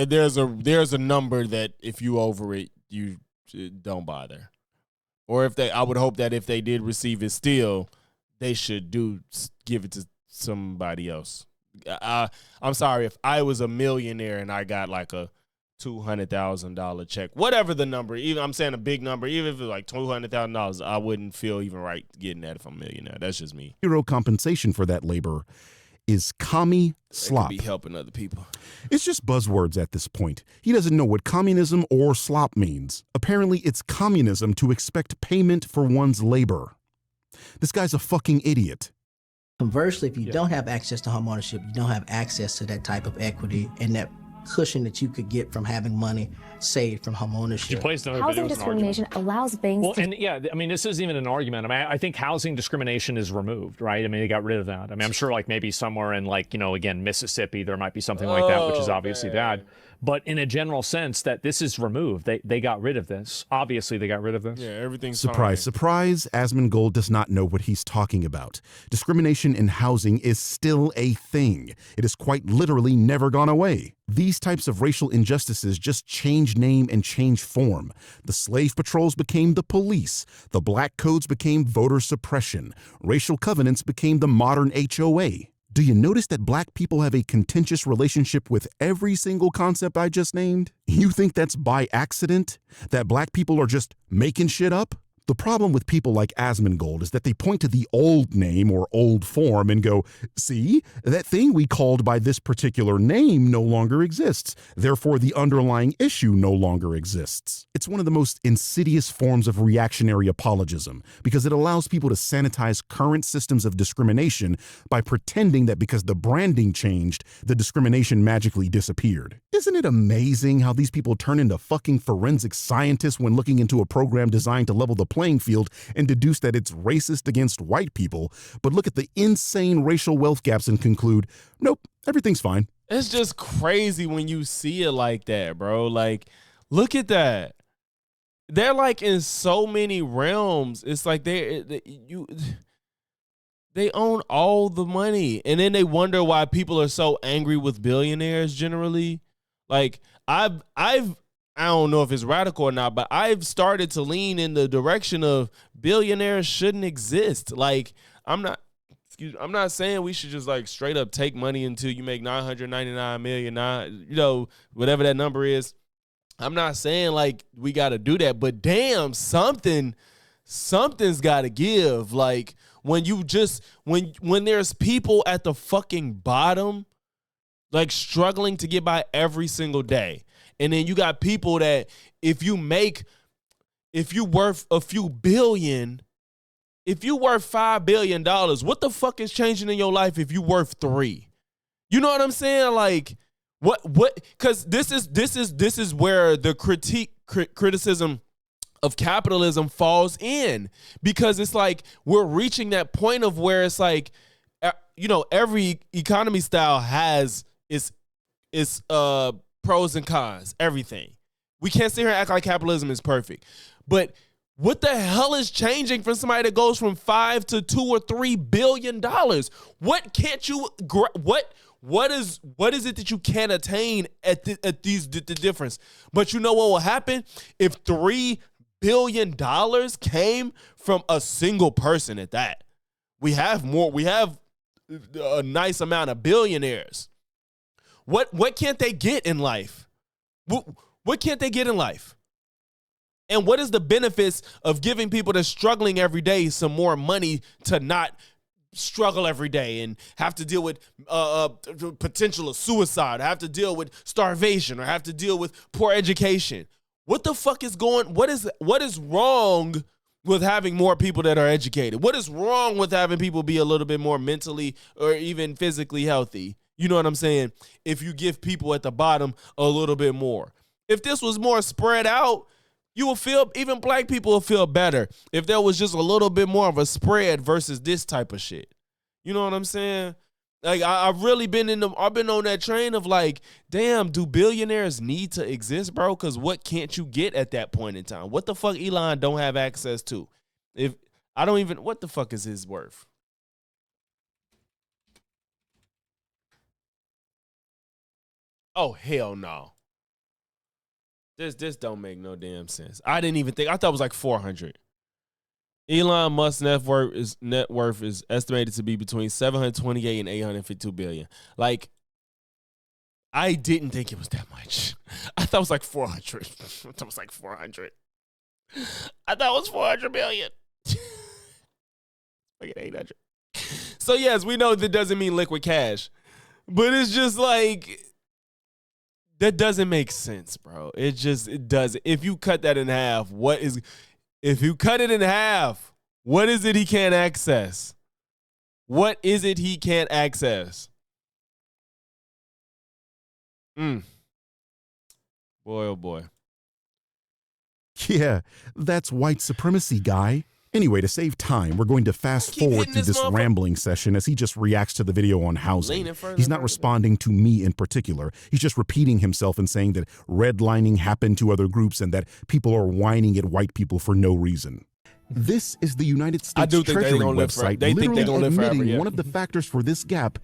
there's a number that if you over it, you don't bother. Or I would hope that if they did receive it still, they should give it to somebody else. I'm sorry, if I was a millionaire and I got like a $200,000 check, whatever the number, even I'm saying a big number, even if it was like $200,000, I wouldn't feel even right getting that if I'm a millionaire. That's just me. Zero compensation for that labor is commie slop. Could be helping other people. It's just buzzwords at this point. He doesn't know what communism or slop means. Apparently, it's communism to expect payment for one's labor. This guy's a fucking idiot. Conversely, if you don't have access to home ownership, you don't have access to that type of equity and that cushion that you could get from having money saved from home ownership. Housing discrimination allows banks this isn't even an argument. I think housing discrimination is removed, right? They got rid of that. I'm sure maybe somewhere in again, Mississippi, there might be something like that, which is obviously bad. But in a general sense, that this is removed. They got rid of this. Obviously, they got rid of this. Yeah, everything's Surprise, fine. surprise, Asmongold does not know what he's talking about. Discrimination in housing is still a thing. It has quite literally never gone away. These types of racial injustices just change name and change form. The slave patrols became the police. The black codes became voter suppression. Racial covenants became the modern HOA. Do you notice that black people have a contentious relationship with every single concept I just named? You think that's by accident? That black people are just making shit up? The problem with people like Asmongold is that they point to the old name or old form and go, see, that thing we called by this particular name no longer exists. Therefore, the underlying issue no longer exists. It's one of the most insidious forms of reactionary apologism because it allows people to sanitize current systems of discrimination by pretending that because the branding changed, the discrimination magically disappeared. Isn't it amazing how these people turn into fucking forensic scientists when looking into a program designed to level the playing field and deduce that it's racist against white people, but look at the insane racial wealth gaps and conclude, nope, everything's fine. It's just crazy when you see it like that, bro. Like, look at that. They're like in so many realms. It's like they own all the money. And then they wonder why people are so angry with billionaires generally. Like, I don't know if it's radical or not, but I've started to lean in the direction of billionaires shouldn't exist. Like, I'm not saying we should just like straight up take money until you make 999 million, whatever that number is. I'm not saying like we got to do that, but damn, something's got to give. Like when there's people at the fucking bottom, like struggling to get by every single day. And then you got people that if you worth a few billion, if you worth $5 billion, what the fuck is changing in your life if you worth 3? You know what I'm saying? Like what, cause this is where the criticism of capitalism falls in, because it's like, we're reaching that point of where it's like, every economy style has its pros and cons, everything. We can't sit here and act like capitalism is perfect. But what the hell is changing from somebody that goes from 5 to 2 or $3 billion? What can't you, what is it that you can't attain at the difference? But you know what will happen? If $3 billion came from a single person at that, we have a nice amount of billionaires. What can't they get in life? What can't they get in life? And what is the benefits of giving people that's struggling every day some more money to not struggle every day and have to deal with potential of suicide, have to deal with starvation, or have to deal with poor education? What the fuck is what is wrong with having more people that are educated? What is wrong with having people be a little bit more mentally or even physically healthy? You know what I'm saying? If you give people at the bottom a little bit more. If this was more spread out, you will feel, even black people will feel better if there was just a little bit more of a spread versus this type of shit. You know what I'm saying? Like, I've really I've been on that train of like, damn, do billionaires need to exist, bro? Because what can't you get at that point in time? What the fuck Elon don't have access to? What the fuck is his worth? Oh, hell no. This don't make no damn sense. I didn't even think. I thought it was like 400. Elon Musk's net worth is estimated to be between 728 and 852 billion. Like, I didn't think it was that much. I thought it was like 400. I thought it was like 400. I thought it was 400 billion. Like 800. So yes, we know that doesn't mean liquid cash, but it's just like, that doesn't make sense, bro. It doesn't. If you cut that in half, if you cut it in half, what is it he can't access? What is it he can't access? Boy, oh boy. Yeah, that's white supremacy, guy. Anyway, to save time, we're going to fast forward through this rambling session as he just reacts to the video on housing. He's not responding to me in particular. He's just repeating himself and saying that redlining happened to other groups and that people are whining at white people for no reason. This is the United States Treasury website literally admitting one of the factors for this gap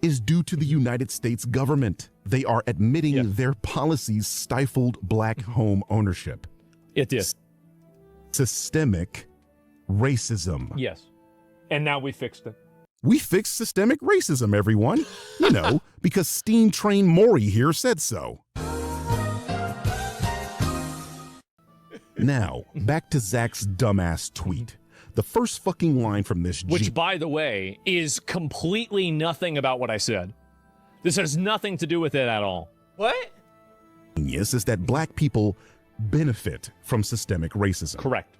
is due to the United States government. They are admitting their policies stifled black home ownership. It did. Systemic racism. Yes. And now we fixed it. We fixed systemic racism, everyone. You know, because Steam Train Maury here said so. Now, back to Zach's dumbass tweet. The first fucking line from this Which, by the way, is completely nothing about what I said. This has nothing to do with it at all. What? Genius is that black people benefit from systemic racism. Correct.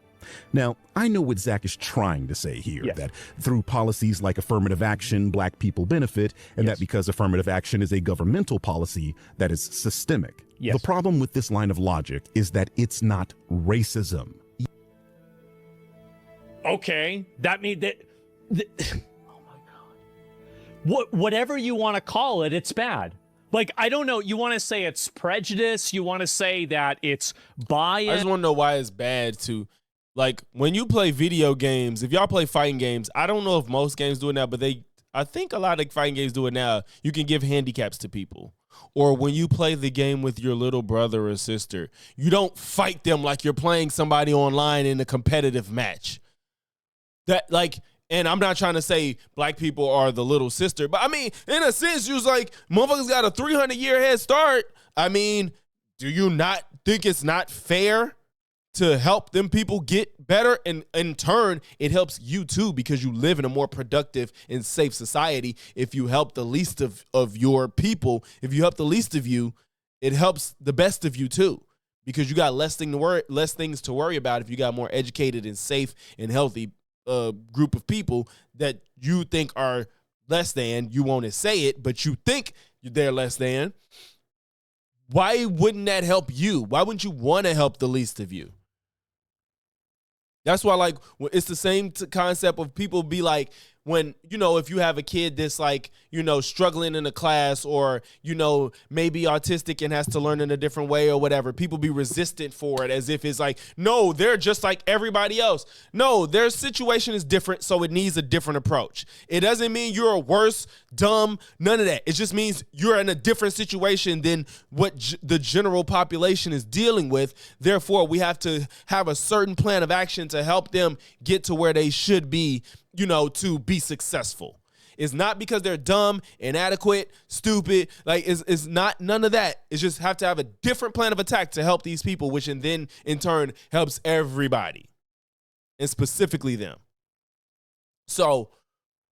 Now, I know what Zach is trying to say here, that through policies like affirmative action, black people benefit, and that because affirmative action is a governmental policy, that is systemic. The problem with this line of logic is that it's not racism. Okay, that means that... oh my God. Whatever you want to call it, it's bad. Like, I don't know, you want to say it's prejudice, you want to say that it's bias. I just want to know why it's bad to... Like, when you play video games, if y'all play fighting games, I don't know if most games do it now, but I think a lot of fighting games do it now. You can give handicaps to people. Or when you play the game with your little brother or sister, you don't fight them like you're playing somebody online in a competitive match. That, like, and I'm not trying to say black people are the little sister, but I mean, in a sense, you was like, motherfuckers got a 300-year head start. I mean, do you not think it's not fair to help them people get better? And in turn, it helps you too, because you live in a more productive and safe society. If you help the least of your people, if you help the least of you, it helps the best of you too, because you got less things to worry about if you got more educated and safe and healthy group of people that you think are less than. You want to say it, but you think they're less than. Why wouldn't that help you? Why wouldn't you want to help the least of you? That's why, like, it's the same concept of people be like, when, you know, if you have a kid that's like, you know, struggling in a class, or, you know, maybe autistic and has to learn in a different way or whatever, people be resistant for it as if it's like, no, they're just like everybody else. No, their situation is different, so it needs a different approach. It doesn't mean you're worse, dumb, none of that. It just means you're in a different situation than what the general population is dealing with. Therefore, we have to have a certain plan of action to help them get to where they should be, you know, to be successful. It's not because they're dumb, inadequate, stupid. Like, it's not none of that. It's just have to have a different plan of attack to help these people, which and then in turn helps everybody, and specifically them. So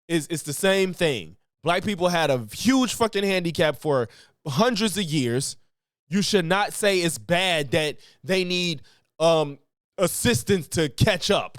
it's the same thing. Black people had a huge fucking handicap for hundreds of years. You should not say it's bad that they need assistance to catch up,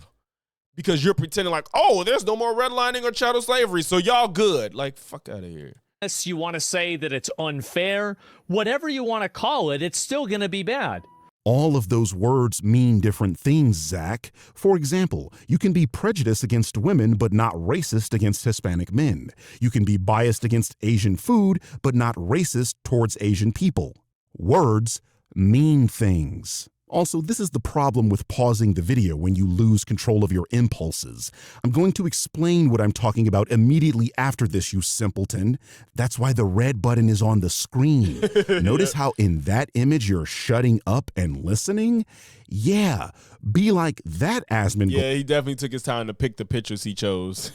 because you're pretending like, oh, there's no more redlining or chattel slavery, so y'all good. Like, fuck out of here. Unless you want to say that it's unfair, whatever you want to call it, it's still going to be bad. All of those words mean different things, Zach. For example, you can be prejudiced against women but not racist against Hispanic men. You can be biased against Asian food but not racist towards Asian people. Words mean things. Also, this is the problem with pausing the video when you lose control of your impulses. I'm going to explain what I'm talking about immediately after this, you simpleton. That's why the red button is on the screen. Notice how in that image you're shutting up and listening? Yeah, be like that, Asmongold. Yeah, he definitely took his time to pick the pictures he chose.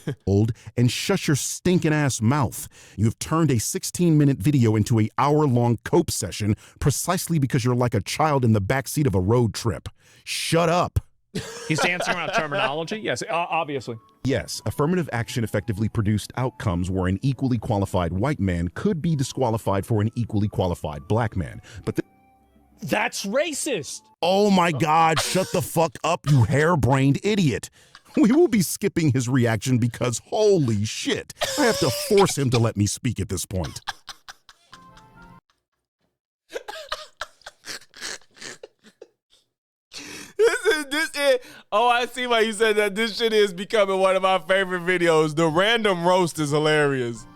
And shut your stinking ass mouth. You've turned a 16-minute video into an hour-long cope session precisely because you're like a child in the backseat of a road trip. Shut up. He's dancing around terminology? Yes, obviously. Yes, affirmative action effectively produced outcomes where an equally qualified white man could be disqualified for an equally qualified black man. But that's racist. Oh my God, shut the fuck up, you harebrained idiot. We will be skipping his reaction because holy shit, I have to force him to let me speak at this point. This is Oh, I see why you said that. This shit is becoming one of my favorite videos. The random roast is hilarious.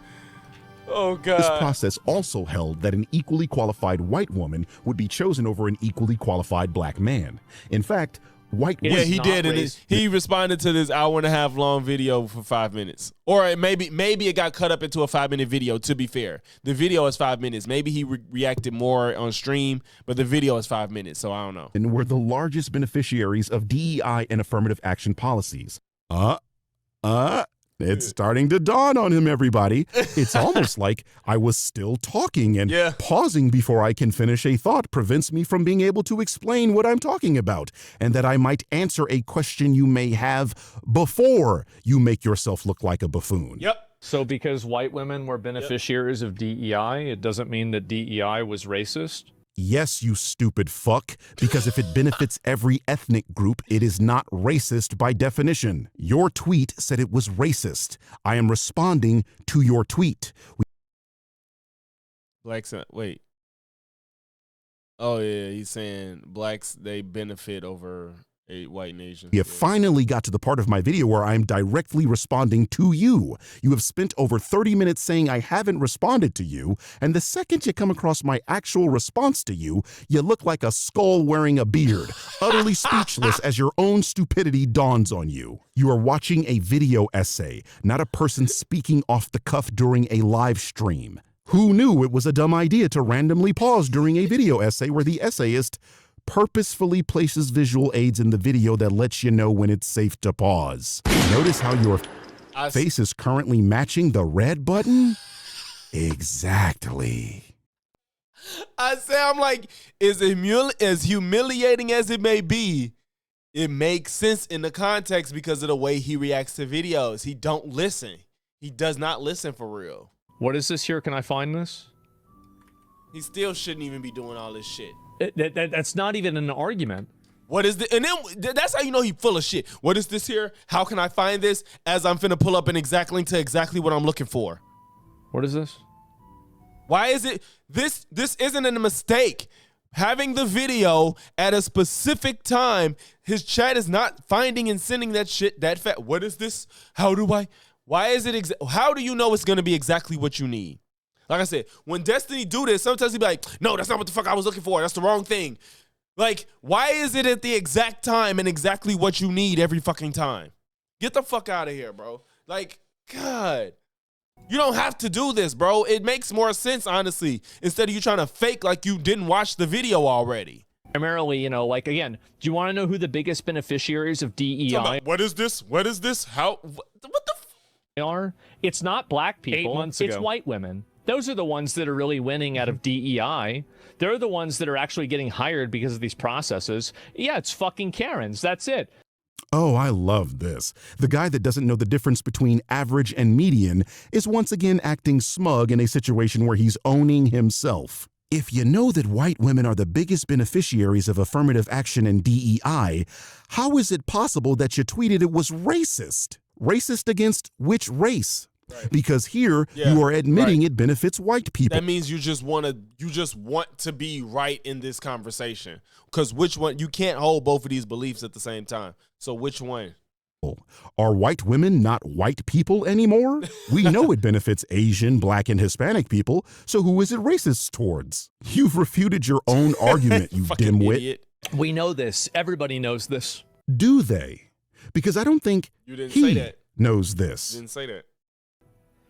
Oh, God. This process also held that an equally qualified white woman would be chosen over an equally qualified black man. In fact, white women... Yeah, he did. And he responded to this hour-and-a-half long video for 5 minutes. Or maybe it got cut up into a 5-minute video, to be fair. The video is 5 minutes. Maybe he reacted more on stream, but the video is 5 minutes, so I don't know. And were the largest beneficiaries of DEI and affirmative action policies. It's starting to dawn on him, everybody. It's almost like I was still talking, and pausing before I can finish a thought prevents me from being able to explain what I'm talking about, and that I might answer a question you may have before you make yourself look like a buffoon. Yep. So because white women were beneficiaries of DEI, it doesn't mean that DEI was racist? Yes, you stupid fuck, because if it benefits every ethnic group, it is not racist by definition. Your tweet said it was racist. I am responding to your tweet. Blacks, wait. Oh, yeah, he's saying blacks, they benefit over a white nation. We have finally got to the part of my video where I'm directly responding to you. You have spent over 30 minutes saying I haven't responded to you, and the second you come across my actual response to you, you look like a skull wearing a beard, utterly speechless as your own stupidity dawns on you. You are watching a video essay, not a person speaking off the cuff during a live stream. Who knew it was a dumb idea to randomly pause during a video essay where the essayist purposefully places visual aids in the video that lets you know when it's safe to pause. Notice how your face is currently matching the red button? Exactly. I'm like, as humiliating as it may be, it makes sense in the context because of the way he reacts to videos. He don't listen. He does not listen for real. What is this here? Can I find this? He still shouldn't even be doing all this shit. That's not even an argument. What is the, and then that's how you know he full of shit. What is this here? How can I find this? As I'm finna pull up an exact link to exactly what I'm looking for. What is this? Why is it, this isn't a mistake. Having the video at a specific time, his chat is not finding and sending that shit that fast. What is this? Why is it, how do you know it's gonna be exactly what you need? Like I said, when Destiny do this, sometimes he be like, no, that's not what the fuck I was looking for. That's the wrong thing. Like, why is it at the exact time and exactly what you need every fucking time? Get the fuck out of here, bro. Like, God. You don't have to do this, bro. It makes more sense, honestly, instead of you trying to fake like you didn't watch the video already. Primarily, you know, like, again, do you want to know who the biggest beneficiaries of DEI what is this? What is this? How? What the are? It's not black people. 8 months ago. It's white women. Those are the ones that are really winning out of DEI. They're the ones that are actually getting hired because of these processes. Yeah, it's fucking Karens. That's it. Oh, I love this. The guy that doesn't know the difference between average and median is once again acting smug in a situation where he's owning himself. If you know that white women are the biggest beneficiaries of affirmative action and DEI, how is it possible that you tweeted it was racist? Racist against which race? Right. Because here you are admitting it benefits white people. That means you just want to be right in this conversation. Because which one? You can't hold both of these beliefs at the same time. So which one? Are white women not white people anymore? We know it benefits Asian, black, and Hispanic people. So who is it racist towards? You've refuted your own argument, you dimwit. Idiot. We know this. Everybody knows this. Do they? Because I don't think he knows this. You didn't say that.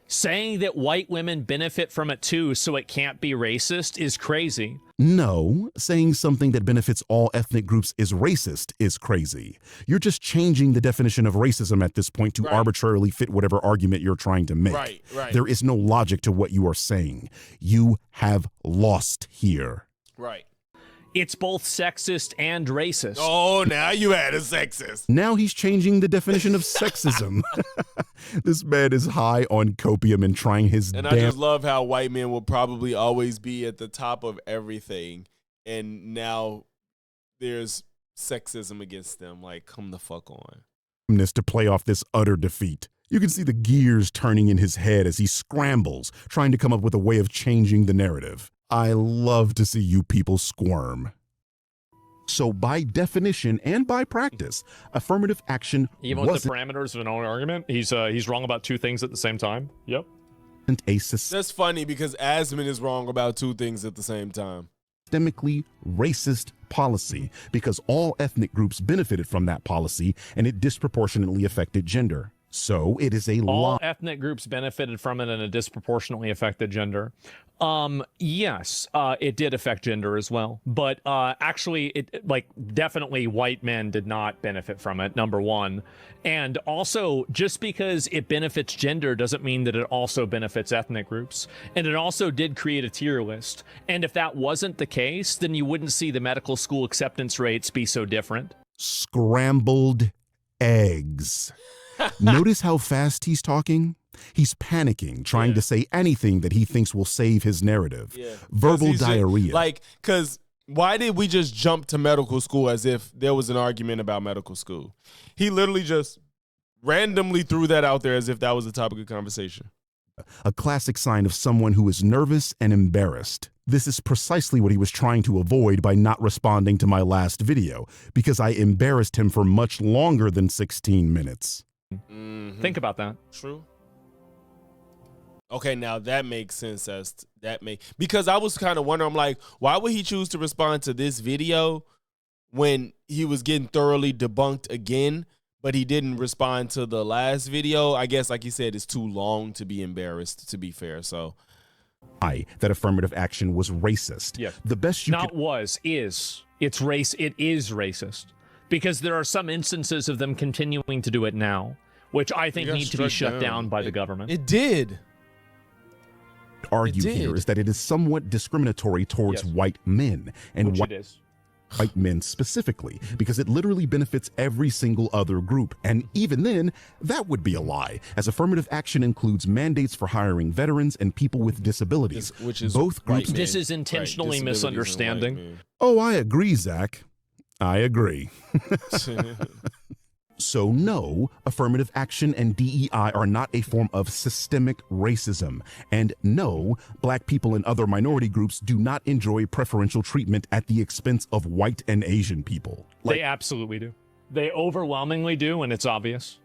Saying that white women benefit from it too, so it can't be racist, is crazy. No, saying something that benefits all ethnic groups is racist is crazy. You're just changing the definition of racism at this point to arbitrarily fit whatever argument you're trying to make. Right. There is no logic to what you are saying. You have lost here. Right. It's both sexist and racist. Oh, now you add a sexist. Now he's changing the definition of sexism. This man is high on copium and trying his I just love how white men will probably always be at the top of everything. And now there's sexism against them. Like, come the fuck on. To play off this utter defeat. You can see the gears turning in his head as he scrambles, trying to come up with a way of changing the narrative. I love to see you people squirm. So by definition and by practice, affirmative action Even with the wasn't parameters of an own argument, he's wrong about two things at the same time. Yep. a That's funny because Asmon is wrong about two things at the same time. systemically racist policy because all ethnic groups benefited from that policy and it disproportionately affected gender. So it is a All lie. ethnic groups benefited from it and it disproportionately affected gender. Yes, it did affect gender as well. But actually, it definitely white men did not benefit from it, number one. And also, just because it benefits gender doesn't mean that it also benefits ethnic groups. And it also did create a tier list. And if that wasn't the case, then you wouldn't see the medical school acceptance rates be so different. Scrambled eggs. Notice how fast he's talking? He's panicking, trying to say anything that he thinks will save his narrative. Yeah. Verbal diarrhea. Because why did we just jump to medical school as if there was an argument about medical school? He literally just randomly threw that out there as if that was the topic of conversation. A classic sign of someone who is nervous and embarrassed. This is precisely what he was trying to avoid by not responding to my last video, because I embarrassed him for much longer than 16 minutes. Mm-hmm. Think about that. True. Okay, now that makes sense. Because I was kind of wondering, I'm like, why would he choose to respond to this video when he was getting thoroughly debunked again, but he didn't respond to the last video? I guess, like you said, it's too long to be embarrassed, to be fair. So, That affirmative action was racist. Yeah. The best you Not could was, is. It's race. It is racist. Because there are some instances of them continuing to do it now, which I think need to be shut down by the government. It did. argue here is that it is somewhat discriminatory towards white men and white men specifically, because it literally benefits every single other group. And even then, that would be a lie, as affirmative action includes mandates for hiring veterans and people with disabilities. Which is both groups. This is intentionally misunderstanding. Oh, I agree, Zach. I agree. So no, affirmative action and DEI are not a form of systemic racism. And no, black people and other minority groups do not enjoy preferential treatment at the expense of white and Asian people. They absolutely do. They overwhelmingly do, and it's obvious.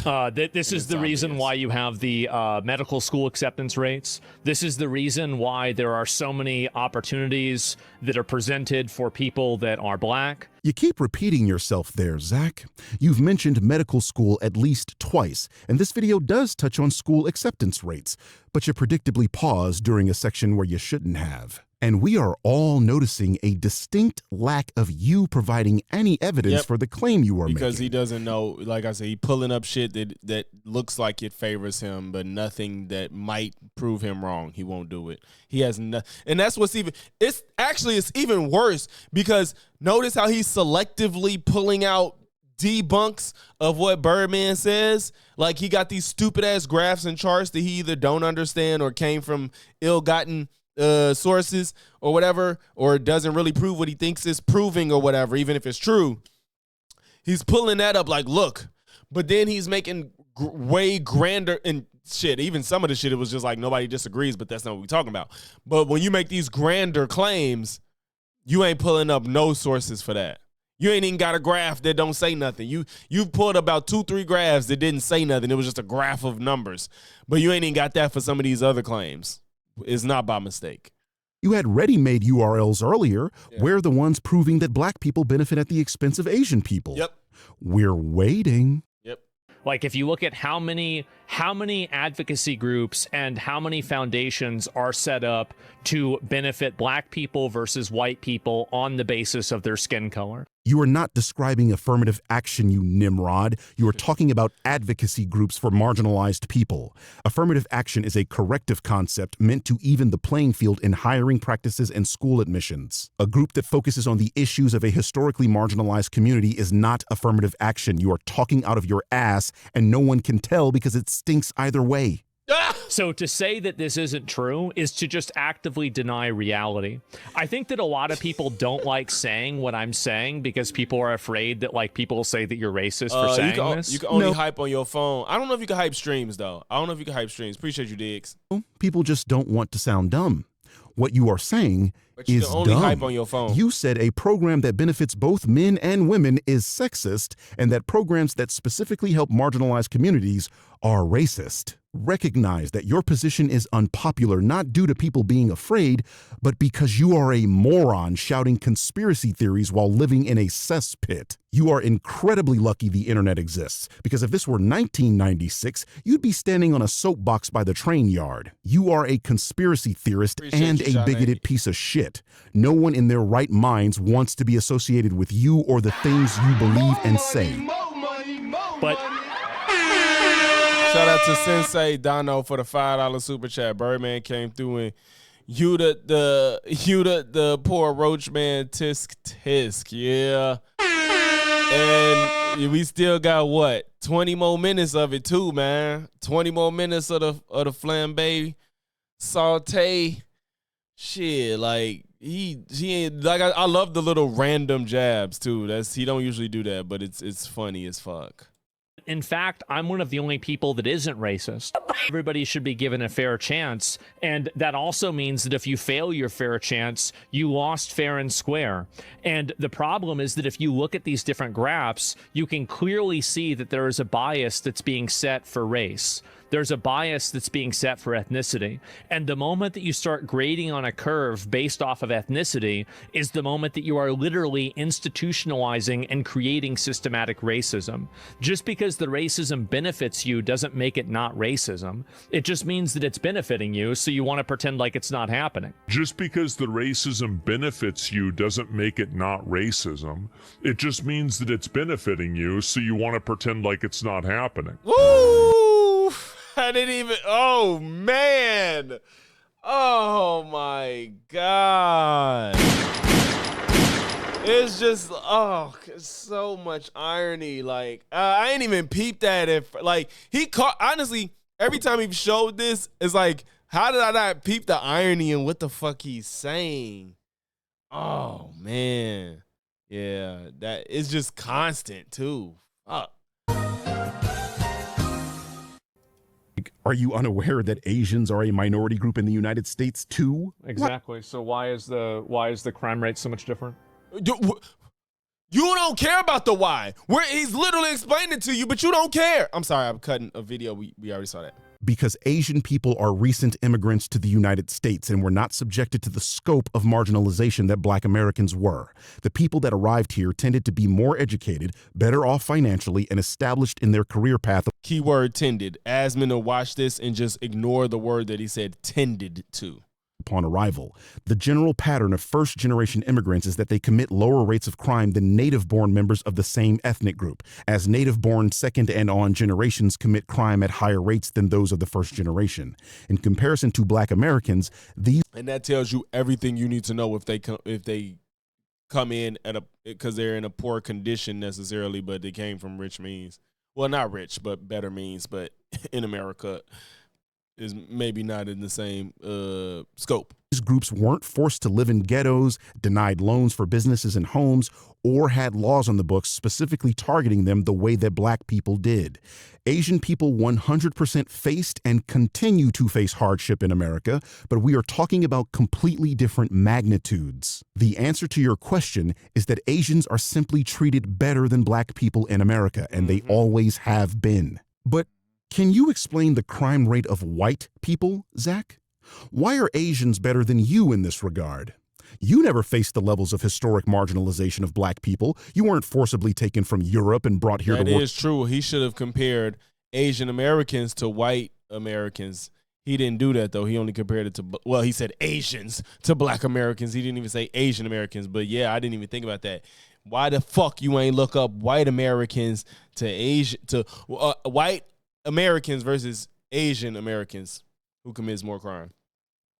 This is the reason why you have the medical school acceptance rates. This is the reason why there are so many opportunities that are presented for people that are black. You keep repeating yourself there, Zach. You've mentioned medical school at least twice, and this video does touch on school acceptance rates, but you predictably pause during a section where you shouldn't have. And we are all noticing a distinct lack of you providing any evidence for the claim you are making. Because he doesn't know, like I said, he pulling up shit that looks like it favors him, but nothing that might prove him wrong. He won't do it. He has no, and that's what's even, it's even worse, because notice how he's selectively pulling out debunks of what Birdman says. Like, he got these stupid ass graphs and charts that he either don't understand or came from ill-gotten sources or whatever, or doesn't really prove what he thinks is proving or whatever, even if it's true. He's pulling that up like, look, but then he's making way grander and shit. Even some of the shit, it was just like nobody disagrees, but that's not what we're talking about. But when you make these grander claims, you ain't pulling up no sources for that. You ain't even got a graph that don't say nothing. You pulled about 2-3 graphs that didn't say nothing. It was just a graph of numbers. But you ain't even got that for some of these other claims. It's not by mistake. You had ready-made URLs earlier. We're the ones proving that black people benefit at the expense of Asian people. Yep. We're waiting. Yep. Like, if you look at how many advocacy groups and how many foundations are set up to benefit black people versus white people on the basis of their skin color. You are not describing affirmative action, you Nimrod. You are talking about advocacy groups for marginalized people. Affirmative action is a corrective concept meant to even the playing field in hiring practices and school admissions. A group that focuses on the issues of a historically marginalized community is not affirmative action. You are talking out of your ass, and no one can tell because it stinks either way. So to say that this isn't true is to just actively deny reality. I think that a lot of people don't like saying what I'm saying because people are afraid that, like, people say that you're racist for saying this. You can only hype on your phone. I don't know if you can hype streams, though. I don't know if you can hype streams. Appreciate you, Diggs. People just don't want to sound dumb. What you are saying But you is can only dumb. hype on your phone. You said a program that benefits both men and women is sexist, and that programs that specifically help marginalized communities are racist. Recognize that your position is unpopular not due to people being afraid, but because you are a moron shouting conspiracy theories while living in a cesspit. You are incredibly lucky the internet exists, because if this were 1996, you'd be standing on a soapbox by the train yard. You are a conspiracy theorist and a bigoted piece of shit. No one in their right minds wants to be associated with you or the things you believe and say. But shout out to Sensei Dono for the $5 super chat. Birdman came through and you the poor roach man tisk. Yeah. And we still got what? 20 more minutes of it too, man. 20 more minutes of the flambe saute. Shit, like he ain't like I love the little random jabs too. He don't usually do that, but it's funny as fuck. in fact, I'm one of the only people that isn't racist. Everybody should be given a fair chance. And that also means that if you fail your fair chance, you lost fair and square. And the problem is that if you look at these different graphs, you can clearly see that there is a bias that's being set for race. There's a bias that's being set for ethnicity. And the moment that you start grading on a curve based off of ethnicity is the moment that you are literally institutionalizing and creating systematic racism. Just because the racism benefits you doesn't make it not racism. It just means that it's benefiting you, so you want to pretend like it's not happening. Just because the racism benefits you doesn't make it not racism. It just means that it's benefiting you, so you want to pretend like it's not happening. Woo! I didn't even, oh man. Oh my God. It's just, so much irony. Like, I ain't even peeped at it. Like, he caught, honestly, every time he showed this, it's like, how did I not peep the irony in what the fuck he's saying? Oh man. Yeah, that is just constant too. Fuck. Are you unaware that Asians are a minority group in the United States too? Exactly. What? So why is the crime rate so much different? You don't care about the why. He's literally explaining it to you, but you don't care. I'm sorry, I'm cutting a video. We already saw that. Because Asian people are recent immigrants to the United States and were not subjected to the scope of marginalization that Black Americans were. The people that arrived here tended to be more educated, better off financially, and established in their career path. Keyword tended. Asmon will watch this and just ignore the word that he said tended to. Upon arrival. The general pattern of first-generation immigrants is that they commit lower rates of crime than native-born members of the same ethnic group, as native-born second and on generations commit crime at higher rates than those of the first generation. In comparison to Black Americans, these... And that tells you everything you need to know if they come in because they're in a poor condition necessarily, but they came from rich means. Well, not rich, but better means, but in America is maybe not in the same scope. These groups weren't forced to live in ghettos, denied loans for businesses and homes, or had laws on the books specifically targeting them the way that Black people did. Asian people 100% faced and continue to face hardship in America, but we are talking about completely different magnitudes. The answer to your question is that Asians are simply treated better than Black people in America, and they always have been. But can you explain the crime rate of white people, Zach? Why are Asians better than you in this regard? You never faced the levels of historic marginalization of Black people. You weren't forcibly taken from Europe and brought here to work. That is true. He should have compared Asian Americans to white Americans. He didn't do that, though. He only compared it to, well, he said Asians to Black Americans. He didn't even say Asian Americans. But yeah, I didn't even think about that. Why the fuck you ain't look up white Americans to white Americans versus Asian Americans who commits more crime?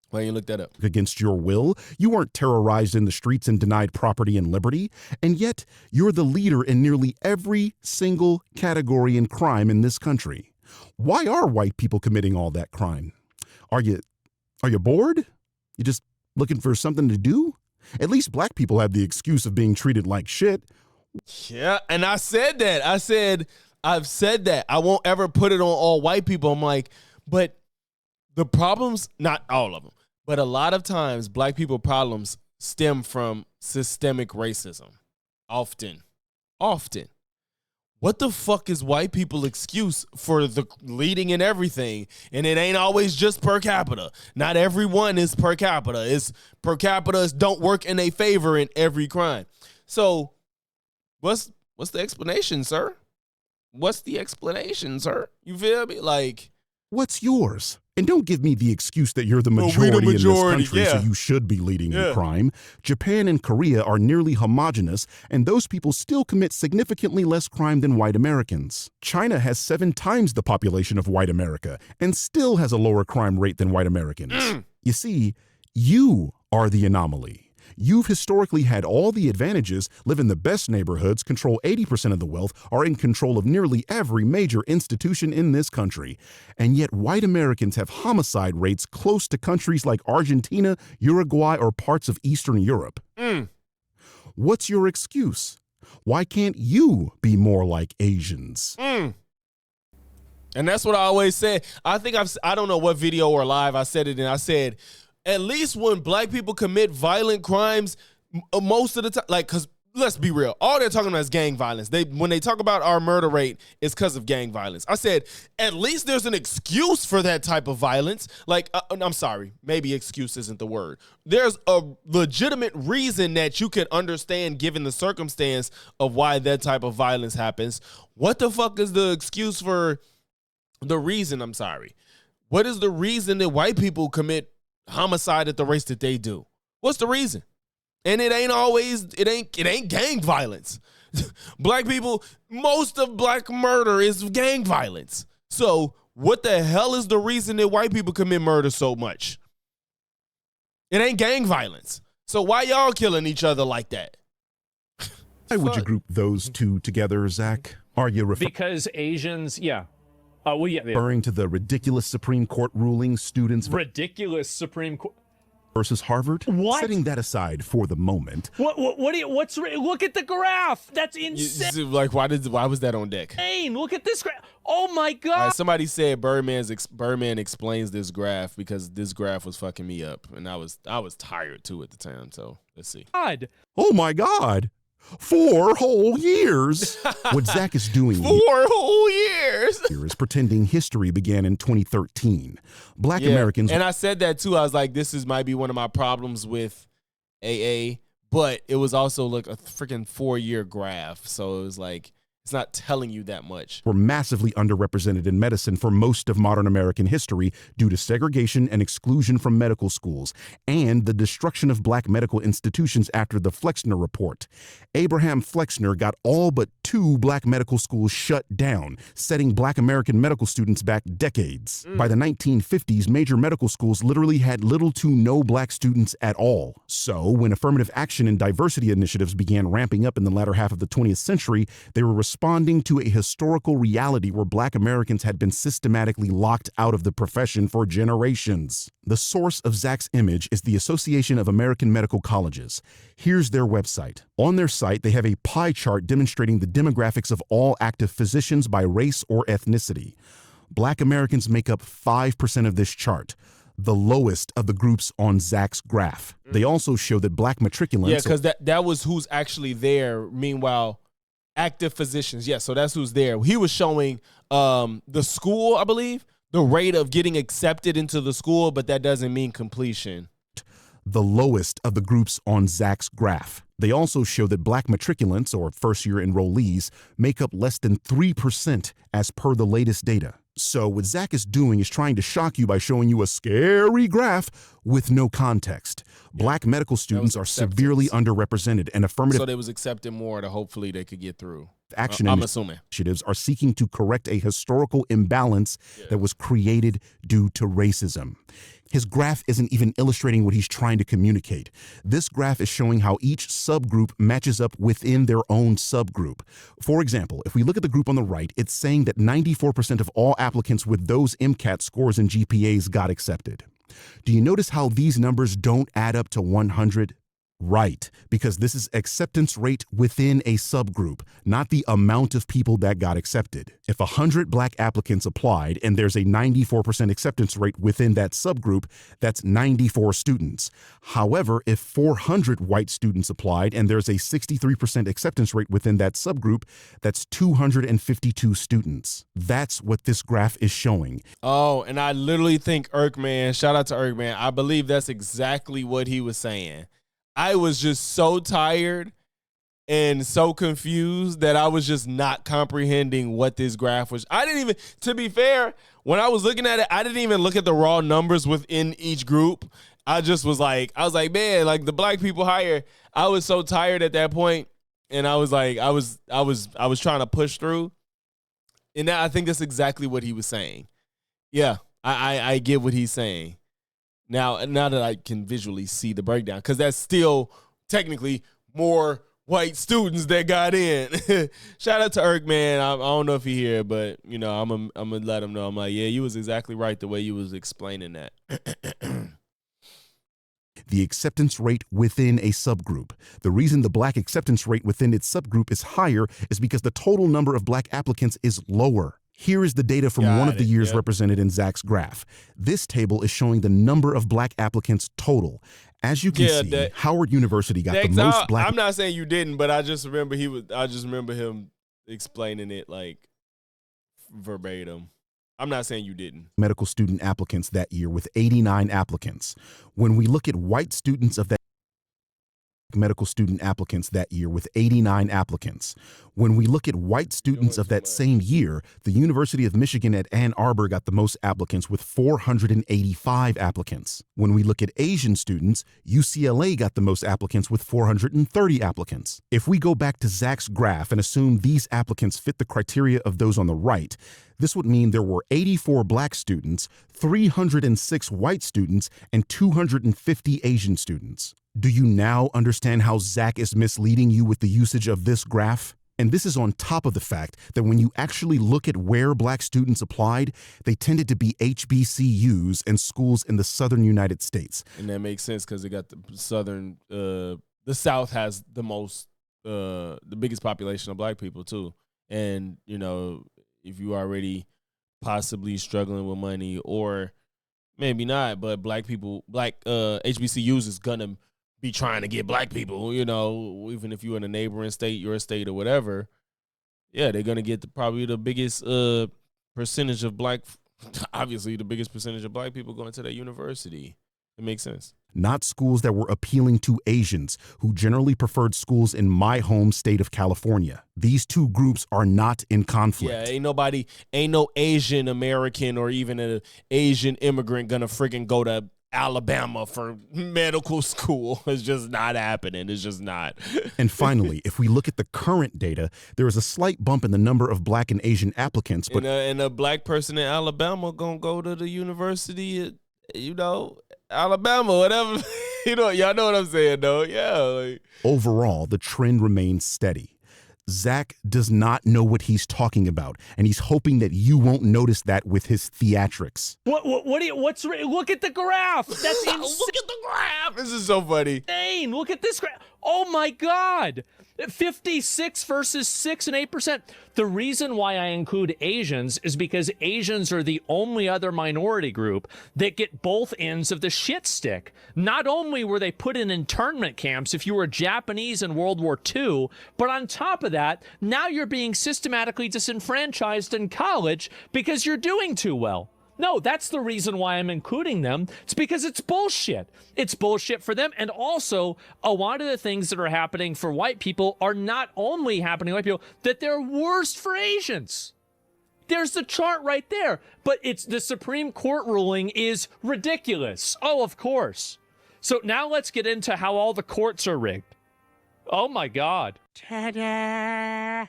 Why you look that up? Against your will, you weren't terrorized in the streets and denied property and liberty, and yet you're the leader in nearly every single category in crime in this country. Why are white people committing all that crime? Are you bored? You just looking for something to do? At least Black people have the excuse of being treated like shit. Yeah, and I said that. I've said that. I won't ever put it on all white people. I'm like, but the problems, not all of them, But a lot of times, black people problems stem from systemic racism. Often. What the fuck is white people's excuse for the leading in everything? And it ain't always just per capita. Not everyone is per capita. It's per capita don't work in their favor in every crime. So what's the explanation, sir? What's the explanation, sir? You feel me? Like, what's yours? And don't give me the excuse that you're the Well, majority, we the majority, in this country, yeah. so you should be leading in crime. Japan and Korea are nearly homogenous, and those people still commit significantly less crime than white Americans. China has 7 times the population of white America and still has a lower crime rate than white Americans. You see, you are the anomaly. You've historically had all the advantages, live in the best neighborhoods, control 80% of the wealth, are in control of nearly every major institution in this country. And yet white Americans have homicide rates close to countries like Argentina, Uruguay, or parts of Eastern Europe. What's your excuse? Why can't you be more like Asians? And that's what I always say. I think I don't know what video or live I said it in. I said, at least when black people commit violent crimes, most of the time, like, because let's be real, all they're talking about is gang violence. When they talk about our murder rate, it's because of gang violence. I said, at least there's an excuse for that type of violence. Like, I'm sorry, maybe excuse isn't the word. There's a legitimate reason that you could understand given the circumstance of why that type of violence happens. What the fuck is the excuse for the reason? I'm sorry. What is the reason that white people commit homicide at the rates that they do? What's the reason? And it ain't gang violence. Black people, most of black murder is gang violence. So what the hell is the reason that white people commit murder so much? It ain't gang violence. So why y'all killing each other like that? Why would you group those two together, Zach? Are you Because Asians, yeah. Referring to the ridiculous Supreme Court ruling students ridiculous Supreme Court versus Harvard? What? Setting that aside for the moment. What's look at the graph. That's insane. Like, why was that on deck? Look at this graph. Oh my God. All right, somebody said Birdman explains this graph because this graph was fucking me up. And I was tired too at the time. So let's see. God. Oh my God. 4 whole years. What Zach is doing 4 whole years here is pretending history began in 2013. Black Americans. And I said that too. I was like, this might be one of my problems with AA, but it was also like a freaking 4-year graph. So it was like, it's not telling you that much. Were massively underrepresented in medicine for most of modern American history due to segregation and exclusion from medical schools and the destruction of black medical institutions after the Flexner Report. Abraham Flexner got all but 2 black medical schools shut down, setting black American medical students back decades. By the 1950s, major medical schools literally had little to no black students at all. So when affirmative action and diversity initiatives began ramping up in the latter half of the 20th century, they were responding to a historical reality where black Americans had been systematically locked out of the profession for generations. The source of Zach's image is the Association of American Medical Colleges. Here's their website. On their site, they have a pie chart demonstrating the demographics of all active physicians by race or ethnicity. Black Americans make up 5% of this chart, the lowest of the groups on Zach's graph. They also show that black matriculants... Yeah, because that was who's actually there. Meanwhile, active physicians, so that's who's there. He was showing the school, I believe, the rate of getting accepted into the school, but that doesn't mean completion. The lowest of the groups on Zach's graph. They also show that black matriculants, or first-year enrollees, make up less than 3% as per the latest data. So what Zach is doing is trying to shock you by showing you a scary graph with no context. Black medical students are severely underrepresented, and affirmative... So they was accepting more to hopefully they could get through. Action I'm assuming. Initiatives are seeking to correct a historical imbalance that was created due to racism. His graph isn't even illustrating what he's trying to communicate. This graph is showing how each subgroup matches up within their own subgroup. For example, if we look at the group on the right, it's saying that 94% of all applicants with those MCAT scores and GPAs got accepted. Do you notice how these numbers don't add up to 100? Right, because this is acceptance rate within a subgroup, not the amount of people that got accepted. If 100 black applicants applied and there's a 94% acceptance rate within that subgroup, that's 94 students. However, if 400 white students applied and there's a 63% acceptance rate within that subgroup, that's 252 students. That's what this graph is showing. Oh, and I literally think Erkman, shout out to Erkman, I believe that's exactly what he was saying. I was just so tired and so confused that I was just not comprehending what this graph was. I didn't even, to be fair, when I was looking at it, I didn't even look at the raw numbers within each group. I just was like, man, like the black people higher. I was so tired at that point, and I was like, I was trying to push through. And I think that's exactly what he was saying. Yeah, I get what he's saying. Now that I can visually see the breakdown, because that's still technically more white students that got in. Shout out to Irk, man. I don't know if he here, but you know, I'm gonna let him know. I'm like, yeah, you was exactly right the way you was explaining that. The acceptance rate within a subgroup. The reason the black acceptance rate within its subgroup is higher is because the total number of black applicants is lower. Here is the data from one of the years represented in Zach's graph. This table is showing the number of black applicants total. As you can see, Howard University got the most black. I'm not saying you didn't, but I just remember him explaining it like verbatim. I'm not saying you didn't. Medical student applicants that year with 89 applicants. When we look at white students of that medical student applicants that year with 89 applicants. When we look at white students of that same year, the University of Michigan at Ann Arbor got the most applicants with 485 applicants. When we look at Asian students, UCLA got the most applicants with 430 applicants. If we go back to Zach's graph and assume these applicants fit the criteria of those on the right, this would mean there were 84 black students, 306 white students, and 250 Asian students. Do you now understand how Zach is misleading you with the usage of this graph? And this is on top of the fact that when you actually look at where black students applied, they tended to be HBCUs and schools in the southern United States. And that makes sense because they got the southern, the South has the most, the biggest population of black people too. And, you know, if you already possibly struggling with money or maybe not, but black HBCUs is gonna be trying to get black people, you know, even if you're in a neighboring state, your state or whatever, yeah, they're gonna get probably the biggest percentage of obviously the biggest percentage of black people going to that university. It makes sense. Not schools that were appealing to Asians, who generally preferred schools in my home state of California. These two groups are not in conflict. Yeah, ain't no Asian American or even an Asian immigrant gonna freaking go to Alabama for medical school. It's just not happening. It's just not. And finally, if we look at the current data, there is a slight bump in the number of black and Asian applicants. But and a black person in Alabama gonna go to the university at, you know, Alabama, whatever. You know, y'all know what I'm saying, though. Yeah. Like. Overall, the trend remains steady. Zach does not know what he's talking about, and he's hoping that you won't notice that with his theatrics. Look at the graph. That's insane. Look at the graph. This is so funny. Insane. Look at this graph. Oh my God. 56 versus 6 and 8%. The reason why I include Asians is because Asians are the only other minority group that get both ends of the shit stick. Not only were they put in internment camps if you were Japanese in World War II, but on top of that, now you're being systematically disenfranchised in college because you're doing too well. No, that's the reason why I'm including them. It's because it's bullshit. It's bullshit for them. And also, a lot of the things that are happening for white people are not only happening to white people, that they're worse for Asians. There's the chart right there. But it's the Supreme Court ruling is ridiculous. Oh, of course. So now let's get into how all the courts are rigged. Oh, my God. Ta-da!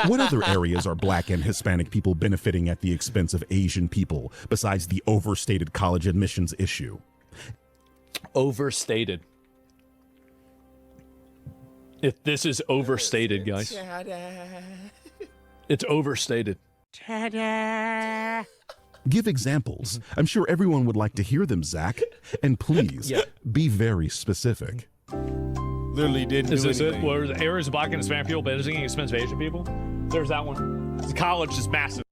What other areas are black and Hispanic people benefiting at the expense of Asian people besides the overstated college admissions issue? Overstated. If this is overstated, guys. It's overstated. Ta-da! Give examples. I'm sure everyone would like to hear them, Zach. And please, be very specific. literally didn't Is do this anything. it? Where the areas of black and Hispanic people benefiting at the expense of Asian people? There's that one. The college is massive.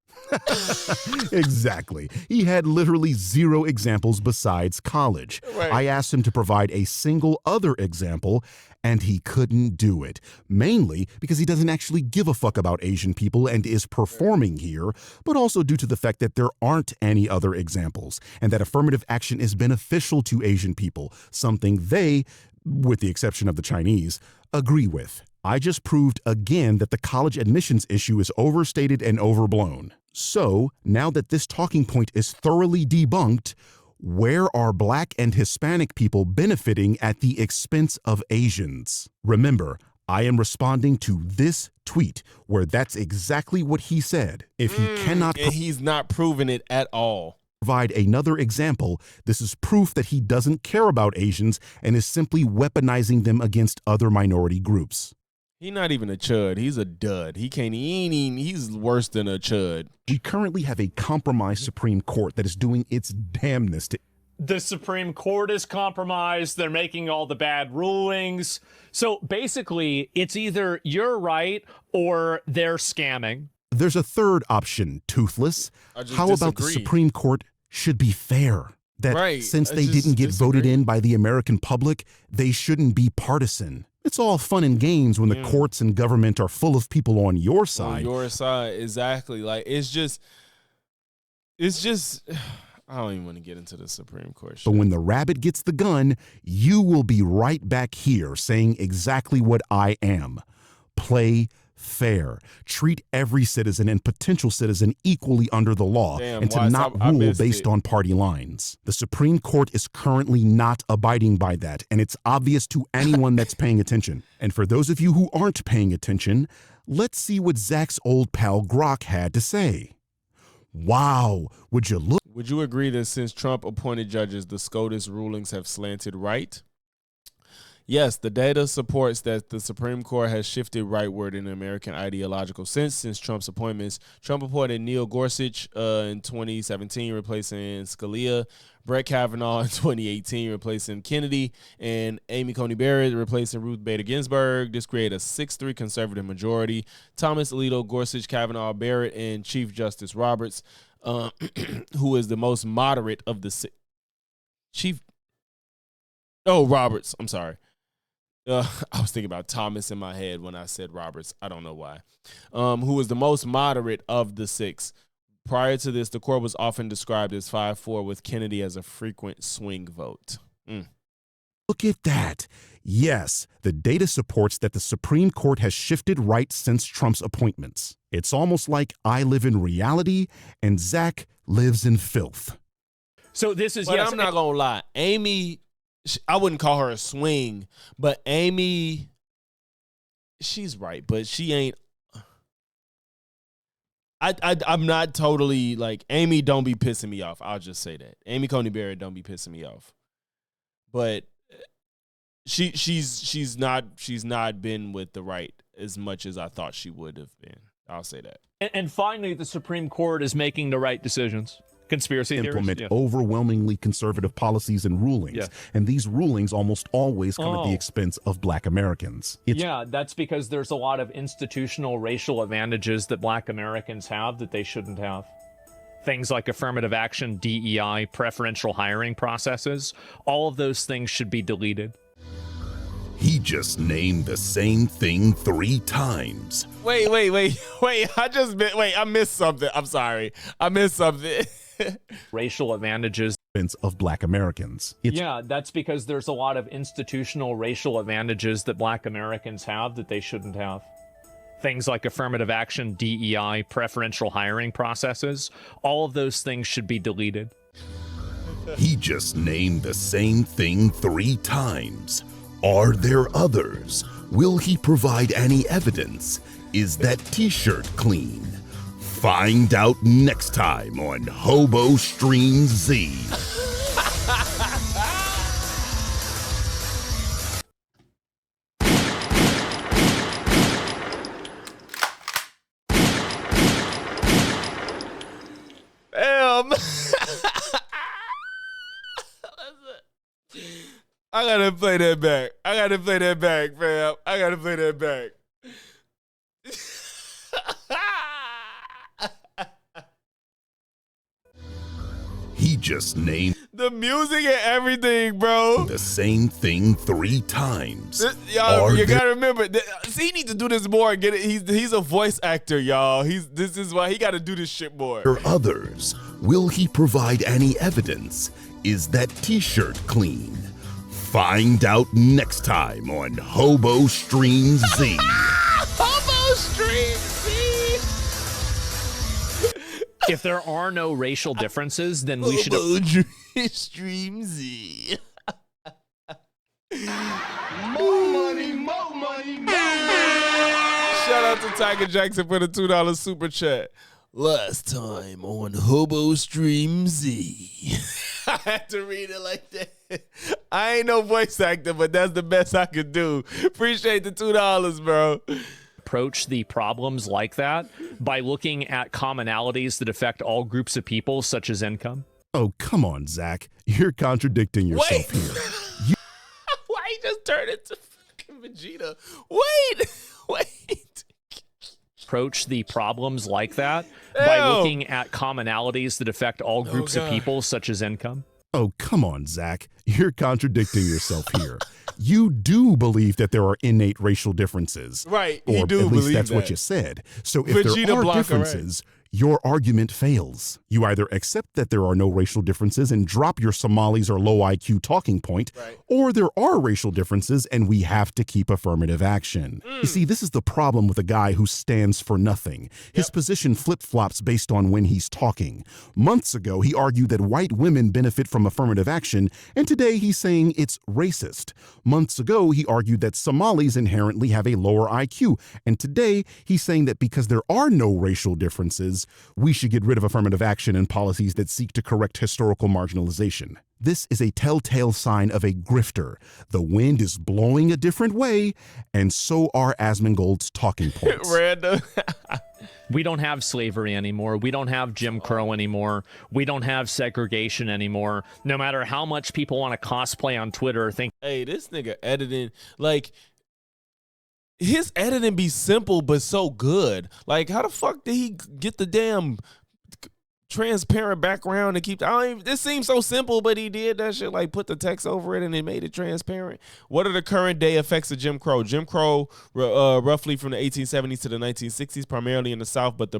Exactly. He had literally 0 examples besides college. Right. I asked him to provide a single other example, and he couldn't do it. Mainly because he doesn't actually give a fuck about Asian people and is performing here, but also due to the fact that there aren't any other examples, and that affirmative action is beneficial to Asian people, something they, with the exception of the Chinese, agree with. I just proved again that the college admissions issue is overstated and overblown. So, now that this talking point is thoroughly debunked, where are black and Hispanic people benefiting at the expense of Asians? Remember, I am responding to this tweet where that's exactly what he said. If he cannot and he's not proving it at all. Provide another example, this is proof that he doesn't care about Asians and is simply weaponizing them against other minority groups. He's not even a chud. He's a dud. He's worse than a chud. We currently have a compromised Supreme Court that is doing its damnness to... The Supreme Court is compromised. They're making all the bad rulings. So basically, it's either you're right or they're scamming. There's a third option, Toothless. How about the disagree. Supreme Court should be fair? That Right. since I they just didn't get voted disagree. in by the American public, they shouldn't be partisan. It's all fun and games when the courts and government are full of people on your side. On your side, exactly. Like it's just I don't even want to get into the Supreme Court shit. But when the rabbit gets the gun, you will be right back here saying exactly what I am. Play fair. Treat every citizen and potential citizen equally under the law, Damn, and to Wise, not I rule missed based it. on party lines. The Supreme Court is currently not abiding by that, and it's obvious to anyone that's paying attention. And for those of you who aren't paying attention, let's see what Zach's old pal Grok had to say. Wow, would you look? Would you agree that since Trump appointed judges, the SCOTUS rulings have slanted right? Yes, the data supports that the Supreme Court has shifted rightward in an American ideological sense since Trump's appointments. Trump appointed Neil Gorsuch in 2017, replacing Scalia, Brett Kavanaugh in 2018, replacing Kennedy, and Amy Coney Barrett, replacing Ruth Bader Ginsburg. This created a 6-3 conservative majority. Thomas Alito, Gorsuch, Kavanaugh, Barrett, and Chief Justice Roberts, who is the most moderate of the Roberts. I'm sorry. I was thinking about Thomas in my head when I said Roberts. I don't know why. Who was the most moderate of the 6. Prior to this, the court was often described as 5-4 with Kennedy as a frequent swing vote. Look at that. Yes, the data supports that the Supreme Court has shifted right since Trump's appointments. It's almost like I live in reality and Zach lives in filth. So this is, But yes, I'm not going to lie. Amy, I wouldn't call her a swing, but Amy, she's right, but she ain't. I'm not totally like, Amy don't be pissing me off. I'll just say that. Amy Coney Barrett don't be pissing me off. But she's not been with the right as much as I thought she would have been. I'll say that. And finally, the Supreme Court is making the right decisions. Conspiracy theories. Implement Yeah. overwhelmingly conservative policies and rulings. Yeah. And these rulings almost always come at the expense of black Americans. Yeah, that's because there's a lot of institutional racial advantages that black Americans have that they shouldn't have. Things like affirmative action, DEI, preferential hiring processes, all of those things should be deleted. He just named the same thing 3 times. Wait. I missed something. I'm sorry. I missed something. Racial advantages Of black Americans. Yeah, that's because there's a lot of institutional racial advantages that black Americans have that they shouldn't have. Things like affirmative action, DEI, preferential hiring processes, all of those things should be deleted. He just named the same thing 3 times. Are there others? Will he provide any evidence? Is that t-shirt clean? Find out next time on Hobo Stream Z. Damn. I gotta play that back. I gotta play that back, fam. I gotta play that back. He just named The music and everything, bro. the same thing 3 times. Y'all, you there- gotta remember. See, he need to do this more. And get it. He's a voice actor, y'all. This is why he got to do this shit more. Or others? Will he provide any evidence? Is that t-shirt clean? Find out next time on Hobo Stream Z. Hobo Stream Z. If there are no racial differences, then we should. Hobo Stream Z. More money, more money, more money. Shout out to Tiger Jackson for the $2 super chat. Last time on Hobo Stream Z. I had to read it like that. I ain't no voice actor, but that's the best I could do. Appreciate the $2, bro. Approach the problems like that by looking at commonalities that affect all groups of people, such as income. Oh, come on, Zach. You're contradicting yourself here. Why he just turned into fucking Vegeta? Wait. Approach the problems like that by Ew. looking at commonalities that affect all groups of people, such as income. Oh, come on, Zach. You're contradicting yourself here. You do believe that there are innate racial differences. Right, Or he do at least believe that's what that. you said. So if Vegeta there are Blanca, differences, your argument fails. You either accept that there are no racial differences and drop your Somalis or low IQ talking point, or there are racial differences and we have to keep affirmative action. You see, this is the problem with a guy who stands for nothing. His position flip-flops based on when he's talking. Months ago, he argued that white women benefit from affirmative action, and today he's saying it's racist. Months ago, he argued that Somalis inherently have a lower IQ, and today he's saying that because there are no racial differences, we should get rid of affirmative action and policies that seek to correct historical marginalization. This is a telltale sign of a grifter. The wind is blowing a different way, and so are Asmongold's talking points. Random. We don't have slavery anymore. We don't have Jim Crow anymore. We don't have segregation anymore. No matter how much people want to cosplay on Twitter or think, hey, this nigga editing, like, his editing be simple but so good. Like, how the fuck did he get the damn transparent background to keep? This seems so simple, but he did that shit. Like, put the text over it and it made it transparent. What are the current day effects of Jim Crow? Jim Crow, roughly from the 1870s to the 1960s, primarily in the South, but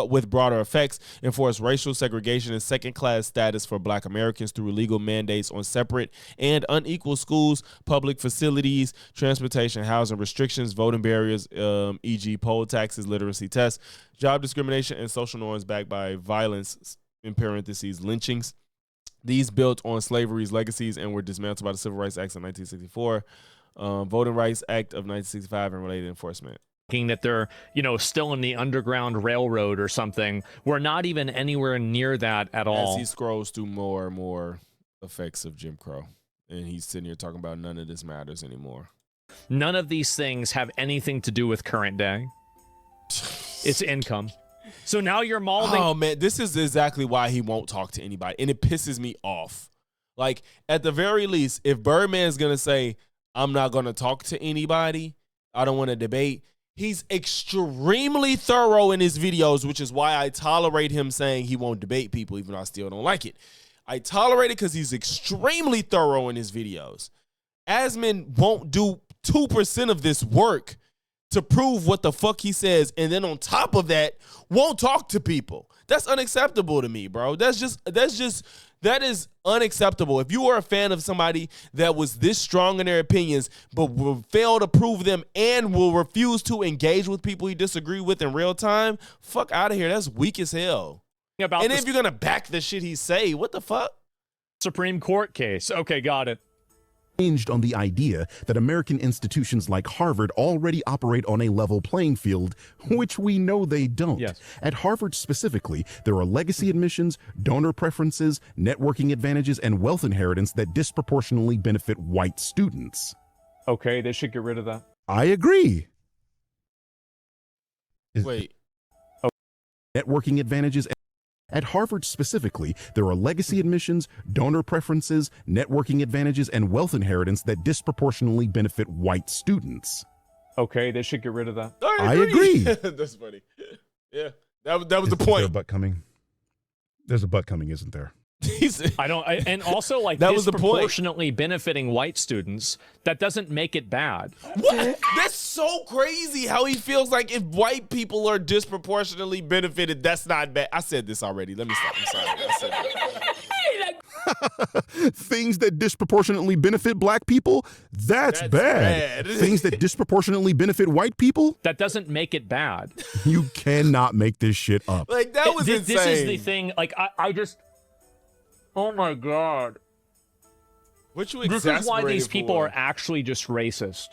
with broader effects, enforced racial segregation and second-class status for Black Americans through legal mandates on separate and unequal schools, public facilities, transportation, housing restrictions, voting barriers, e.g., poll taxes, literacy tests, job discrimination, and social norms backed by violence, in parentheses, lynchings. These built on slavery's legacies and were dismantled by the Civil Rights Act of 1964, Voting Rights Act of 1965, and related enforcement. that they're, still in the Underground Railroad or something. We're not even anywhere near that at all. As he scrolls through more and more effects of Jim Crow, and he's sitting here talking about none of this matters anymore. None of these things have anything to do with current day. It's income. So now you're molding. Oh, man, this is exactly why he won't talk to anybody, and it pisses me off. Like, at the very least, if Birdman's going to say, I'm not going to talk to anybody, I don't want to debate, he's extremely thorough in his videos, which is why I tolerate him saying he won't debate people, even though I still don't like it. I tolerate it because he's extremely thorough in his videos. Asmon won't do 2% of this work to prove what the fuck he says, and then on top of that, won't talk to people. That's unacceptable to me, bro. That is unacceptable. If you are a fan of somebody that was this strong in their opinions, but will fail to prove them and will refuse to engage with people he disagree with in real time, fuck out of here. That's weak as hell. And if you're gonna back the shit he say, what the fuck? Supreme Court case. Okay, got it. Hinged on the idea that American institutions like Harvard already operate on a level playing field, which we know they don't. Yes. At Harvard specifically, there are legacy admissions, donor preferences, networking advantages, and wealth inheritance that disproportionately benefit white students. Okay, they should get rid of that. I agree. Wait. Networking advantages At Harvard specifically, there are legacy admissions, donor preferences, networking advantages, and wealth inheritance that disproportionately benefit white students. Okay, they should get rid of that. I agree. That's funny. Yeah, that was the Is there point. a butt coming? There's a butt coming, isn't there? And also, like, that was the point. Disproportionately benefiting white students, that doesn't make it bad. What? That's so crazy how he feels like if white people are disproportionately benefited, that's not bad. I said this already. Let me stop. I'm sorry. I said that. Things that disproportionately benefit black people? That's bad. Things that disproportionately benefit white people? That doesn't make it bad. You cannot make this shit up. Like, that was insane. This is the thing. Like, I just... Oh my God. What you This is why these people for? are actually just racist.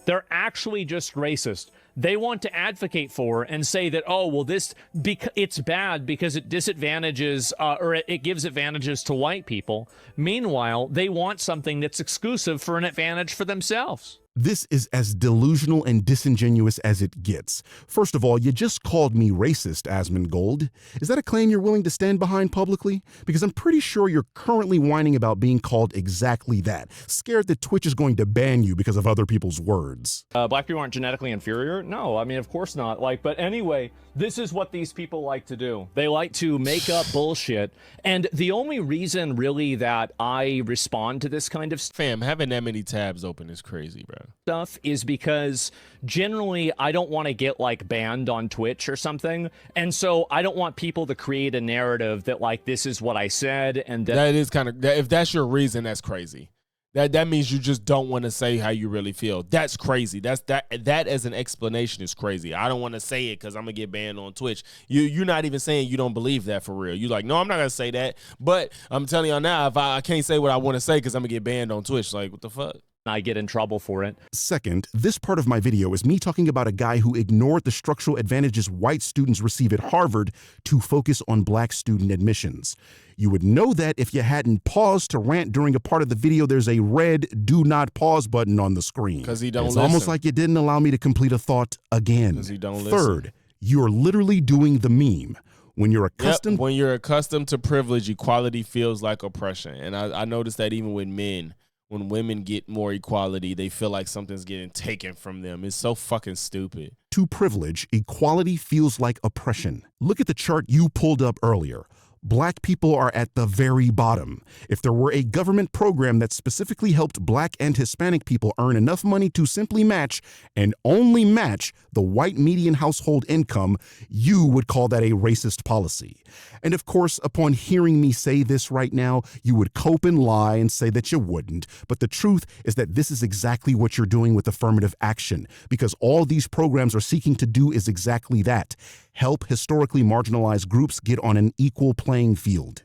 They're actually just racist. They want to advocate for and say that, oh, well, it's bad because it disadvantages or it gives advantages to white people. Meanwhile, they want something that's exclusive for an advantage for themselves. This is as delusional and disingenuous as it gets. First of all, you just called me racist, Asmongold. Is that a claim you're willing to stand behind publicly? Because I'm pretty sure you're currently whining about being called exactly that, scared that Twitch is going to ban you because of other people's words. Black people aren't genetically inferior? No, I mean, of course not. Like, but anyway, this is what these people like to do. They like to make up bullshit. And the only reason really that I respond to this kind of Fam, having that many tabs open is crazy, bro. Stuff is because generally I don't want to get like banned on Twitch or something, and so I don't want people to create a narrative that like this is what I said, and that is kind of, if that's your reason, that's crazy. That means you just don't want to say how you really feel. That's crazy. That as an explanation is crazy. I don't want to say it because I'm gonna get banned on Twitch. You're not even saying you don't believe that for real. You're like, no, I'm not gonna say that. But I'm telling y'all now, if I can't say what I want to say because I'm gonna get banned on Twitch, like, what the fuck? I get in trouble for it. Second, this part of my video is me talking about a guy who ignored the structural advantages white students receive at Harvard to focus on black student admissions. You would know that if you hadn't paused to rant during a part of the video. There's a red do not pause button on the screen. Because he don't It's listen. almost like you didn't allow me to complete a thought again. Because he don't listen. Third, you're literally doing the meme. When you're accustomed when you're accustomed to privilege, equality feels like oppression. And I noticed that even with men. When women get more equality, they feel like something's getting taken from them. It's so fucking stupid. To privilege, equality feels like oppression. Look at the chart you pulled up earlier. Black people are at the very bottom. If there were a government program that specifically helped black and Hispanic people earn enough money to simply match and only match the white median household income, you would call that a racist policy. And of course, upon hearing me say this right now, you would cope and lie and say that you wouldn't. But the truth is that this is exactly what you're doing with affirmative action, because all these programs are seeking to do is exactly that. Help historically marginalized groups get on an equal playing field.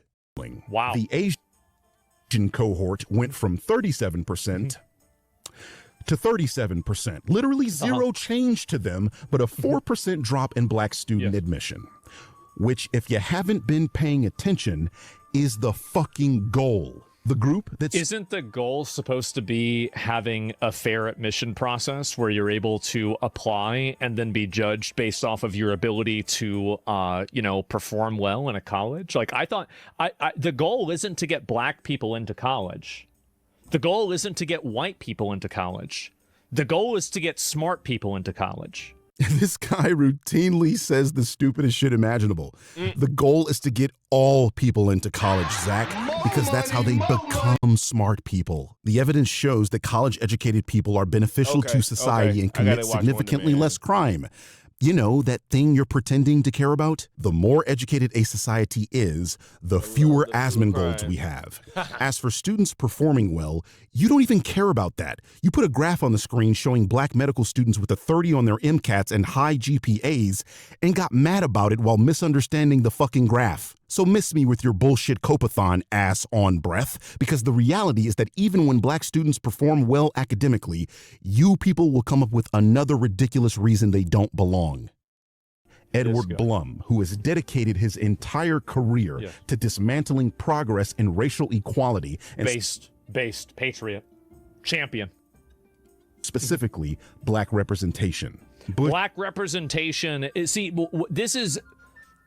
Wow. The Asian cohort went from 37% to 37%. Literally zero change to them, but a 4% drop in black student admission. Which, if you haven't been paying attention, is the fucking goal. The group that's... Isn't the goal supposed to be having a fair admission process where you're able to apply and then be judged based off of your ability to, perform well in a college? Like, I thought the goal isn't to get black people into college. The goal isn't to get white people into college. The goal is to get smart people into college. This guy routinely says the stupidest shit imaginable. The goal is to get all people into college, Zach, because that's how they become smart people. The evidence shows that college-educated people are beneficial to society and commit significantly less crime. You know, that thing you're pretending to care about? The more educated a society is, the fewer Asmongolds we have. As for students performing well, you don't even care about that. You put a graph on the screen showing black medical students with a 30 on their MCATs and high GPAs and got mad about it while misunderstanding the fucking graph. So miss me with your bullshit copathon ass on breath, because the reality is that even when black students perform well academically, you people will come up with another ridiculous reason they don't belong. Edward Blum, who has dedicated his entire career to dismantling progress in racial equality and based patriot champion, specifically black representation. Black representation. See, this is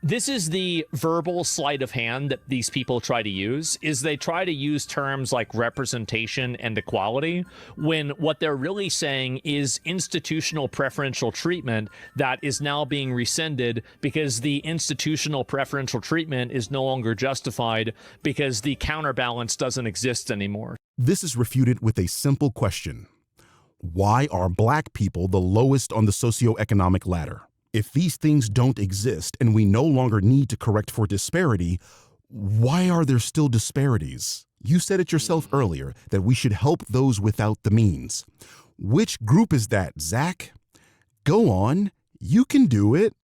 This is the verbal sleight of hand that these people try to use, is they try to use terms like representation and equality when what they're really saying is institutional preferential treatment that is now being rescinded because the institutional preferential treatment is no longer justified because the counterbalance doesn't exist anymore. This is refuted with a simple question. Why are black people the lowest on the socioeconomic ladder? If these things don't exist and we no longer need to correct for disparity, why are there still disparities? You said it yourself earlier that we should help those without the means. Which group is that, Zach? Go on. You can do it.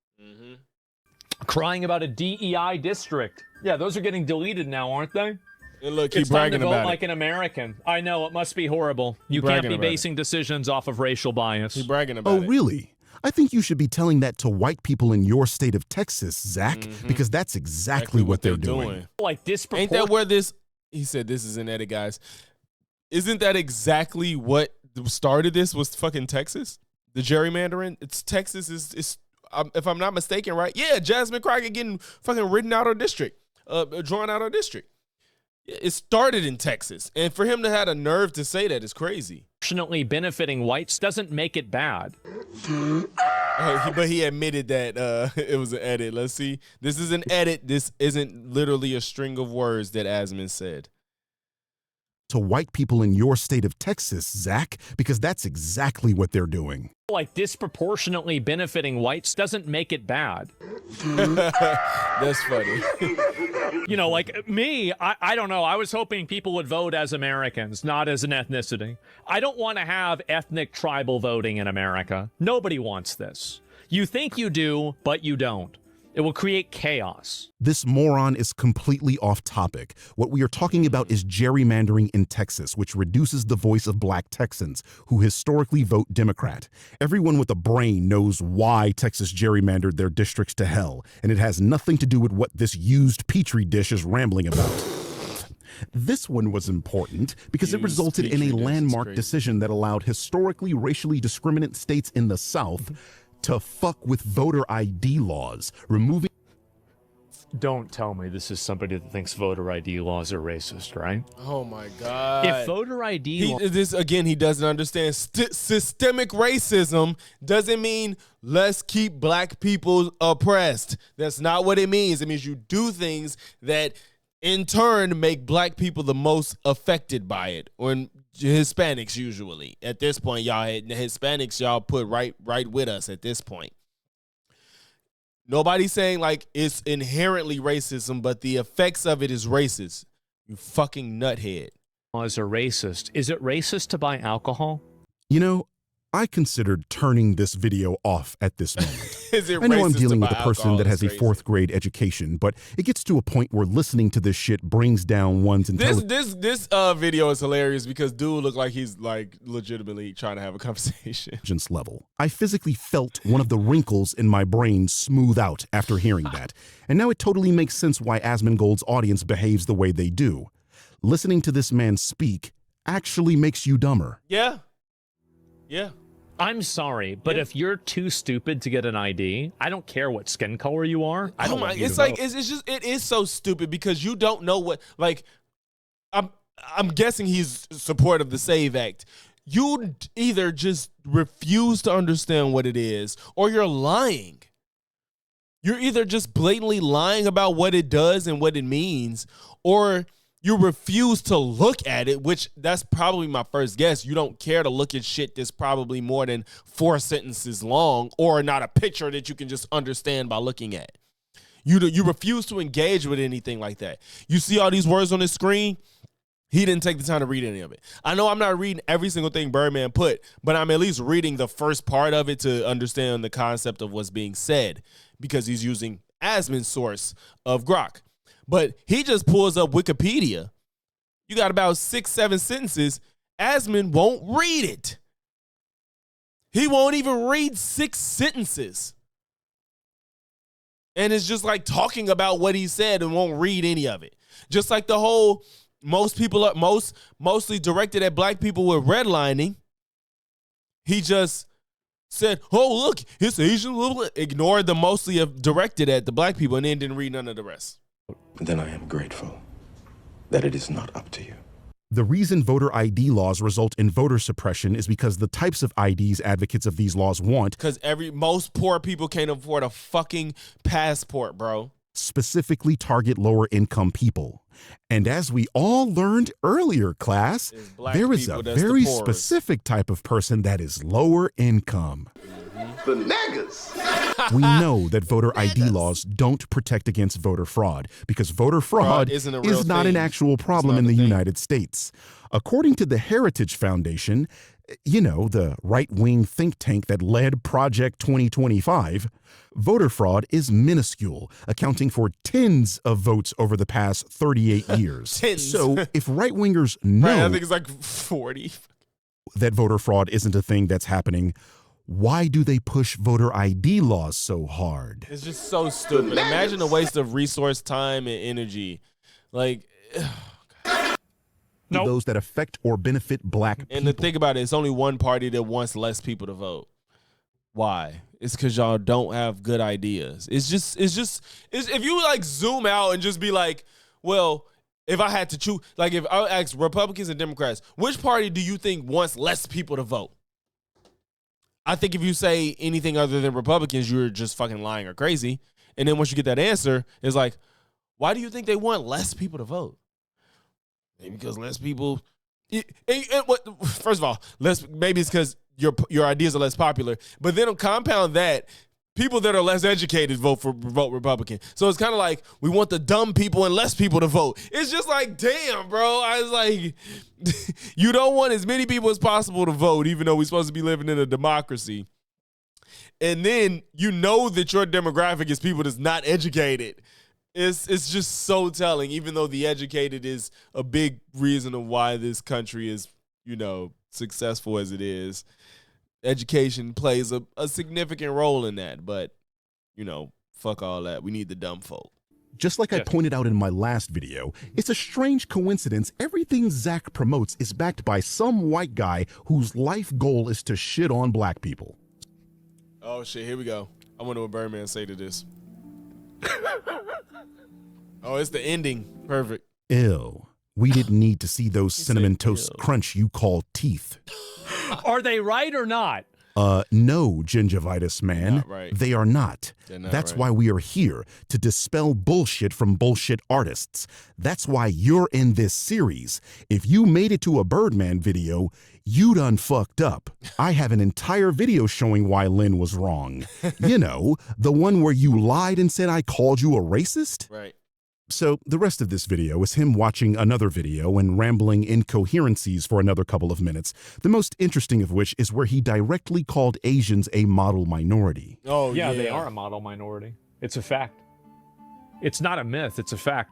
Crying about a DEI district. Yeah, those are getting deleted now, aren't they? And look, keep it's time bragging to vote about like it. an American. I know, it must be horrible. You can't be basing decisions off of racial bias. Keep bragging about it. Oh, really? I think you should be telling that to white people in your state of Texas, Zach, because that's exactly what they're doing. Like Ain't that where this, he said this is an edit, guys. Isn't that exactly what started this was fucking Texas? The gerrymandering? It's Texas is if I'm not mistaken, right? Yeah, Jasmine Crockett getting fucking written out of district, drawn out of district. It started in Texas. And for him to have a nerve to say that is crazy. Fortunately, benefiting whites doesn't make it bad. But he admitted that it was an edit. Let's see. This is an edit. This isn't literally a string of words that Asmon said. To white people in your state of Texas, Zach, because that's exactly what they're doing. Like disproportionately benefiting whites doesn't make it bad. That's funny. You know, like me, I don't know. I was hoping people would vote as Americans, not as an ethnicity. I don't want to have ethnic tribal voting in America. Nobody wants this. You think you do, but you don't. It will create chaos. This moron is completely off topic. What we are talking about is gerrymandering in Texas, which reduces the voice of black Texans who historically vote Democrat. Everyone with a brain knows why Texas gerrymandered their districts to hell, and it has nothing to do with what this used Petri dish is rambling about. This one was important because it resulted in a landmark decision that allowed historically racially discriminant states in the South to fuck with voter ID laws, removing... Don't tell me this is somebody that thinks voter ID laws are racist, right? Oh my God. If voter ID... he doesn't understand. Systemic racism doesn't mean let's keep black people oppressed. That's not what it means. It means you do things that in turn make black people the most affected by it, or Hispanics usually. At this point, y'all, Hispanics, y'all put right with us at this point. Nobody's saying like it's inherently racism, but the effects of it is racist. You fucking nuthead. Laws are racist. Is it racist to buy alcohol? You know, I considered turning this video off at this moment. Is it I know I'm racist dealing to with a buy person alcohol? that has a It's fourth grade education, but it gets to a point where listening to this shit brings down one's intelligence. This video is hilarious because dude look like he's like legitimately trying to have a conversation. Level. I physically felt one of the wrinkles in my brain smooth out after hearing that, and now it totally makes sense why Asmongold's audience behaves the way they do. Listening to this man speak actually makes you dumber. Yeah. I'm sorry, but if you're too stupid to get an ID, I don't care what skin color you are. I don't want you it's to like vote. it's just it is so stupid because you don't know what, like, I'm guessing he's supportive of the SAVE Act. You either just refuse to understand what it is or you're lying. You're either just blatantly lying about what it does and what it means, or you refuse to look at it, which that's probably my first guess. You don't care to look at shit that's probably more than 4 sentences long or not a picture that you can just understand by looking at. You refuse to engage with anything like that. You see all these words on the screen? He didn't take the time to read any of it. I know I'm not reading every single thing Birdman put, but I'm at least reading the first part of it to understand the concept of what's being said because he's using Asmon's source of Grok. But he just pulls up Wikipedia. You got about 6-7 sentences. Asmon won't read it. He won't even read 6 sentences. And it's just like talking about what he said and won't read any of it. Just like the whole, most people are mostly directed at black people with redlining. He just said, oh, look, it's Asian, ignored the mostly directed at the black people, and then didn't read none of the rest. Then I am grateful that it is not up to you. The reason voter ID laws result in voter suppression is because the types of IDs advocates of these laws want, because most poor people can't afford a fucking passport, bro, specifically target lower income people. And as we all learned earlier, class, there is a very specific type of person that is lower income. The niggas. We know that voter ID laws don't protect against voter fraud because voter fraud is not an actual problem in the United States. According to the Heritage Foundation, you know, the right-wing think tank that led Project 2025, voter fraud is minuscule, accounting for tens of votes over the past 38 years. So if right-wingers know I think it's like 40. that voter fraud isn't a thing that's happening, why do they push voter ID laws so hard? It's just so stupid. Imagine the waste of resource, time, and energy. Like, those that affect or benefit black people. And to think about it, it's only one party that wants less people to vote. Why? It's because y'all don't have good ideas. It's if you like zoom out and just be like, well, if I had to choose, like if I ask Republicans and Democrats, which party do you think wants less people to vote? I think if you say anything other than Republicans, you're just fucking lying or crazy. And then once you get that answer, it's like, why do you think they want less people to vote? Maybe because less people. First of all, maybe it's because your ideas are less popular. But then on compound that, people that are less educated vote Republican. So it's kind of like we want the dumb people and less people to vote. It's just like, damn, bro. I was like, you don't want as many people as possible to vote, even though we're supposed to be living in a democracy. And then you know that your demographic is people that's not educated. It's just so telling, even though the educated is a big reason of why this country is, you know, successful as it is. Education plays a significant role in that, but, you know, fuck all that. We need the dumb folk. Just like I pointed out in my last video, it's a strange coincidence everything Zach promotes is backed by some white guy whose life goal is to shit on black people. Oh, shit, here we go. I wonder what Birdman say to this. Oh, it's the ending. Perfect. Ew. We didn't need to see those cinnamon toast crunch you call teeth. Are they right or not? No, gingivitis man. Not right. They are not. Not That's right. why we are here, to dispel bullshit from bullshit artists. That's why you're in this series. If you made it to a Birdman video, you done fucked up. I have an entire video showing why Lynn was wrong. You know, the one where you lied and said I called you a racist? Right. So the rest of this video is him watching another video and rambling incoherencies for another couple of minutes, the most interesting of which is where he directly called Asians a model minority. Oh, yeah, they are a model minority. It's a fact. It's not a myth, it's a fact.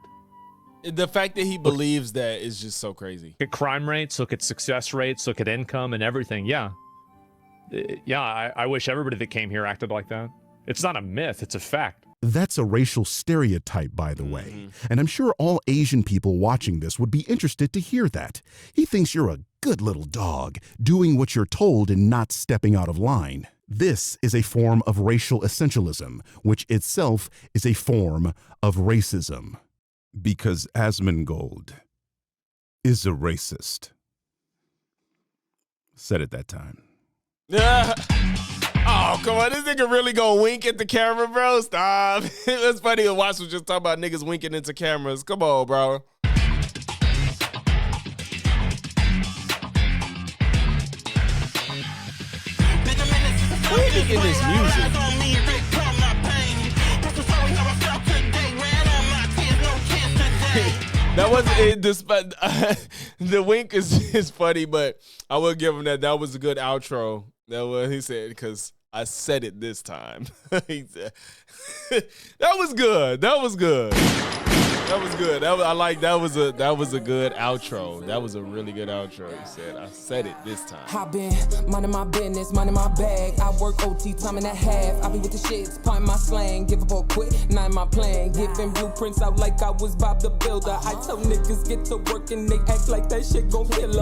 The fact that he believes that is just so crazy. Look at crime rates, look at success rates, look at income and everything. Yeah. I wish everybody that came here acted like that. It's not a myth, it's a fact. That's a racial stereotype, by the way. And I'm sure all Asian people watching this would be interested to hear that. He thinks you're a good little dog, doing what you're told and not stepping out of line. This is a form of racial essentialism, which itself is a form of racism. Because Asmongold is a racist. Said it that time. Oh, come on. This nigga really gonna wink at the camera, bro? Stop. It's funny to watch was just talking about niggas winking into cameras. Come on, bro. Where you getting this music? That was it. Despite the wink is funny, but I will give him that. That was a good outro. That was he said because I said it this time. He said, that was good. That was good. That was good. That was a good outro. That was a really good outro. He said, I said it this time. I been minding my business, minding my bag. I work OT time and a half. I be with the shits, pint my slang. Give up all quick, not in my plan. Giving blueprints out like I was Bob the Builder. I tell niggas get to work and they act like that shit gon' kill them.